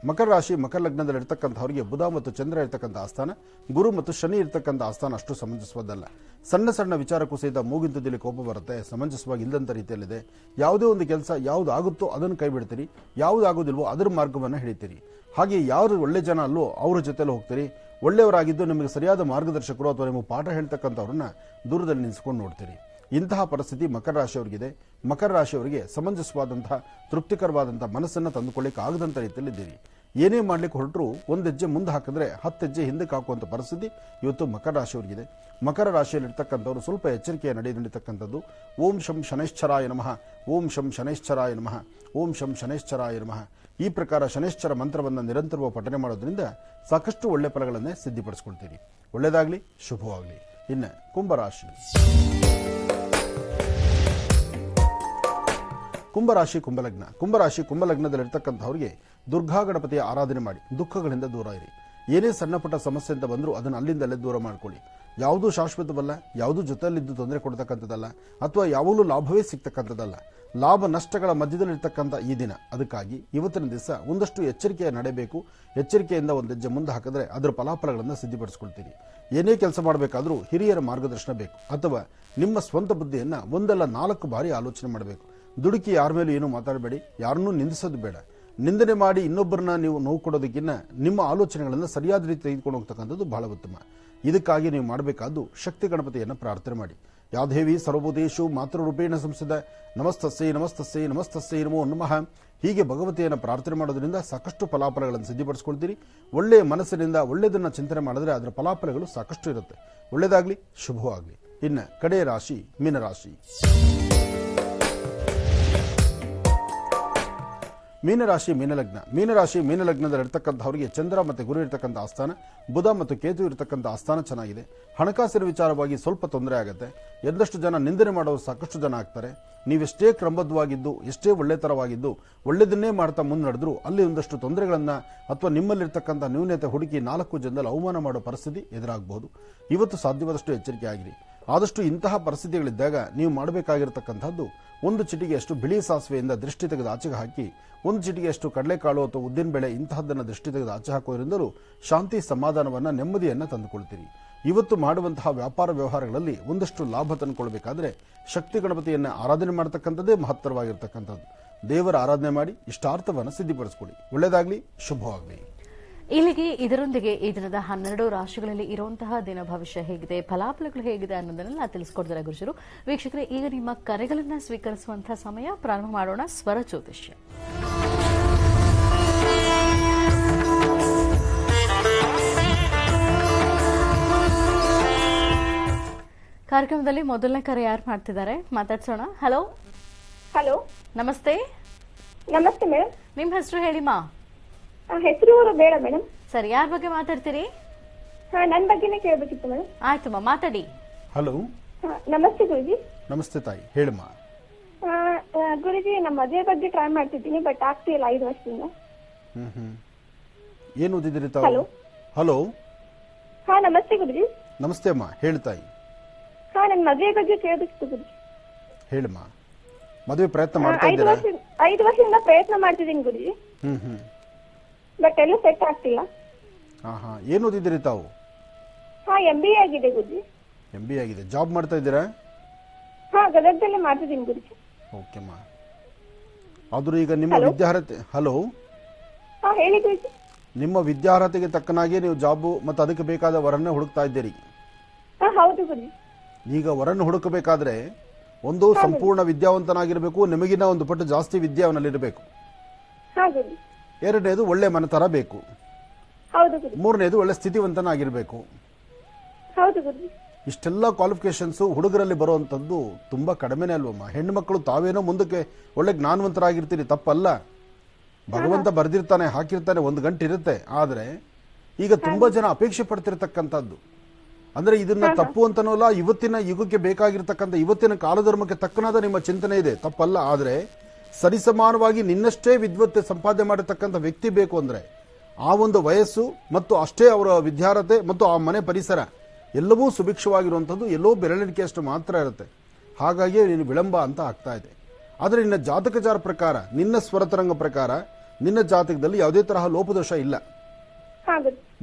ಮಕರ ಲಗ್ನದಲ್ಲಿರ್ತಕ್ಕಂಥವರಿಗೆ ಬುಧ ಮತ್ತು ಚಂದ್ರ ಇರ್ತಕ್ಕಂಥ ಆಸ್ಥಾನ, ಗುರು ಮತ್ತು ಶನಿ ಇರ್ತಕ್ಕಂಥ ಆಸ್ಥಾನ ಅಷ್ಟು ಸಮಂಜಸವಾದಲ್ಲ. ಸಣ್ಣ ಸಣ್ಣ ವಿಚಾರಕ್ಕೂ ಸಹಿತ ಮೂಗಿಂತದಲ್ಲಿ ಕೋಪ ಬರುತ್ತೆ, ಸಮಂಜಸವಾಗಿ ಇಲ್ಲದಂಥ ರೀತಿಯಲ್ಲಿದೆ. ಯಾವುದೇ ಒಂದು ಕೆಲಸ ಯಾವ್ದು ಆಗುತ್ತೋ ಅದನ್ನು ಕೈ ಬಿಡ್ತೀರಿ, ಯಾವ್ದು ಆಗೋದಿಲ್ವೋ ಅದರ ಮಾರ್ಗವನ್ನು ಹಿಡಿತೀರಿ. ಹಾಗೆ ಯಾರು ಒಳ್ಳೆ ಜನ ಅಲ್ಲೋ ಅವ್ರ ಜೊತೆಲಿ ಹೋಗ್ತೀರಿ. ಒಳ್ಳೆಯವರಾಗಿದ್ದು ನಿಮಗೆ ಸರಿಯಾದ ಮಾರ್ಗದರ್ಶಕರು ಅಥವಾ ನಿಮಗೆ ಪಾಠ ಹೇಳ್ತಕ್ಕಂಥವ್ರನ್ನ ದೂರದಲ್ಲಿ ನಿಲ್ಲಿಸ್ಕೊಂಡು ನೋಡ್ತೀರಿ. ಇಂತಹ ಪರಿಸ್ಥಿತಿ ಮಕರ ರಾಶಿಯವರಿಗಿದೆ. ಮಕರ ರಾಶಿಯವರಿಗೆ ಸಮಂಜಸವಾದಂತಹ ತೃಪ್ತಿಕರವಾದಂತಹ ಮನಸ್ಸನ್ನು ತಂದುಕೊಳ್ಳಿಕ್ಕೆ ಆಗದಂಥ ರೀತಿಯಲ್ಲಿದ್ದೀರಿ. ಏನೇ ಮಾಡ್ಲಿಕ್ಕೆ ಹೊರಟರು ಒಂದು ಹೆಜ್ಜೆ ಮುಂದೆ ಹಾಕಿದ್ರೆ 10 ಹೆಜ್ಜೆ ಹಿಂದಕ್ಕೆ ಹಾಕುವಂಥ ಪರಿಸ್ಥಿತಿ ಇವತ್ತು ಮಕರ ರಾಶಿಯವರಿಗಿದೆ. ಮಕರ ರಾಶಿಯಲ್ಲಿರ್ತಕ್ಕಂಥವ್ರು ಸ್ವಲ್ಪ ಎಚ್ಚರಿಕೆಯ ನಡೀತಕ್ಕಂಥದ್ದು. ಓಂ ಶಂ ಶನೈಶ್ಚರಾಯ ನಮಃ, ಓಂ ಶಂ ಶನೈಶ್ಚರಾಯ ನಮಃ, ಓಂ ಶಂ ಶನೈಶ್ಚರಾಯ ನಮಃ. ಈ ಪ್ರಕಾರ ಶನೈಶ್ಚರ ಮಂತ್ರವನ್ನು ನಿರಂತರವಾಗಿ ಪಠನೆ ಮಾಡೋದ್ರಿಂದ ಸಾಕಷ್ಟು ಒಳ್ಳೆ ಫಲಗಳನ್ನೇ ಸಿದ್ಧಿಪಡಿಸ್ಕೊಳ್ತೀರಿ. ಒಳ್ಳೆಯದಾಗಲಿ, ಶುಭವಾಗಲಿ. ಇನ್ನು ಕುಂಭರಾಶಿ ಕುಂಭಲಗ್ನದಲ್ಲಿರ್ತಕ್ಕಂಥವ್ರಿಗೆ ದುರ್ಗಾ ಗಣಪತಿಯ ಆರಾಧನೆ ಮಾಡಿ ದುಃಖಗಳಿಂದ ದೂರ ಇರಿ. ಏನೇ ಸಣ್ಣ ಪುಟ್ಟ ಸಮಸ್ಯೆ ಅಂತ ಬಂದರೂ ಅದನ್ನು ಅಲ್ಲಿಂದಲ್ಲೇ ದೂರ ಮಾಡ್ಕೊಳ್ಳಿ. ಯಾವುದೂ ಶಾಶ್ವತವಲ್ಲ, ಯಾವುದೂ ಜೊತೆಯಲ್ಲಿದ್ದು ತೊಂದರೆ ಕೊಡ್ತಕ್ಕಂಥದ್ದಲ್ಲ, ಅಥವಾ ಯಾವಾಗಲೂ ಲಾಭವೇ ಸಿಗ್ತಕ್ಕಂಥದ್ದಲ್ಲ. ಲಾಭ ನಷ್ಟಗಳ ಮಧ್ಯದಲ್ಲಿರ್ತಕ್ಕಂಥ ಈ ದಿನ. ಅದಕ್ಕಾಗಿ ಇವತ್ತಿನ ದಿವಸ ಒಂದಷ್ಟು ಎಚ್ಚರಿಕೆಯ ನಡೆಯಬೇಕು. ಎಚ್ಚರಿಕೆಯಿಂದ ಒಂದು ಹೆಜ್ಜೆ ಮುಂದೆ ಹಾಕಿದ್ರೆ ಅದರ ಫಲಾಫಲಗಳನ್ನು ಸಿದ್ಧಿಪಡಿಸ್ಕೊಳ್ತೀರಿ. ಏನೇ ಕೆಲಸ ಮಾಡಬೇಕಾದ್ರೂ ಹಿರಿಯರ ಮಾರ್ಗದರ್ಶನ ಬೇಕು, ಅಥವಾ ನಿಮ್ಮ ಸ್ವಂತ ಬುದ್ಧಿಯನ್ನು ಒಂದಲ್ಲ 4 ಬಾರಿ ಆಲೋಚನೆ ಮಾಡಬೇಕು. ದುಡುಕಿ ಯಾರ ಮೇಲೂ ಏನೂ ಮಾತಾಡಬೇಡಿ, ಯಾರನ್ನೂ ನಿಂದಿಸೋದು ಬೇಡ. ನಿಂದನೆ ಮಾಡಿ ಇನ್ನೊಬ್ಬರನ್ನ ನೀವು ನೋವು ಕೊಡೋದಕ್ಕಿಂತ ನಿಮ್ಮ ಆಲೋಚನೆಗಳನ್ನು ಸರಿಯಾದ ರೀತಿ ತೆಗೆದುಕೊಂಡು ಹೋಗ್ತಕ್ಕಂಥದ್ದು ಬಹಳ ಉತ್ತಮ. ಇದಕ್ಕಾಗಿ ನೀವು ಮಾಡಬೇಕಾದ್ದು ಶಕ್ತಿ ಗಣಪತಿಯನ್ನು ಪ್ರಾರ್ಥನೆ ಮಾಡಿ. ಯಾದೇವಿ ಸರ್ವಭೂತೇಷು ಮಾತೃರೂಪೇಣ ಸಂಸ್ಥಿತ ನಮಸ್ತಸ್ಸೈ ನಮಸ್ತಸ್ಸೈ ನಮಸ್ತಸ್ಸೈ ನಮೋ ನಮಃ. ಹೀಗೆ ಭಗವತಿಯನ್ನು ಪ್ರಾರ್ಥನೆ ಮಾಡೋದ್ರಿಂದ ಸಾಕಷ್ಟು ಫಲಾಫಲಗಳನ್ನು ಸಿದ್ಧಿಪಡಿಸ್ಕೊಳ್ತೀರಿ. ಒಳ್ಳೆಯ ಮನಸ್ಸಿನಿಂದ ಒಳ್ಳೆಯದನ್ನು ಚಿಂತನೆ ಮಾಡಿದ್ರೆ ಅದರ ಫಲಾಫಲಗಳು ಸಾಕಷ್ಟು ಇರುತ್ತೆ. ಒಳ್ಳೆಯದಾಗಲಿ, ಶುಭವಾಗಲಿ. ಇನ್ನು ಕಡೆಯ ರಾಶಿ ಮೀನರಾಶಿ ಮೀನಲಗ್ನದಲ್ಲಿರ್ತಕ್ಕಂಥವರಿಗೆ ಚಂದ್ರ ಮತ್ತು ಗುರು ಇರತಕ್ಕಂಥ ಆಸ್ಥಾನ, ಬುಧ ಮತ್ತು ಕೇತು ಇರತಕ್ಕಂಥ ಆಸ್ಥಾನ ಚೆನ್ನಾಗಿದೆ. ಹಣಕಾಸಿನ ವಿಚಾರವಾಗಿ ಸ್ವಲ್ಪ ತೊಂದರೆ ಆಗುತ್ತೆ. ಎಂದಷ್ಟು ಜನ ನಿಂದನೆ ಮಾಡೋರು ಸಾಕಷ್ಟು ಜನ ಆಗ್ತಾರೆ. ನೀವೆಷ್ಟೇ ಕ್ರಮಬದ್ಧವಾಗಿದ್ದು, ಎಷ್ಟೇ ಒಳ್ಳೆತರವಾಗಿದ್ದು, ಒಳ್ಳೆದನ್ನೇ ಮಾಡ್ತಾ ಮುನ್ನಡೆದ್ರು ಅಲ್ಲಿ ಒಂದಷ್ಟು ತೊಂದರೆಗಳನ್ನ ಅಥವಾ ನಿಮ್ಮಲ್ಲಿರ್ತಕ್ಕಂಥ ನ್ಯೂನತೆ ಹುಡುಕಿ 4 ಜನದಲ್ಲಿ ಅವಮಾನ ಮಾಡೋ ಪರಿಸ್ಥಿತಿ ಎದುರಾಗಬಹುದು. ಇವತ್ತು ಸಾಧ್ಯವಾದಷ್ಟು ಎಚ್ಚರಿಕೆ ಆಗಿರಿ. ಆದಷ್ಟು ಇಂತಹ ಪರಿಸ್ಥಿತಿಗಳಿದ್ದಾಗ ನೀವು ಮಾಡಬೇಕಾಗಿರತಕ್ಕಂಥದ್ದು ಒಂದು ಚಿಟಿಗೆಯಷ್ಟು ಬಿಳಿ ಸಾಸಿವೆಯಿಂದ ದೃಷ್ಟಿ ತೆಗೆದು ಆಚೆಗೆ ಹಾಕಿ, ಒಂದು ಚಿಟಿಗೆಯಷ್ಟು ಕಡಲೆಕಾಳು ಅಥವಾ ಉದ್ದಿನಬೇಳೆ ಇಂತಹದ್ದನ್ನು ದೃಷ್ಟಿ ತೆಗೆದು ಆಚೆ ಹಾಕೋದ್ರಿಂದಲೂ ಶಾಂತಿ, ಸಮಾಧಾನವನ್ನು, ನೆಮ್ಮದಿಯನ್ನು ತಂದುಕೊಳ್ತೀರಿ. ಇವತ್ತು ಮಾಡುವಂತಹ ವ್ಯಾಪಾರ ವ್ಯವಹಾರಗಳಲ್ಲಿ ಒಂದಷ್ಟು ಲಾಭ ತಂದುಕೊಳ್ಬೇಕಾದ್ರೆ ಶಕ್ತಿ ಗಣಪತಿಯನ್ನು ಆರಾಧನೆ ಮಾಡತಕ್ಕಂಥದ್ದೇ ಮಹತ್ತರವಾಗಿರ್ತಕ್ಕಂಥದ್ದು. ದೇವರ ಆರಾಧನೆ ಮಾಡಿ ಇಷ್ಟಾರ್ಥವನ್ನು ಸಿದ್ಧಿಪಡಿಸಿಕೊಳ್ಳಿ. ಒಳ್ಳೆಯದಾಗಲಿ, ಶುಭವಾಗಲಿ. ಇಲ್ಲಿಗೆ ಇದರೊಂದಿಗೆ ಈ ದಿನದ 12 ರಾಶಿಗಳಲ್ಲಿ ಇರುವಂತಹ ದಿನ ಭವಿಷ್ಯ ಹೇಗಿದೆ, ಫಲಾಫಲಗಳು ಹೇಗಿದೆ ಅನ್ನೋದನ್ನೆಲ್ಲ ತಿಳಿಸ್ಕೊಡ್ತಾರೆ ಗುರುಜರು. ವೀಕ್ಷಕರೇ, ಈಗ ನಿಮ್ಮ ಕರೆಗಳನ್ನ ಸ್ವೀಕರಿಸುವಂತಹ ಸಮಯ. ಪ್ರಾರಂಭ ಮಾಡೋಣ ಸ್ವರ ಜ್ಯೋತಿಷ್ಯ. ಕಾರ್ಯಕ್ರಮದಲ್ಲಿ ಮೊದಲನೇ ಕರೆ ಯಾರು ಮಾಡ್ತಿದ್ದಾರೆ ಮಾತಾಡ್ಸೋಣ. ಹಲೋ. ಹಲೋ, ನಮಸ್ತೆ. ನಮಸ್ತೆ ಮೇಡಮ್. ನಿಮ್ಮ ಹೆಸರು ಹೇಳಿಮಾ? ಹೆಸರು ಬೇಡ ಮೇಡಮ್. ಸರಿ, ಯಾರ ಬಗ್ಗೆ ಮಾತಾಡ್ತೀರಿ? ನನ್ನ ಬಗ್ಗೆನೇ ಕೇಳಬೇಕಿತ್ತು ಮೇಡಮ್. ಆಯ್ತಮ್ಮ, ಮಾತಾಡಿ. ಹಲೋ. ನಮಸ್ತೆ ಗುರುಜಿ. ನಮಸ್ತೆ ತಾಯಿ, ಹೇಳಮ್ಮ. ಗುರುಜಿ, ನಮ್ಮ ಮದುವೆ ಬಗ್ಗೆ ಟ್ರೈ ಮಾಡ್ತಿದ್ದೀನಿ, ಬಟ್ ಆಗ್ತಿಲ್ಲ 5 ವರ್ಷದಿಂದ. ಏನು ಓದಿದಿರಿ ತಾವು? ಹಲೋ. ಹಲೋ. ನಮಸ್ತೆ ಗುರುಜಿ. ನಮಸ್ತೆ ಅಮ್ಮ, ಹೇಳ್ತಾಯಿ. ನನ್ನ ಮದುವೆ ಬಗ್ಗೆ ಕೇಳಬೇಕಿತ್ತು ಗುರುಜಿ. ಹೇಳಮ್ಮ. ಮದುವೆ ಪ್ರಯತ್ನ ಮಾಡ್ತಾ ಇದ್ದೀರಾ? 5 ವರ್ಷದಿಂದ ಪ್ರಯತ್ನ ಮಾಡ್ತಿದ್ದೀನಿ ಗುರುಜಿ, ಬಟ್ ಎಲ್ಲೂ ಸೆಟ್ ಆಗ್ತಿಲ್ಲ. ಏನು ಓದಿದಿರಿ ತಾವು? MBA ಆಗಿದೆ ಗುರುಜಿ. MBA ಆಗಿದೆ. ಜಾಬ್ ಮಾಡ್ತಾ ಇದ್ದೀರಾ? ಗದಗದಲ್ಲೇ ಮಾಡ್ತಿದ್ದೀನಿ ಗುರುಜಿ. ಓಕೆಮ್ಮ. ಆದರೂ ಈಗ ನಿಮ್ಮ ವಿದ್ಯಾರ್ಹತೆ ಹಾ ಹೇಳಿ ಗುರುಜಿ. ನಿಮ್ಮ ವಿದ್ಯಾರ್ಹತೆಗೆ ತಕ್ಕನಾಗಿ ನೀವು ಜಾಬು ಮತ್ತು ಅದಕ್ಕೆ ಬೇಕಾದ ವರನ್ನೇ ಹುಡುಕ್ತಾ ಇದ್ದೀರಿ. ಹಾ ಹೌದು ಗುರುಜಿ. ಈಗ ವರನ್ನು ಹುಡುಕಬೇಕಾದ್ರೆ ಒಂದು ಸಂಪೂರ್ಣ ವಿದ್ಯಾವಂತನಾಗಿರಬೇಕು, ನಿಮಗಿನ ಒಂದು ಪಟ್ಟು ಜಾಸ್ತಿ ವಿದ್ಯೆ ಅವನಲ್ಲಿರಬೇಕು. ಹಾ ಗುರುಜಿ. ಎರಡನೇದು ಒಳ್ಳೆ ಮನೆತನ ಬೇಕು. ಹೌದು ಗುರುಜಿ. ಮೂರನೇದು ಒಳ್ಳೆ ಸ್ಥಿತಿವಂತನಾಗಿರಬೇಕು. ಹೌದು ಗುರುಜಿ. ಇಷ್ಟೆಲ್ಲ ಕ್ವಾಲಿಫಿಕೇಶನ್ಸ್ ಹುಡುಗರಲ್ಲಿ ಬರುವಂಥದ್ದು ತುಂಬಾ ಕಡಿಮೆನೇ ಅಲ್ವಮ್ಮ. ಹೆಣ್ಣು ಮಕ್ಕಳು ತಾವೇನೋ ಮುಂದಕ್ಕೆ ಒಳ್ಳೆ ಜ್ಞಾನವಂತರಾಗಿರ್ತೀರಿ, ತಪ್ಪಲ್ಲ. ಭಗವಂತ ಬರೆದಿರ್ತಾನೆ, ಹಾಕಿರ್ತಾನೆ, ಒಂದು ಗಂಟೆ ಇರುತ್ತೆ. ಆದರೆ ಈಗ ತುಂಬಾ ಜನ ಅಪೇಕ್ಷೆ ಪಡ್ತಿರ್ತಕ್ಕಂಥದ್ದು ಅಂದ್ರೆ ಇದನ್ನ ತಪ್ಪು ಅಂತನೂ ಅಲ್ಲ, ಇವತ್ತಿನ ಯುಗಕ್ಕೆ ಬೇಕಾಗಿರ್ತಕ್ಕಂಥ ಇವತ್ತಿನ ಕಾಲಧರ್ಮಕ್ಕೆ ತಕ್ಕನಾದ ನಿಮ್ಮ ಚಿಂತನೆ ಇದೆ, ತಪ್ಪಲ್ಲ. ಆದರೆ ಸರಿಸಮಾನವಾಗಿ ನಿನ್ನಷ್ಟೇ ವಿದ್ವತ್ತೆ ಸಂಪಾದನೆ ಮಾಡಿರ್ತಕ್ಕಂಥ ವ್ಯಕ್ತಿ ಬೇಕು ಅಂದ್ರೆ ಆ ಒಂದು ವಯಸ್ಸು ಮತ್ತು ಅಷ್ಟೇ ಅವರ ವಿದ್ಯಾರ್ಹತೆ ಮತ್ತು ಆ ಮನೆ ಪರಿಸರ ಎಲ್ಲವೂ ಸುಭಿಕ್ಷವಾಗಿರುವಂಥದ್ದು ಎಲ್ಲೋ ಬೆರಳಿಕೆಯಷ್ಟು ಮಾತ್ರ ಇರುತ್ತೆ. ಹಾಗಾಗಿ ನೀನು ವಿಳಂಬ ಅಂತ ಆಗ್ತಾ ಇದೆ. ಆದರೆ ನಿನ್ನ ಜಾತಕಚಾರ ಪ್ರಕಾರ, ನಿನ್ನ ಸ್ವರತರಂಗ ಪ್ರಕಾರ, ನಿನ್ನ ಜಾತಕದಲ್ಲಿ ಯಾವುದೇ ತರಹ ಲೋಪದೋಷ ಇಲ್ಲ.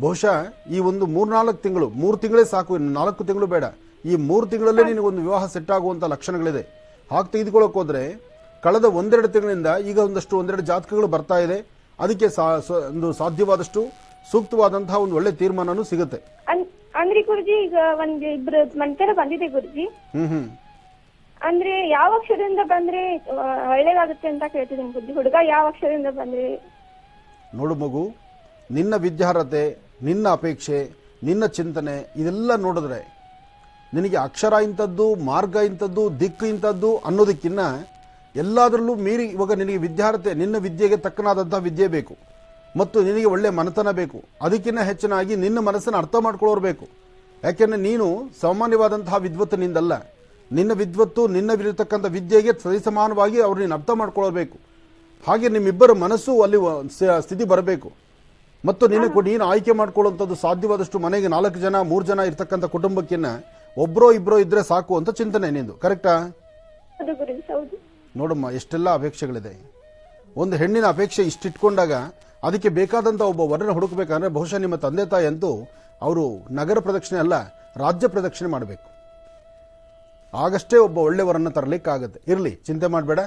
ಬಹುಶಃ ಈ ಒಂದು 3-4 ತಿಂಗಳು, 3 ತಿಂಗಳೇ ಸಾಕು, 4 ತಿಂಗಳು ಬೇಡ, ಈ 3 ತಿಂಗಳಲ್ಲೇ ನಿನಗೊಂದು ವಿವಾಹ ಸೆಟ್ ಆಗುವಂತ ಲಕ್ಷಣಗಳಿದೆ. ಹಾಗೆ ತೆಗೆದುಕೊಳ್ಳೋಕೆ ಹೋದ್ರೆ ಕಳೆದ 1-2 ತಿಂಗಳಿಂದ ಈಗ ಒಂದೆರಡು ಜಾತಕಗಳು ಬರ್ತಾ ಇದೆ. ಅದಕ್ಕೆ ಒಂದು ಸಾಧ್ಯವಾದಷ್ಟು ಸೂಕ್ತವಾದಂತಹ ಒಂದು ಒಳ್ಳೆ ತೀರ್ಮಾನನೂ ಸಿಗುತ್ತೆ. ಅಂದ್ರೆ ಗುರುಜಿ ಈಗ ಇಬ್ರು ಮಂತರ ಬಂದಿದೆ ಗುರುಜಿ. ಅಂದ್ರೆ ಯಾವ ಅಕ್ಷರದಿಂದ ಬಂದ್ರೆ ಒಳ್ಳೇದಾಗುತ್ತೆ ಅಂತ ಕೇಳ್ತಿದ್ದೀನಿ ಗುರುಜಿ. ಹುಡುಗ ಯಾವ ಅಕ್ಷರದಿಂದ ಬಂದ್ರೆ? ನೋಡು ಮಗು, ನಿನ್ನ ವಿದ್ಯಾರ್ಹತೆ, ನಿನ್ನ ಅಪೇಕ್ಷೆ, ನಿನ್ನ ಚಿಂತನೆ ಇದೆಲ್ಲ ನೋಡಿದ್ರೆ ನಿನಗೆ ಅಕ್ಷರ ಇಂಥದ್ದು, ಮಾರ್ಗ ಇಂಥದ್ದು, ದಿಕ್ಕು ಇಂಥದ್ದು ಅನ್ನೋದಕ್ಕಿನ್ನ ಎಲ್ಲದರಲ್ಲೂ ಮೀರಿ ಇವಾಗ ನಿನಗೆ ವಿದ್ಯಾರ್ಹತೆ, ನಿನ್ನ ವಿದ್ಯೆಗೆ ತಕ್ಕನಾದಂತಹ ವಿದ್ಯೆ ಬೇಕು ಮತ್ತು ನಿನಗೆ ಒಳ್ಳೆ ಮನತನ ಬೇಕು. ಅದಕ್ಕಿಂತ ಹೆಚ್ಚಿನಾಗಿ ನಿನ್ನ ಮನಸ್ಸನ್ನು ಅರ್ಥ ಮಾಡ್ಕೊಳ್ಳೋರು ಬೇಕು. ಯಾಕೆಂದ್ರೆ ನೀನು ಸಾಮಾನ್ಯವಾದಂತಹ ವಿದ್ವತ್ತು ನಿಂದಲ್ಲ. ನಿನ್ನ ವಿದ್ವತ್ತು, ನಿನ್ನವಿರತಕ್ಕಂಥ ವಿದ್ಯೆಗೆ ಸರಿಸಮಾನವಾಗಿ ಅವ್ರು ನೀನು ಅರ್ಥ ಮಾಡ್ಕೊಳ್ಳಬೇಕು. ಹಾಗೆ ನಿಮ್ಮಿಬ್ಬರ ಮನಸ್ಸು ಅಲ್ಲಿ ಸ್ಥಿತಿ ಬರಬೇಕು. ಮತ್ತು ನೀನು ಆಯ್ಕೆ ಮಾಡ್ಕೊಳ್ಳುವಂಥದ್ದು ಸಾಧ್ಯವಾದಷ್ಟು ಮನೆಗೆ 4 ಜನ 3 ಜನ ಇರ್ತಕ್ಕಂಥ ಕುಟುಂಬಕ್ಕಿನ್ನ ಒಬ್ಬರೋ ಇಬ್ಬರೋ ಇದ್ರೆ ಸಾಕು ಅಂತ ಚಿಂತನೆ ನಿಂದು, ಕರೆಕ್ಟಾ? ನೋಡಮ್ಮ, ಎಷ್ಟೆಲ್ಲ ಅಪೇಕ್ಷೆಗಳಿದೆ. ಒಂದು ಹೆಣ್ಣಿನ ಅಪೇಕ್ಷೆ ಇಷ್ಟಿಟ್ಕೊಂಡಾಗ ಅದಕ್ಕೆ ಬೇಕಾದಂತ ಒಬ್ಬ ವರನ ಹುಡುಕಬೇಕಂದ್ರೆ ಬಹುಶಃ ನಿಮ್ಮ ತಂದೆ ತಾಯಿ ಅಂತೂ ಅವರು ನಗರ ಪ್ರದಕ್ಷಿಣೆ ಅಲ್ಲ, ರಾಜ್ಯ ಪ್ರದಕ್ಷಿಣೆ ಮಾಡಬೇಕು. ಆಗಷ್ಟೇ ಒಬ್ಬ ಒಳ್ಳೆ ವರನ್ನ ತರಲಿಕ್ಕಾಗತ್ತೆ. ಇರಲಿ, ಚಿಂತೆ ಮಾಡಬೇಡ.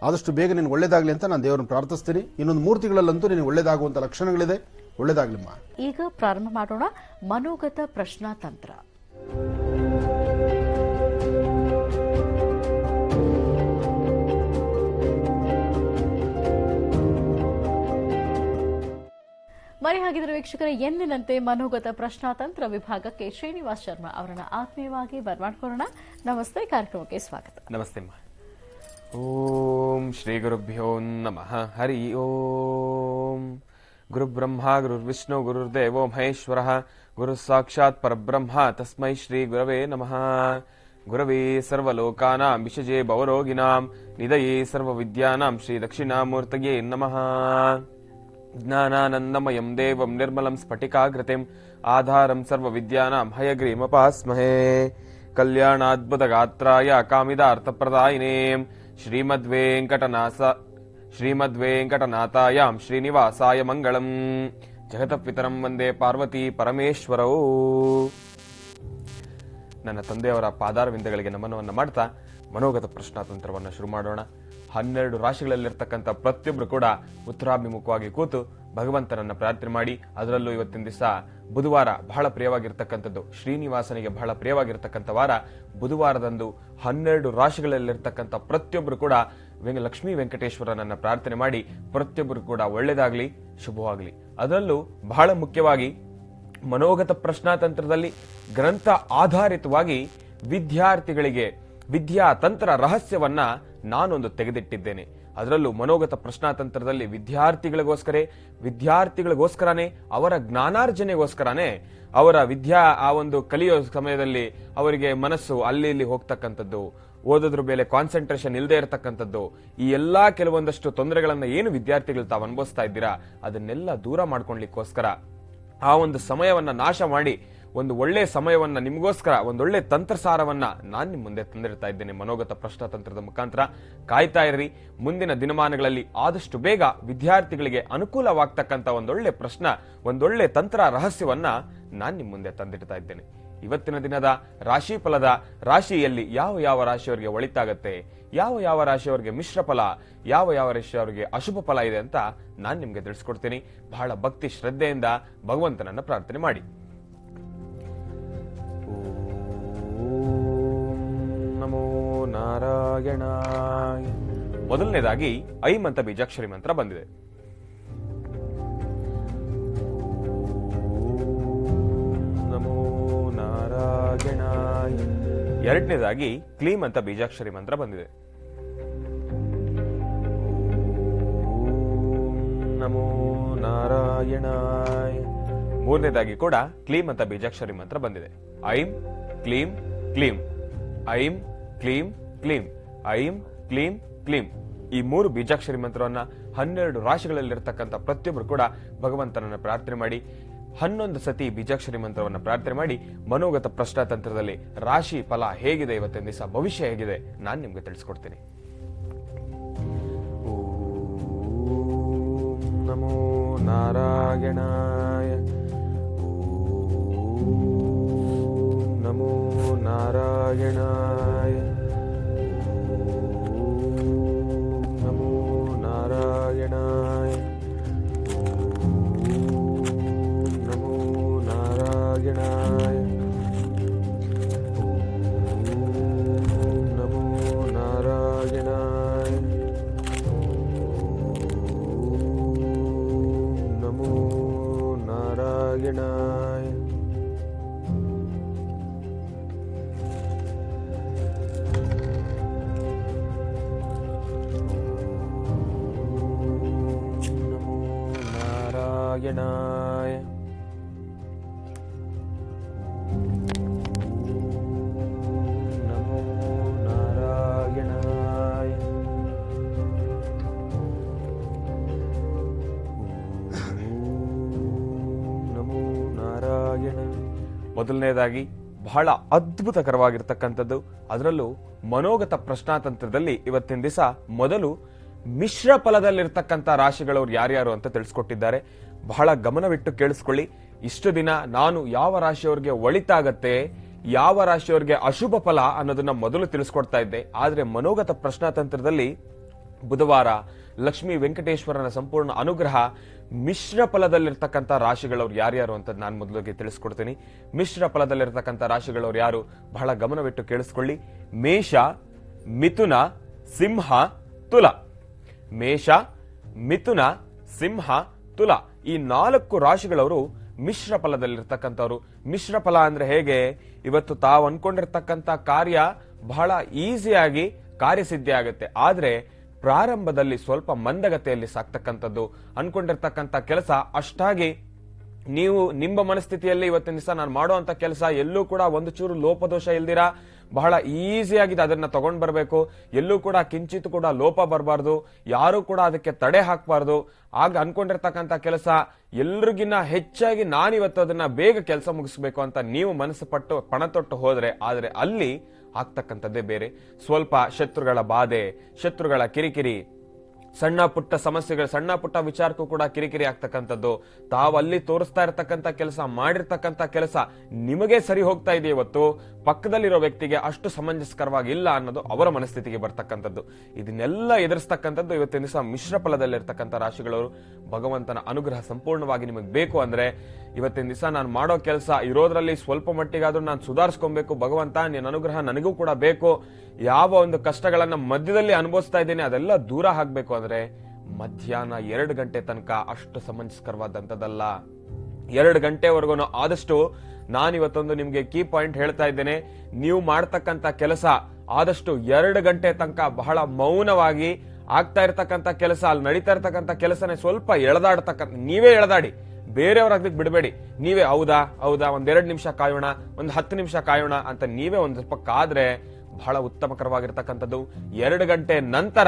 ಆದಷ್ಟು ಬೇಗ ನೀನು ಒಳ್ಳೇದಾಗ್ಲಿ ಅಂತ ನಾನು ದೇವರನ್ನು ಪ್ರಾರ್ಥಿಸ್ತೀನಿ. ಇನ್ನೊಂದು 3 ತಿಂಗಳಲ್ಲಂತೂ ನೀನು ಒಳ್ಳೇದಾಗುವಂತ ಲಕ್ಷಣಗಳಿದೆ. ಒಳ್ಳೇದಾಗ್ಲಿಮ್ಮ. ಈಗ ಪ್ರಾರಂಭ ಮಾಡೋಣ ಮನೋಗತ ಪ್ರಶ್ನಾತಂತ್ರ. ಮನೆ ಹಾಗಿದ್ರೆ ವೀಕ್ಷಕರ, ಎಂದಿನಂತೆ ಮನೋಗತ ಪ್ರಶ್ನಾತಂತ್ರ ವಿಭಾಗಕ್ಕೆ ಶ್ರೀನಿವಾಸ್ ಶರ್ಮಾ ಅವರನ್ನ ಆತ್ಮೀಯವಾಗಿ ಬರಮಾಡ್ಕೊಳ್ಳೋಣ. ನಮಸ್ತೆ, ಕಾರ್ಯಕ್ರಮಕ್ಕೆ ಸ್ವಾಗತ. ನಮಸ್ತೆ. ಓಂ ಶ್ರೀ ಗುರುಭ್ಯೋ ನಮಃ. ಹರಿ ಓಂ. ಗುರುಬ್ರಹ್ಮ ಗುರುರ್ವಿಷ್ಣು ಗುರುರ್ದೇವೋ ಮಹೇಶ್ವರಃ, ಗುರು ಸಾಕ್ಷಾತ್ ಪರಬ್ರಹ್ಮ ತಸ್ಮೈ ಶ್ರೀ ಗುರವೇ ನಮಃ. ಗುರವೇ ಸರ್ವಲೋಕಾನಾಂ ವಿಷಜೇ ಭವರೋಗಿಣಾಂ ನಿಧಯೇ ಸರ್ವವಿದ್ಯಾನಾಂ ಶ್ರೀ ದಕ್ಷಿಣಾಮೂರ್ತಯೇ ನಮಃ. ಜ್ಞಾನಾನಂದಮಯಂ ದೇವಂ ನಿರ್ಮಲಂ ಸ್ಫಟಿಕಾಕೃತಿಂ ಆಧಾರಂ ಸರ್ವವಿದ್ಯಾನಾಂ ಹಯಗ್ರೀಮಪಾಸ್ಮಹೇ. ಕಲ್ಯಾಣಾದ್ಭುತಗಾತ್ರಾಯ ಕಾಮಿದಾರ್ಥಪ್ರದಾಯಿನೇ ಶ್ರೀಮದ್ವೆಂಕಟನಾಥಾಯಾಂ ಶ್ರೀನಿವಾಸಾಯ ಮಂಗಳಂ. ಜಗತಪಿತರಂ ವಂದೇ ಪಾರ್ವತಿ ಪರಮೇಶ್ವರೌ. ನನ್ನ ತಂದೆಯವರ ಪಾದಾರವಿಂದಗಳಿಗೆ ನಮನವನ್ನು ಮಾಡ್ತಾ ಮನೋಗತ ಪ್ರಶ್ನಾತಂತ್ರವನ್ನು ಶುರು ಮಾಡೋಣ. 12 ರಾಶಿಗಳಲ್ಲಿರ್ತಕ್ಕಂಥ ಪ್ರತಿಯೊಬ್ಬರು ಕೂಡ ಉತ್ತರಾಭಿಮುಖವಾಗಿ ಕೂತು ಭಗವಂತನನ್ನ ಪ್ರಾರ್ಥನೆ ಮಾಡಿ, ಅದರಲ್ಲೂ ಇವತ್ತಿನ ದಿವಸ ಬುಧವಾರ ಬಹಳ ಪ್ರಿಯವಾಗಿರ್ತಕ್ಕಂಥದ್ದು, ಶ್ರೀನಿವಾಸನಿಗೆ ಬಹಳ ಪ್ರಿಯವಾಗಿರ್ತಕ್ಕಂಥ ವಾರ. ಬುಧವಾರದಂದು 12 ರಾಶಿಗಳಲ್ಲಿರ್ತಕ್ಕಂಥ ಪ್ರತಿಯೊಬ್ಬರು ಕೂಡ ಲಕ್ಷ್ಮೀ ವೆಂಕಟೇಶ್ವರನನ್ನ ಪ್ರಾರ್ಥನೆ ಮಾಡಿ ಪ್ರತಿಯೊಬ್ಬರು ಕೂಡ ಒಳ್ಳೇದಾಗ್ಲಿ, ಶುಭವಾಗ್ಲಿ. ಅದರಲ್ಲೂ ಬಹಳ ಮುಖ್ಯವಾಗಿ ಮನೋಗತ ಪ್ರಶ್ನಾತಂತ್ರದಲ್ಲಿ ಗ್ರಂಥ ಆಧಾರಿತವಾಗಿ ವಿದ್ಯಾರ್ಥಿಗಳಿಗೆ ವಿದ್ಯಾತಂತ್ರ ರಹಸ್ಯವನ್ನ ನಾನೊಂದು ತೆಗೆದಿಟ್ಟಿದ್ದೇನೆ. ಅದರಲ್ಲೂ ಮನೋಗತ ಪ್ರಶ್ನಾತಂತ್ರದಲ್ಲಿ ವಿದ್ಯಾರ್ಥಿಗಳಿಗೋಸ್ಕರನೇ ಅವರ ಜ್ಞಾನಾರ್ಜನೆಗೋಸ್ಕರನೇ ಅವರ ಆ ಒಂದು ಕಲಿಯೋ ಸಮಯದಲ್ಲಿ ಅವರಿಗೆ ಮನಸ್ಸು ಅಲ್ಲಿ ಇಲ್ಲಿ ಹೋಗ್ತಕ್ಕಂಥದ್ದು, ಓದೋದ್ರ ಮೇಲೆ ಕಾನ್ಸಂಟ್ರೇಷನ್ ಇಲ್ಲದೆ ಇರತಕ್ಕಂಥದ್ದು, ಈ ಎಲ್ಲಾ ಕೆಲವೊಂದಷ್ಟು ತೊಂದರೆಗಳನ್ನ ಏನು ವಿದ್ಯಾರ್ಥಿಗಳು ತಾವು ಅನುಭವಿಸ್ತಾ ಇದ್ದೀರಾ ಅದನ್ನೆಲ್ಲ ದೂರ ಮಾಡ್ಕೊಳ್ಲಿಕ್ಕೋಸ್ಕರ ಆ ಒಂದು ಸಮಯವನ್ನ ನಾಶ ಮಾಡಿ ಒಂದು ಒಳ್ಳೆ ಸಮಯವನ್ನ ನಿಮಗೋಸ್ಕರ ಒಂದೊಳ್ಳೆ ತಂತ್ರಸಾರವನ್ನ ನಾನು ನಿಮ್ಮ ಮುಂದೆ ತಂದಿರ್ತಾ ಇದ್ದೇನೆ ಮನೋಗತ ಪ್ರಶ್ನಾತಂತ್ರದ ಮುಖಾಂತರ. ಕಾಯ್ತಾ ಇರ್ರಿ. ಮುಂದಿನ ದಿನಮಾನಗಳಲ್ಲಿ ಆದಷ್ಟು ಬೇಗ ವಿದ್ಯಾರ್ಥಿಗಳಿಗೆ ಅನುಕೂಲವಾಗ್ತಕ್ಕಂಥ ಒಂದೊಳ್ಳೆ ತಂತ್ರ ರಹಸ್ಯವನ್ನ ನಾನು ನಿಮ್ಮ ಮುಂದೆ ತಂದಿರ್ತಾ ಇದ್ದೇನೆ. ಇವತ್ತಿನ ದಿನದ ರಾಶಿ ಫಲದ ರಾಶಿಯಲ್ಲಿ ಯಾವ ರಾಶಿಯವರಿಗೆ ಒಳಿತಾಗತ್ತೆ, ಯಾವ ಯಾವ ರಾಶಿಯವರಿಗೆ ಮಿಶ್ರ ಫಲ, ಯಾವ ಯಾವ ರಾಶಿಯವರಿಗೆ ಅಶುಭ ಫಲ ಇದೆ ಅಂತ ನಾನು ನಿಮ್ಗೆ ತಿಳಿಸ್ಕೊಡ್ತೀನಿ. ಬಹಳ ಭಕ್ತಿ ಶ್ರದ್ಧೆಯಿಂದ ಭಗವಂತನನ್ನ ಪ್ರಾರ್ಥನೆ ಮಾಡಿ. ನಮೋ ನಾರಾಯಣಾಯ. ಮೊದಲನೇದಾಗಿ ಐಂ ಅಂತ ಬೀಜಾಕ್ಷರಿ ಮಂತ್ರ ಬಂದಿದೆ. ನಮೋ ನಾರಾಯಣಾಯ. ಎರಡನೇದಾಗಿ ಕ್ಲೀಂ ಅಂತ ಬೀಜಾಕ್ಷರಿ ಮಂತ್ರ ಬಂದಿದೆ. ನಮೋ ನಾರಾಯಣಾಯ. ಮೂರನೇದಾಗಿ ಕೂಡ ಕ್ಲೀಂ ಅಂತ ಬೀಜಾಕ್ಷರಿ ಮಂತ್ರ ಬಂದಿದೆ. ಐಂ ಕ್ಲೀಂ ಕ್ಲೀಂ, ಐಂ ಕ್ಲೀಂ ಕ್ಲೀಂ, ಐಂ ಕ್ಲೀಂ ಕ್ಲೀಂ. ಈ 3 ಬೀಜಾಕ್ಷರಿ ಮಂತ್ರವನ್ನ 12 ರಾಶಿಗಳಲ್ಲಿರ್ತಕ್ಕಂಥ ಪ್ರತಿಯೊಬ್ಬರು ಕೂಡ ಭಗವಂತನನ್ನ ಪ್ರಾರ್ಥನೆ ಮಾಡಿ 11 ಸತಿ ಬೀಜಾಕ್ಷರಿ ಮಂತ್ರವನ್ನ ಪ್ರಾರ್ಥನೆ ಮಾಡಿ ಮನೋಗತ ಪ್ರಶ್ನಾತಂತ್ರದಲ್ಲಿ ರಾಶಿ ಫಲ ಹೇಗಿದೆ, ಇವತ್ತಿನ ದಿವಸ ಭವಿಷ್ಯ ಹೇಗಿದೆ ನಾನು ನಿಮ್ಗೆ ತಿಳಿಸ್ಕೊಡ್ತೀನಿ. ಓಂ ನಮೋ ನಾರಾಯಣಾಯ. ಓಂ ನಮೋ ನಾರಾಯಣಾಯ. ಓಂ ನಮೋ ನಾರಾಯಣಾಯ. ಓಂ ನಮೋ ನಾರಾಯಣಾಯ. ಓಂ ನಮೋ ನಾರಾಯಣಾಯ. ಓಂ ನಮೋ ನಾರಾಯಣಾಯ. ನಾರಾಯಣಾಯ. ನಮೋ ನಾರಾಯಣಾಯ. ನಮೋ ನಾರಾಯಣ. ಮೊದಲನೇದಾಗಿ ಬಹಳ ಅದ್ಭುತಕರವಾಗಿರ್ತಕ್ಕಂಥದ್ದು, ಅದರಲ್ಲೂ ಮನೋಗತ ಪ್ರಶ್ನಾತಂತ್ರದಲ್ಲಿ ಇವತ್ತಿನ ದಿವಸ ಮೊದಲು ಮಿಶ್ರ ಫಲದಲ್ಲಿರ್ತಕ್ಕಂಥ ರಾಶಿಗಳವ್ರು ಯಾರ್ಯಾರು ಅಂತ ತಿಳಿಸ್ಕೊಟ್ಟಿದ್ದಾರೆ. ಬಹಳ ಗಮನವಿಟ್ಟು ಕೇಳಿಸ್ಕೊಳ್ಳಿ. ಇಷ್ಟು ದಿನ ನಾನು ಯಾವ ರಾಶಿಯವರಿಗೆ ಒಳಿತಾಗತ್ತೆ, ಯಾವ ರಾಶಿಯವರಿಗೆ ಅಶುಭ ಫಲ ಅನ್ನೋದನ್ನ ಮೊದಲು ತಿಳಿಸ್ಕೊಡ್ತಾ ಇದ್ದೆ. ಆದ್ರೆ ಮನೋಗತ ಪ್ರಶ್ನಾತಂತ್ರದಲ್ಲಿ ಬುಧವಾರ ಲಕ್ಷ್ಮೀ ವೆಂಕಟೇಶ್ವರನ ಸಂಪೂರ್ಣ ಅನುಗ್ರಹ ಮಿಶ್ರ ಫಲದಲ್ಲಿರ್ತಕ್ಕಂಥ ರಾಶಿಗಳವ್ರು ಯಾರ್ಯಾರು ಅಂತ ನಾನು ಮೊದಲಿಗೆ ತಿಳಿಸ್ಕೊಡ್ತೀನಿ. ಮಿಶ್ರ ಫಲದಲ್ಲಿರ್ತಕ್ಕಂಥ ರಾಶಿಗಳವ್ರು ಯಾರು ಬಹಳ ಗಮನವಿಟ್ಟು ಕೇಳಿಸ್ಕೊಳ್ಳಿ. ಮೇಷ, ಮಿಥುನ, ಸಿಂಹ, ತುಲ. ಮೇಷ, ಮಿಥುನ, ಸಿಂಹ, ತುಲ ಈ 4 ರಾಶಿಗಳವರು ಮಿಶ್ರ ಫಲದಲ್ಲಿರ್ತಕ್ಕಂಥವ್ರು. ಮಿಶ್ರ ಫಲ ಅಂದ್ರೆ ಹೇಗೆ? ಇವತ್ತು ತಾವು ಅನ್ಕೊಂಡಿರ್ತಕ್ಕಂಥ ಕಾರ್ಯ ಬಹಳ ಈಸಿಯಾಗಿ ಕಾರ್ಯಸಿದ್ಧಿ ಆಗುತ್ತೆ, ಆದ್ರೆ ಪ್ರಾರಂಭದಲ್ಲಿ ಸ್ವಲ್ಪ ಮಂದಗತಿಯಲ್ಲಿ ಸಾಕ್ತಕ್ಕಂಥದ್ದು. ಅನ್ಕೊಂಡಿರ್ತಕ್ಕಂಥ ಕೆಲಸ ಅಷ್ಟಾಗಿ ನೀವು ನಿಮ್ಮ ಮನಸ್ಥಿತಿಯಲ್ಲಿ ಇವತ್ತಿನ ದಿವಸ ನಾನು ಮಾಡುವಂತ ಕೆಲಸ ಎಲ್ಲೂ ಕೂಡ ಒಂದು ಚೂರು ಲೋಪದೋಷ ಇಲ್ದಿರಾ ಬಹಳ ಈಸಿಯಾಗಿದೆ ಅದನ್ನ ತಗೊಂಡ್ ಬರಬೇಕು. ಎಲ್ಲೂ ಕೂಡ ಕಿಂಚಿತ್ ಕೂಡ ಲೋಪ ಬರಬಾರ್ದು, ಯಾರು ಕೂಡ ಅದಕ್ಕೆ ತಡೆ ಹಾಕಬಾರ್ದು. ಆಗ ಅನ್ಕೊಂಡಿರ್ತಕ್ಕಂಥ ಕೆಲಸ ಎಲ್ರಿಗಿನ್ನ ಹೆಚ್ಚಾಗಿ ನಾನಿವತ್ತು ಅದನ್ನ ಬೇಗ ಕೆಲಸ ಮುಗಿಸ್ಬೇಕು ಅಂತ ನೀವು ಮನಸ್ಸು ಪಟ್ಟು ಪಣ ತೊಟ್ಟು ಹೋದ್ರೆ, ಆದ್ರೆ ಅಲ್ಲಿ ಆಗ್ತಕ್ಕಂಥದ್ದೇ ಬೇರೆ. ಸ್ವಲ್ಪ ಶತ್ರುಗಳ ಬಾಧೆ, ಶತ್ರುಗಳ ಕಿರಿಕಿರಿ, ಸಣ್ಣ ಪುಟ್ಟ ಸಮಸ್ಯೆಗಳು, ಸಣ್ಣ ಪುಟ್ಟ ವಿಚಾರಕ್ಕೂ ಕೂಡ ಕಿರಿಕಿರಿ ಆಗ್ತಕ್ಕಂಥದ್ದು. ತಾವು ಅಲ್ಲಿ ತೋರಿಸ್ತಾ ಇರತಕ್ಕಂಥ ಕೆಲಸ, ಮಾಡಿರ್ತಕ್ಕಂಥ ಕೆಲಸ ನಿಮಗೆ ಸರಿ ಹೋಗ್ತಾ ಇದೆ, ಇವತ್ತು ಪಕ್ಕದಲ್ಲಿರೋ ವ್ಯಕ್ತಿಗೆ ಅಷ್ಟು ಸಮಂಜಸ್ಕರವಾಗಿಲ್ಲ ಅನ್ನೋದು ಅವರ ಮನಸ್ಥಿತಿಗೆ ಬರ್ತಕ್ಕಂಥದ್ದು. ಇದನ್ನೆಲ್ಲ ಎದುರಿಸ್ತಕ್ಕಂಥದ್ದು ಇವತ್ತಿನ ದಿವಸ ಮಿಶ್ರ ಫಲದಲ್ಲಿರ್ತಕ್ಕಂಥ ರಾಶಿಗಳವರು. ಭಗವಂತನ ಅನುಗ್ರಹ ಸಂಪೂರ್ಣವಾಗಿ ನಿಮಗೆ ಬೇಕು ಅಂದ್ರೆ ಇವತ್ತಿನ ದಿವಸ ನಾನು ಮಾಡೋ ಕೆಲಸ ಇರೋದ್ರಲ್ಲಿ ಸ್ವಲ್ಪ ಮಟ್ಟಿಗಾದ್ರೂ ನಾನು ಸುಧಾರಿಸ್ಕೊಬೇಕು. ಭಗವಂತ ನಿನ್ನ ಅನುಗ್ರಹ ನನಗೂ ಕೂಡ ಬೇಕು. ಯಾವ ಒಂದು ಕಷ್ಟಗಳನ್ನ ಮಧ್ಯದಲ್ಲಿ ಅನುಭವಿಸ್ತಾ ಇದ್ದೇನೆ ಅದೆಲ್ಲ ದೂರ ಆಗ್ಬೇಕು ಅಂದ್ರೆ ಮಧ್ಯಾಹ್ನ 2 ಗಂಟೆ ತನಕ ಅಷ್ಟು ಸಮಂಜಸ್ಕರವಾದಂತದಲ್ಲ. 2 ಗಂಟೆವರೆಗೂ ಆದಷ್ಟು ನಾನಿವತ್ತೊಂದು ನಿಮ್ಗೆ ಕೀ ಪಾಯಿಂಟ್ ಹೇಳ್ತಾ ಇದ್ದೇನೆ. ನೀವು ಮಾಡ್ತಕ್ಕಂಥ ಕೆಲಸ ಆದಷ್ಟು 2 ಗಂಟೆ ತನಕ ಬಹಳ ಮೌನವಾಗಿ ಆಗ್ತಾ ಇರ್ತಕ್ಕಂಥ ಕೆಲಸ, ಅಲ್ಲಿ ನಡೀತಾ ಇರ್ತಕ್ಕಂಥ ಕೆಲಸನೇ ಸ್ವಲ್ಪ ಎಳೆದಾಡ್ತಕ್ಕಂಥ, ನೀವೇ ಎಳೆದಾಡಿ, ಬೇರೆಯವ್ರ ಅದಕ್ಕೆ ಬಿಡಬೇಡಿ. ನೀವೇ ಹೌದಾ ಒಂದ್ 2 ನಿಮಿಷ ಕಾಯೋಣ, ಒಂದ್ 10 ನಿಮಿಷ ಕಾಯೋಣ ಅಂತ ನೀವೇ ಒಂದ್ ಸ್ವಲ್ಪ ಕಾದ್ರೆ ಬಹಳ ಉತ್ತಮಕರವಾಗಿರ್ತಕ್ಕಂಥದ್ದು. 2 ಗಂಟೆ ನಂತರ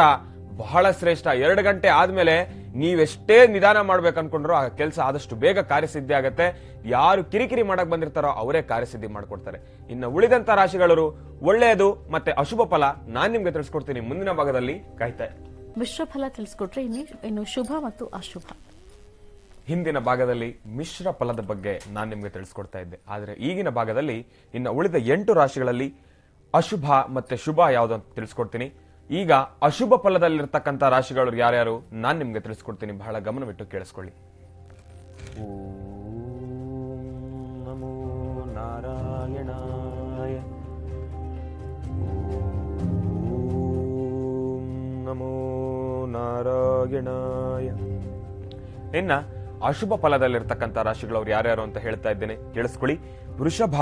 ಬಹಳ ಶ್ರೇಷ್ಠ. 2 ಗಂಟೆ ಆದ್ಮೇಲೆ ನೀವೆಷ್ಟೇ ನಿಧಾನ ಮಾಡ್ಬೇಕು ಅನ್ಕೊಂಡ್ರು ಆ ಕೆಲಸ ಆದಷ್ಟು ಬೇಗ ಕಾರ್ಯಸಿದ್ಧಿ ಆಗತ್ತೆ. ಯಾರು ಕಿರಿಕಿರಿ ಮಾಡಕ್ ಬಂದಿರ್ತಾರೋ ಅವರೇ ಕಾರ್ಯಸಿದ್ಧಿ ಮಾಡ್ಕೊಡ್ತಾರೆ. ಇನ್ನು ಉಳಿದಂತ ರಾಶಿಗಳವರು ಒಳ್ಳೆಯದು ಮತ್ತೆ ಅಶುಭ ಫಲ ನಾನ್ ನಿಮ್ಗೆ ತಿಳಿಸ್ಕೊಡ್ತೀನಿ ಮುಂದಿನ ಭಾಗದಲ್ಲಿ. ಕಾಯ್ತಾ ಮಿಶ್ರ ಫಲ ತಿಳಿಸ್ಕೊಟ್ರೆ ಇನ್ನು ಶುಭ ಮತ್ತು ಅಶುಭ. ಹಿಂದಿನ ಭಾಗದಲ್ಲಿ ಮಿಶ್ರ ಫಲದ ಬಗ್ಗೆ ನಾನು ನಿಮ್ಗೆ ತಿಳಿಸ್ಕೊಡ್ತಾ ಇದ್ದೆ. ಆದ್ರೆ ಈಗಿನ ಭಾಗದಲ್ಲಿ ಇನ್ನು ಉಳಿದ 8 ರಾಶಿಗಳಲ್ಲಿ ಅಶುಭ ಮತ್ತೆ ಶುಭ ಯಾವ್ದು ಅಂತ ತಿಳಿಸ್ಕೊಡ್ತೀನಿ. ಈಗ ಅಶುಭ ಫಲದಲ್ಲಿರ್ತಕ್ಕಂಥ ರಾಶಿಗಳು ಯಾರ್ಯಾರು ನಾನ್ ನಿಮ್ಗೆ ತಿಳಿಸ್ಕೊಡ್ತೀನಿ, ಬಹಳ ಗಮನವಿಟ್ಟು ಕೇಳಿಸ್ಕೊಳ್ಳಿ. ಓಂ ನಮೋ ನಾರಾಯಣಾಯ. ಓಂ ನಮೋ ನಾರಾಯಣಾಯ. ಇನ್ನ ಅಶುಭ ಫಲದಲ್ಲಿರ್ತಕ್ಕಂಥ ರಾಶಿಗಳವ್ರು ಯಾರ್ಯಾರು ಅಂತ ಹೇಳ್ತಾ ಇದ್ದೇನೆ, ಕೇಳಿಸ್ಕೊಳ್ಳಿ. ವೃಷಭ,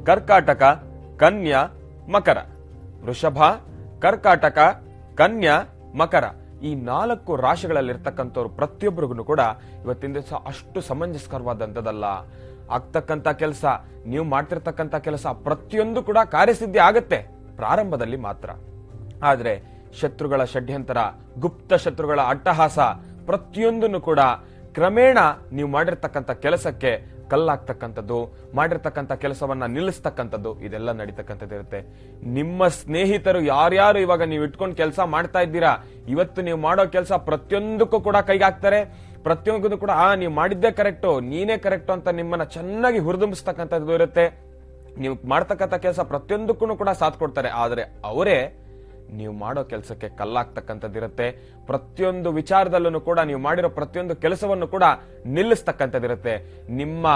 ಕರ್ಕಾಟಕ, ಕನ್ಯಾ, ಮಕರ. ವೃಷಭ, ಕರ್ಕಾಟಕ, ಕನ್ಯಾ, ಮಕರ. ಈ 4 ರಾಶಿಗಳಲ್ಲಿರ್ತಕ್ಕಂಥವ್ರು ಪ್ರತಿಯೊಬ್ಬರಿಗೂ ಕೂಡ ಇವತ್ತಿನ ದಿವಸ ಅಷ್ಟು ಸಮಂಜಸ್ಕರವಾದಂಥದ್ದಲ್ಲ. ಆಗ್ತಕ್ಕಂಥ ಕೆಲಸ, ನೀವು ಮಾಡ್ತಿರ್ತಕ್ಕಂಥ ಕೆಲಸ ಪ್ರತಿಯೊಂದು ಕೂಡ ಕಾರ್ಯಸಿದ್ಧಿ ಆಗತ್ತೆ ಪ್ರಾರಂಭದಲ್ಲಿ ಮಾತ್ರ. ಆದ್ರೆ ಶತ್ರುಗಳ ಷಡ್ಯಂತರ, ಗುಪ್ತ ಶತ್ರುಗಳ ಅಟ್ಟಹಾಸ ಪ್ರತಿಯೊಂದನ್ನು ಕೂಡ ಕ್ರಮೇಣ ನೀವು ಮಾಡಿರ್ತಕ್ಕಂಥ ಕೆಲಸಕ್ಕೆ ಕಲ್ಲಾಗ್ತಕ್ಕಂಥದ್ದು, ಮಾಡಿರ್ತಕ್ಕಂಥ ಕೆಲಸವನ್ನ ನಿಲ್ಲಿಸ್ತಕ್ಕಂಥದ್ದು, ಇದೆಲ್ಲ ನಡೀತಕ್ಕಂಥದ್ದು ಇರುತ್ತೆ. ನಿಮ್ಮ ಸ್ನೇಹಿತರು ಯಾರ್ಯಾರು ಇವಾಗ ನೀವು ಇಟ್ಕೊಂಡು ಕೆಲಸ ಮಾಡ್ತಾ ಇದ್ದೀರಾ, ಇವತ್ತು ನೀವು ಮಾಡೋ ಕೆಲಸ ಪ್ರತಿಯೊಂದಕ್ಕೂ ಕೂಡ ಕೈಗಾಕ್ತಾರೆ. ಪ್ರತಿಯೊಂದು ಕೂಡ ನೀವು ಮಾಡಿದ್ದೇ ಕರೆಕ್ಟು, ನೀನೇ ಕರೆಕ್ಟು ಅಂತ ನಿಮ್ಮನ್ನ ಚೆನ್ನಾಗಿ ಹುರಿದುಂಬಿಸ್ತಕ್ಕಂಥದ್ದು ಇರುತ್ತೆ. ನೀವು ಮಾಡ್ತಕ್ಕಂಥ ಕೆಲಸ ಪ್ರತಿಯೊಂದಕ್ಕೂ ಕೂಡ ಸಾಥ್ ಕೊಡ್ತಾರೆ. ಆದ್ರೆ ಅವರೇ ನೀವು ಮಾಡೋ ಕೆಲಸಕ್ಕೆ ಕಲ್ಲಾಗ್ತಕ್ಕಂಥದ್ದಿರುತ್ತೆ. ಪ್ರತಿಯೊಂದು ವಿಚಾರದಲ್ಲೂ ಕೂಡ ನೀವು ಮಾಡಿರೋ ಪ್ರತಿಯೊಂದು ಕೆಲಸವನ್ನು ಕೂಡ ನಿಲ್ಲಿಸ್ತಕ್ಕಂಥದ್ದಿರುತ್ತೆ. ನಿಮ್ಮ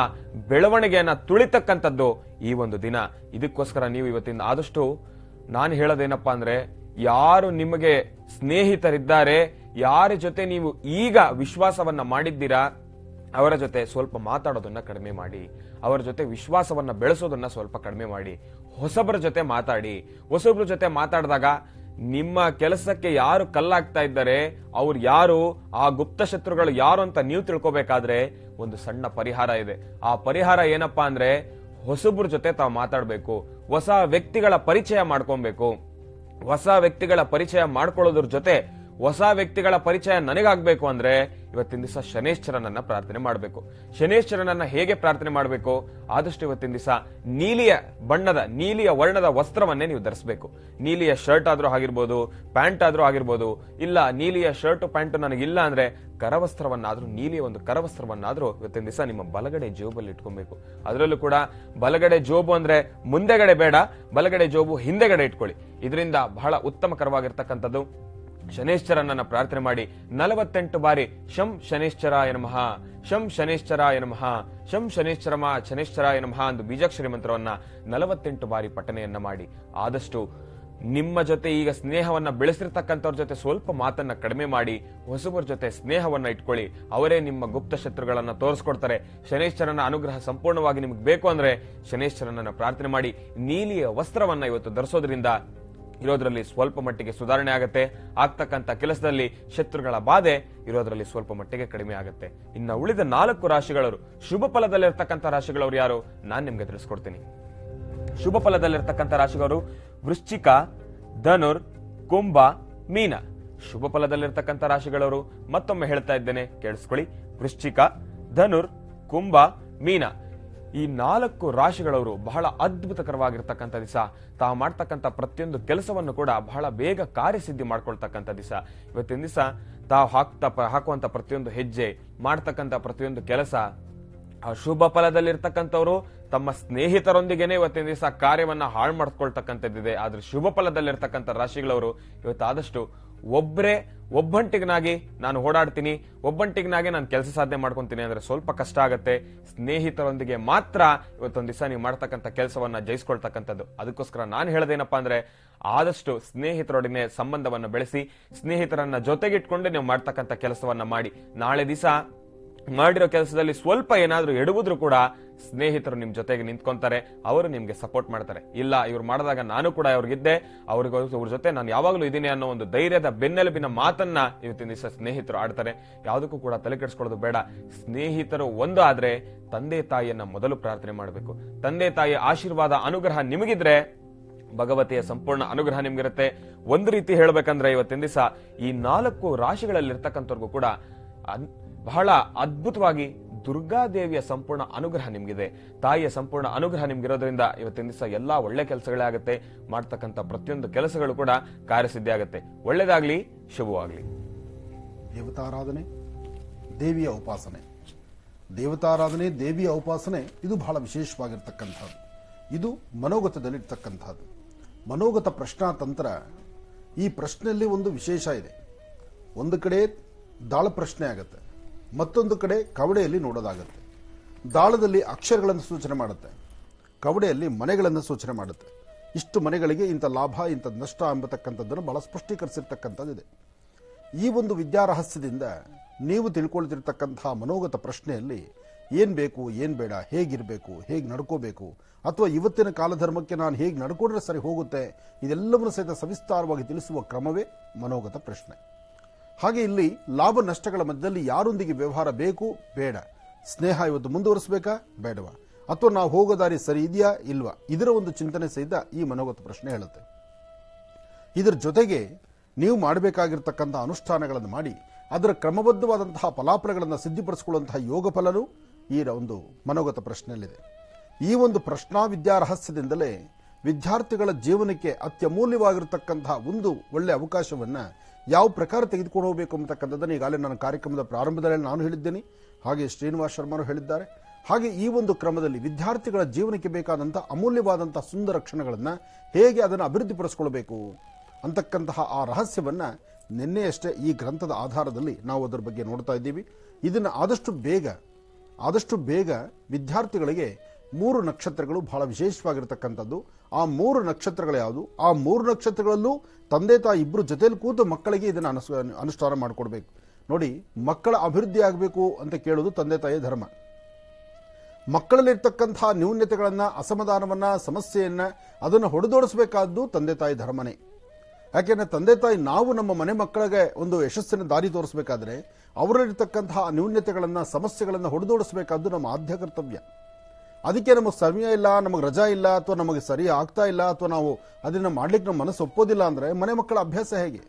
ಬೆಳವಣಿಗೆಯನ್ನ ತುಳಿತಕ್ಕಂಥದ್ದು ಈ ಒಂದು ದಿನ. ಇದಕ್ಕೋಸ್ಕರ ನೀವು ಇವತ್ತಿಂದ ಆದಷ್ಟು ನಾನು ಹೇಳೋದೇನಪ್ಪಾ ಅಂದ್ರೆ, ಯಾರು ನಿಮಗೆ ಸ್ನೇಹಿತರಿದ್ದಾರೆ, ಯಾರ ಜೊತೆ ನೀವು ಈಗ ವಿಶ್ವಾಸವನ್ನ ಮಾಡಿದ್ದೀರಾ, ಅವರ ಜೊತೆ ಸ್ವಲ್ಪ ಮಾತಾಡೋದನ್ನ ಕಡಿಮೆ ಮಾಡಿ. ಅವರ ಜೊತೆ ವಿಶ್ವಾಸವನ್ನ ಬೆಳೆಸೋದನ್ನ ಸ್ವಲ್ಪ ಕಡಿಮೆ ಮಾಡಿ. ಹೊಸಬರ ಜೊತೆ ಮಾತಾಡಿ. ಹೊಸಬ್ರ ಜೊತೆ ಮಾತಾಡಿದಾಗ ನಿಮ್ಮ ಕೆಲಸಕ್ಕೆ ಯಾರು ಕಲ್ಲಾಗ್ತಾ ಇದ್ದಾರೆ, ಅವ್ರು ಯಾರು, ಆ ಗುಪ್ತ ಶತ್ರುಗಳು ಯಾರು ಅಂತ ನೀವು ತಿಳ್ಕೊಬೇಕಾದ್ರೆ ಒಂದು ಸಣ್ಣ ಪರಿಹಾರ ಇದೆ. ಆ ಪರಿಹಾರ ಏನಪ್ಪಾ ಅಂದ್ರೆ, ಹೊಸಬ್ರ ಜೊತೆ ತಾವು ಮಾತಾಡ್ಬೇಕು, ಹೊಸ ವ್ಯಕ್ತಿಗಳ ಪರಿಚಯ ಮಾಡ್ಕೊಬೇಕು. ಹೊಸ ವ್ಯಕ್ತಿಗಳ ಪರಿಚಯ ಮಾಡ್ಕೊಳ್ಳೋದ್ರ ಜೊತೆ ಹೊಸ ವ್ಯಕ್ತಿಗಳ ಪರಿಚಯ ನನಗಾಗಬೇಕು ಅಂದ್ರೆ ಇವತ್ತಿನ ದಿವಸ ಶನೇಶ್ವರನನ್ನ ಪ್ರಾರ್ಥನೆ ಮಾಡಬೇಕು. ಶನೇಶ್ವರನನ್ನ ಹೇಗೆ ಪ್ರಾರ್ಥನೆ ಮಾಡಬೇಕು? ಆದಷ್ಟು ಇವತ್ತಿನ ದಿವಸ ನೀಲಿಯ ವರ್ಣದ ವಸ್ತ್ರವನ್ನೇ ನೀವು ಧರಿಸಬೇಕು. ನೀಲಿಯ ಶರ್ಟ್ ಆದ್ರೂ ಆಗಿರ್ಬೋದು, ಪ್ಯಾಂಟ್ ಆದ್ರೂ ಆಗಿರ್ಬೋದು. ಇಲ್ಲ ನೀಲಿಯ ಶರ್ಟ್ ಪ್ಯಾಂಟ್ ನನಗಿಲ್ಲ ಅಂದ್ರೆ ಕರವಸ್ತ್ರವನ್ನಾದ್ರೂ, ನೀಲಿಯ ಒಂದು ಕರವಸ್ತ್ರವನ್ನಾದ್ರೂ ಇವತ್ತಿನ ದಿವಸ ನಿಮ್ಮ ಬಲಗಡೆ ಜೋಬಲ್ಲಿ ಇಟ್ಕೊಬೇಕು. ಅದರಲ್ಲೂ ಕೂಡ ಬಲಗಡೆ ಜೋಬು ಅಂದ್ರೆ ಮುಂದೆಗಡೆ ಬೇಡ, ಬಲಗಡೆ ಜೋಬು ಹಿಂದೆಗಡೆ ಇಟ್ಕೊಳ್ಳಿ. ಇದರಿಂದ ಬಹಳ ಉತ್ತಮಕರವಾಗಿರ್ತಕ್ಕಂಥದ್ದು. ಶನೇಶ್ವರನನ್ನ ಪ್ರಾರ್ಥನೆ ಮಾಡಿ 48 ಬಾರಿ ಶಂ ಶನೇಶ್ವರಾಯ ನಮಃ, ಶಂ ಶನೇಶ್ವರಾಯ ನಮಃ, ಶಂ ಶನೇಶ್ವರಾಯ ನಮಃ ಎಂದು ಬೀಜಾಕ್ಷರಿ ಮಂತ್ರವನ್ನ 48 ಬಾರಿ ಪಠನೆಯನ್ನ ಮಾಡಿ. ಆದಷ್ಟು ನಿಮ್ಮ ಜೊತೆ ಈಗ ಸ್ನೇಹವನ್ನ ಬೆಳೆಸಿರ್ತಕ್ಕಂಥವ್ರ ಜೊತೆ ಸ್ವಲ್ಪ ಮಾತನ್ನ ಕಡಿಮೆ ಮಾಡಿ ಹೊಸಬರ ಜೊತೆ ಸ್ನೇಹವನ್ನ ಇಟ್ಕೊಳ್ಳಿ. ಅವರೇ ನಿಮ್ಮ ಗುಪ್ತ ಶತ್ರುಗಳನ್ನ ತೋರಿಸ್ಕೊಡ್ತಾರೆ. ಶನೇಶ್ವರನ ಅನುಗ್ರಹ ಸಂಪೂರ್ಣವಾಗಿ ನಿಮ್ಗೆ ಬೇಕು ಅಂದ್ರೆ ಶನೇಶ್ವರನನ್ನ ಪ್ರಾರ್ಥನೆ ಮಾಡಿ. ನೀಲಿಯ ವಸ್ತ್ರವನ್ನ ಇವತ್ತು ಧರಿಸೋದ್ರಿಂದ ಇರೋದ್ರಲ್ಲಿ ಸ್ವಲ್ಪ ಮಟ್ಟಿಗೆ ಸುಧಾರಣೆ ಆಗುತ್ತೆ. ಆಗ್ತಕ್ಕಂಥ ಕೆಲಸದಲ್ಲಿ ಶತ್ರುಗಳ ಬಾಧೆ ಇರೋದ್ರಲ್ಲಿ ಸ್ವಲ್ಪ ಮಟ್ಟಿಗೆ ಕಡಿಮೆ ಆಗುತ್ತೆ. ಇನ್ನು ಉಳಿದ 4 ರಾಶಿಗಳವರು, ಶುಭ ಫಲದಲ್ಲಿರ್ತಕ್ಕಂಥ ರಾಶಿಗಳವರು ಯಾರು ನಾನ್ ನಿಮ್ಗೆ ತಿಳಿಸ್ಕೊಡ್ತೀನಿ. ಶುಭ ಫಲದಲ್ಲಿರ್ತಕ್ಕಂಥ ರಾಶಿಗಳು ವೃಶ್ಚಿಕ, ಧನುರ್, ಕುಂಭ, ಮೀನ. ಶುಭ ಫಲದಲ್ಲಿರ್ತಕ್ಕಂಥ ರಾಶಿಗಳವರು ಮತ್ತೊಮ್ಮೆ ಹೇಳ್ತಾ ಇದ್ದೇನೆ, ಕೇಳಿಸ್ಕೊಳ್ಳಿ. ವೃಶ್ಚಿಕ, ಧನುರ್, ಕುಂಭ, ಮೀನ. ಈ 4 ರಾಶಿಗಳವರು ಬಹಳ ಅದ್ಭುತಕರವಾಗಿರ್ತಕ್ಕಂಥ ದಿವಸ. ತಾವು ಮಾಡ್ತಕ್ಕಂಥ ಪ್ರತಿಯೊಂದು ಕೆಲಸವನ್ನು ಕೂಡ ಬಹಳ ಬೇಗ ಕಾರ್ಯಸಿದ್ಧಿ ಮಾಡ್ಕೊಳ್ತಕ್ಕಂಥ ದಿವಸ. ಇವತ್ತಿನ ದಿವಸ ತಾವು ಹಾಕುವಂತ ಪ್ರತಿಯೊಂದು ಹೆಜ್ಜೆ, ಮಾಡ್ತಕ್ಕಂಥ ಪ್ರತಿಯೊಂದು ಕೆಲಸ, ಅಶುಭ ಫಲದಲ್ಲಿರ್ತಕ್ಕಂಥವ್ರು ತಮ್ಮ ಸ್ನೇಹಿತರೊಂದಿಗೆನೆ ಇವತ್ತಿನ ದಿವಸ ಕಾರ್ಯವನ್ನ ಹಾಳು ಮಾಡ್ಕೊಳ್ತಕ್ಕಂಥದ್ದಿದೆ. ಆದ್ರೆ ಶುಭ ಫಲದಲ್ಲಿರ್ತಕ್ಕಂಥ ರಾಶಿಗಳವರು ಇವತ್ತು ಆದಷ್ಟು ಒಬ್ಬಂಟಿಗನಾಗಿ ನಾನು ಓಡಾಡ್ತೀನಿ, ಒಬ್ಬಂಟಿಗನಾಗಿ ನಾನು ಕೆಲಸ ಸಾಧನೆ ಮಾಡ್ಕೊಂತೀನಿ ಅಂದ್ರೆ ಸ್ವಲ್ಪ ಕಷ್ಟ ಆಗತ್ತೆ. ಸ್ನೇಹಿತರೊಂದಿಗೆ ಮಾತ್ರ ಇವತ್ತೊಂದು ದಿವಸ ನೀವು ಮಾಡ್ತಕ್ಕಂಥ ಕೆಲಸವನ್ನ ಜಯಿಸ್ಕೊಳ್ತಕ್ಕಂಥದ್ದು. ಅದಕ್ಕೋಸ್ಕರ ನಾನು ಹೇಳೋದೇನಪ್ಪಾ ಅಂದ್ರೆ, ಆದಷ್ಟು ಸ್ನೇಹಿತರೊಡನೆ ಸಂಬಂಧವನ್ನ ಬೆಳೆಸಿ, ಸ್ನೇಹಿತರನ್ನ ಜೊತೆಗಿಟ್ಕೊಂಡು ನೀವು ಮಾಡ್ತಕ್ಕಂಥ ಕೆಲಸವನ್ನ ಮಾಡಿ. ನಾಳೆ ದಿವಸ ಮಾಡಿರೋ ಕೆಲಸದಲ್ಲಿ ಸ್ವಲ್ಪ ಏನಾದ್ರೂ ಎಡುವುದ್ರು ಕೂಡ ಸ್ನೇಹಿತರು ನಿಮ್ ಜೊತೆಗೆ ನಿಂತ್ಕೊಂತಾರೆ, ಅವರು ನಿಮ್ಗೆ ಸಪೋರ್ಟ್ ಮಾಡ್ತಾರೆ. ಇಲ್ಲ ಇವ್ರು ಮಾಡಿದಾಗ ನಾನು ಕೂಡ ಅವ್ರಿಗಿದ್ದೆ, ಅವ್ರ ಜೊತೆ ನಾನು ಯಾವಾಗಲೂ ಇದೀನಿ ಅನ್ನೋ ಒಂದು ಧೈರ್ಯದ ಬೆನ್ನೆಲುಬಿನ ಮಾತನ್ನ ಇವತ್ತಿನ ದಿವಸ ಸ್ನೇಹಿತರು ಆಡ್ತಾರೆ. ಯಾವುದಕ್ಕೂ ಕೂಡ ತಲೆ ಕೆಡಿಸ್ಕೊಳ್ಳೋದು ಬೇಡ. ಸ್ನೇಹಿತರು ಒಂದು ಆದ್ರೆ ತಂದೆ ತಾಯಿಯನ್ನ ಮೊದಲು ಪ್ರಾರ್ಥನೆ ಮಾಡಬೇಕು. ತಂದೆ ತಾಯಿಯ ಆಶೀರ್ವಾದ ಅನುಗ್ರಹ ನಿಮಗಿದ್ರೆ ಭಗವತಿಯ ಸಂಪೂರ್ಣ ಅನುಗ್ರಹ ನಿಮ್ಗಿರುತ್ತೆ. ಒಂದು ರೀತಿ ಹೇಳ್ಬೇಕಂದ್ರೆ ಇವತ್ತಿನ ದಿವಸ ಈ 4 ರಾಶಿಗಳಲ್ಲಿರ್ತಕ್ಕಂಥವ್ರಿಗೂ ಕೂಡ ಬಹಳ ಅದ್ಭುತವಾಗಿ ದುರ್ಗಾದೇವಿಯ ಸಂಪೂರ್ಣ ಅನುಗ್ರಹ ನಿಮ್ಗಿದೆ. ತಾಯಿಯ ಸಂಪೂರ್ಣ ಅನುಗ್ರಹ ನಿಮ್ಗಿರೋದ್ರಿಂದ ಇವತ್ತಿನ ದಿವಸ ಎಲ್ಲಾ ಒಳ್ಳೆ ಕೆಲಸಗಳೇ ಆಗುತ್ತೆ. ಮಾಡ್ತಕ್ಕಂಥ ಪ್ರತಿಯೊಂದು ಕೆಲಸಗಳು ಕೂಡ ಕಾರ್ಯಸಿದ್ಧಿ ಆಗುತ್ತೆ. ಒಳ್ಳೇದಾಗ್ಲಿ, ಶುಭವಾಗ್ಲಿ. ದೇವತಾರಾಧನೆ, ದೇವಿಯ ಉಪಾಸನೆ, ದೇವತಾರಾಧನೆ, ದೇವಿಯ ಉಪಾಸನೆ ಇದು ಬಹಳ ವಿಶೇಷವಾಗಿರ್ತಕ್ಕಂಥದ್ದು. ಇದು ಮನೋಗತದಲ್ಲಿರ್ತಕ್ಕಂಥದ್ದು. ಮನೋಗತ ಪ್ರಶ್ನಾತಂತ್ರ ಈ ಪ್ರಶ್ನೆಯಲ್ಲಿ ಒಂದು ವಿಶೇಷ ಇದೆ. ಒಂದು ಕಡೆ ದಾಳ ಪ್ರಶ್ನೆ ಆಗುತ್ತೆ, ಮತ್ತೊಂದು ಕಡೆ ಕವಡೆಯಲ್ಲಿ ನೋಡೋದಾಗುತ್ತೆ. ದಾಳದಲ್ಲಿ ಅಕ್ಷರಗಳನ್ನು ಸೂಚನೆ ಮಾಡುತ್ತೆ, ಕವಡೆಯಲ್ಲಿ ಮನೆಗಳನ್ನು ಸೂಚನೆ ಮಾಡುತ್ತೆ. ಇಷ್ಟು ಮನೆಗಳಿಗೆ ಇಂಥ ಲಾಭ ಇಂಥ ನಷ್ಟ ಎಂಬತಕ್ಕಂಥದ್ದನ್ನು ಬಹಳ ಸ್ಪಷ್ಟೀಕರಿಸಿರ್ತಕ್ಕಂಥದ್ದಿದೆ. ಈ ಒಂದು ವಿದ್ಯಾರಹಸ್ಯದಿಂದ ನೀವು ತಿಳ್ಕೊಳ್ತಿರ್ತಕ್ಕಂತಹ ಮನೋಗತ ಪ್ರಶ್ನೆಯಲ್ಲಿ ಏನ್ ಬೇಕು ಏನ್ ಬೇಡ, ಹೇಗಿರಬೇಕು, ಹೇಗೆ ನಡ್ಕೋಬೇಕು, ಅಥವಾ ಇವತ್ತಿನ ಕಾಲಧರ್ಮಕ್ಕೆ ನಾನು ಹೇಗೆ ನಡ್ಕೊಂಡ್ರೆ ಸರಿ ಹೋಗುತ್ತೆ, ಇದೆಲ್ಲವನ್ನು ಸಹಿತ ಸವಿಸ್ತಾರವಾಗಿ ತಿಳಿಸುವ ಕ್ರಮವೇ ಮನೋಗತ ಪ್ರಶ್ನೆ. ಹಾಗೆ ಇಲ್ಲಿ ಲಾಭ ನಷ್ಟಗಳ ಮಧ್ಯದಲ್ಲಿ ಯಾರೊಂದಿಗೆ ವ್ಯವಹಾರ ಬೇಕು ಬೇಡ, ಸ್ನೇಹ ಇವತ್ತು ಮುಂದುವರಿಸಬೇಕಾ ಬೇಡವಾ, ಅಥವಾ ನಾವು ಹೋಗೋ ದಾರಿ ಸರಿ ಇದೆಯಾ ಇಲ್ವಾ, ಇದರ ಒಂದು ಚಿಂತನೆ ಸಹಿತ ಈ ಮನೋಗತ ಪ್ರಶ್ನೆ ಹೇಳುತ್ತೆ. ಇದರ ಜೊತೆಗೆ ನೀವು ಮಾಡಬೇಕಾಗಿರ್ತಕ್ಕಂಥ ಅನುಷ್ಠಾನಗಳನ್ನು ಮಾಡಿ ಅದರ ಕ್ರಮಬದ್ಧವಾದಂತಹ ಫಲಾಫಲಗಳನ್ನು ಸಿದ್ಧಿಪಡಿಸಿಕೊಳ್ಳುವಂತಹ ಯೋಗ ಫಲನೂ ಈ ಒಂದು ಮನೋಗತ ಪ್ರಶ್ನೆಯಲ್ಲಿದೆ. ಈ ಒಂದು ಪ್ರಶ್ನಾ ವಿದ್ಯಾರಹಸ್ಯದಿಂದಲೇ ವಿದ್ಯಾರ್ಥಿಗಳ ಜೀವನಕ್ಕೆ ಅತ್ಯಮೂಲ್ಯವಾಗಿರತಕ್ಕಂತಹ ಒಂದು ಒಳ್ಳೆಯ ಅವಕಾಶವನ್ನ ಯಾವ ಪ್ರಕಾರ ತೆಗೆದುಕೊಂಡು ಹೋಗಬೇಕು ಅಂತಕ್ಕಂಥದ್ದನ್ನು ಈಗಾಗಲೇ ನನ್ನ ಕಾರ್ಯಕ್ರಮದ ಪ್ರಾರಂಭದಲ್ಲಿ ನಾನು ಹೇಳಿದ್ದೇನೆ, ಹಾಗೆ ಶ್ರೀನಿವಾಸ್ ಶರ್ಮರು ಹೇಳಿದ್ದಾರೆ. ಹಾಗೆ ಈ ಒಂದು ಕ್ರಮದಲ್ಲಿ ವಿದ್ಯಾರ್ಥಿಗಳ ಜೀವನಕ್ಕೆ ಬೇಕಾದಂತಹ ಅಮೂಲ್ಯವಾದಂತಹ ಸುಂದರ ಕ್ಷಣಗಳನ್ನು ಹೇಗೆ ಅದನ್ನು ಅಭಿವೃದ್ಧಿಪಡಿಸಿಕೊಳ್ಳಬೇಕು ಅಂತಕ್ಕಂತಹ ಆ ರಹಸ್ಯವನ್ನ ನಿನ್ನೆಯಷ್ಟೇ ಈ ಗ್ರಂಥದ ಆಧಾರದಲ್ಲಿ ನಾವು ಅದರ ಬಗ್ಗೆ ನೋಡ್ತಾ ಇದ್ದೀವಿ. ಇದನ್ನು ಆದಷ್ಟು ಬೇಗ ವಿದ್ಯಾರ್ಥಿಗಳಿಗೆ 3 ನಕ್ಷತ್ರಗಳು ಬಹಳ ವಿಶೇಷವಾಗಿರತಕ್ಕಂಥದ್ದು. ಆ 3 ನಕ್ಷತ್ರಗಳು ಯಾವುದು, ಆ 3 ನಕ್ಷತ್ರಗಳಲ್ಲೂ ತಂದೆ ತಾಯಿ ಇಬ್ಬರು ಜೊತೆಲಿ ಕೂತು ಮಕ್ಕಳಿಗೆ ಇದನ್ನು ಅನುಷ್ಠಾನ ಮಾಡಿಕೊಡ್ಬೇಕು. ನೋಡಿ, ಮಕ್ಕಳ ಅಭಿವೃದ್ಧಿ ಆಗಬೇಕು ಅಂತ ಕೇಳೋದು ತಂದೆ ತಾಯಿಯ ಧರ್ಮ. ಮಕ್ಕಳಲ್ಲಿರ್ತಕ್ಕಂತಹ ನ್ಯೂನ್ಯತೆಗಳನ್ನ, ಅಸಮಾಧಾನವನ್ನ, ಸಮಸ್ಯೆಯನ್ನ ಅದನ್ನು ಹೊಡೆದೋಡಿಸಬೇಕಾದ್ದು ತಂದೆ ತಾಯಿ ಧರ್ಮನೇ. ಯಾಕೆಂದ್ರೆ ತಂದೆ ತಾಯಿ ನಾವು ನಮ್ಮ ಮನೆ ಮಕ್ಕಳಿಗೆ ಒಂದು ಯಶಸ್ಸಿನ ದಾರಿ ತೋರಿಸಬೇಕಾದ್ರೆ ಅವರಲ್ಲಿರ್ತಕ್ಕಂತಹ ನ್ಯೂನ್ಯತೆಗಳನ್ನ, ಸಮಸ್ಯೆಗಳನ್ನ ಹೊಡೆದೋಡಿಸಬೇಕಾದ್ದು ನಮ್ಮ ಆದ್ಯ ಕರ್ತವ್ಯ. ಅದಕ್ಕೆ ನಮಗೆ ಸಮಯ ಇಲ್ಲ, ನಮಗೆ ರಜಾ ಇಲ್ಲ, ಅಥವಾ ನಮಗೆ ಸರಿ ಆಗ್ತಾ ಇಲ್ಲ, ಅಥವಾ ನಾವು ಅದನ್ನ ಮಾಡ್ಲಿಕ್ಕೆ ನಮ್ಮ ಮನಸ್ಸು ಒಪ್ಪೋದಿಲ್ಲ ಅಂದ್ರೆ ಮನೆ ಮಕ್ಕಳ ಅಭ್ಯಾಸ ಹೇಗೆ,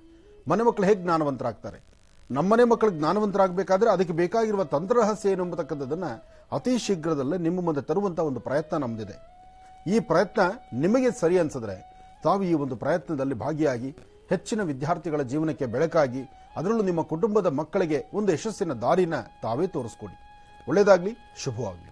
ಮನೆ ಮಕ್ಕಳು ಹೇಗೆ ಜ್ಞಾನವಂತರಾಗ್ತಾರೆ? ನಮ್ಮನೆ ಮಕ್ಕಳು ಜ್ಞಾನವಂತರಾಗಬೇಕಾದ್ರೆ ಅದಕ್ಕೆ ಬೇಕಾಗಿರುವ ತಂತ್ರರಹಸ್ಯ ಏನು ಎಂಬತಕ್ಕಂಥದ್ದನ್ನ ಅತಿ ಶೀಘ್ರದಲ್ಲೇ ನಿಮ್ಮ ಮುಂದೆ ತರುವಂತಹ ಒಂದು ಪ್ರಯತ್ನ ನಮ್ದಿದೆ. ಈ ಪ್ರಯತ್ನ ನಿಮಗೆ ಸರಿ ಅನ್ಸಿದ್ರೆ ತಾವು ಈ ಒಂದು ಪ್ರಯತ್ನದಲ್ಲಿ ಭಾಗಿಯಾಗಿ ಹೆಚ್ಚಿನ ವಿದ್ಯಾರ್ಥಿಗಳ ಜೀವನಕ್ಕೆ ಬೆಳಕಾಗಿ ಅದರಲ್ಲೂ ನಿಮ್ಮ ಕುಟುಂಬದ ಮಕ್ಕಳಿಗೆ ಒಂದು ಯಶಸ್ಸಿನ ದಾರಿನ ತಾವೇ ತೋರಿಸ್ಕೊಡಿ. ಒಳ್ಳೆಯದಾಗಲಿ, ಶುಭವಾಗಲಿ.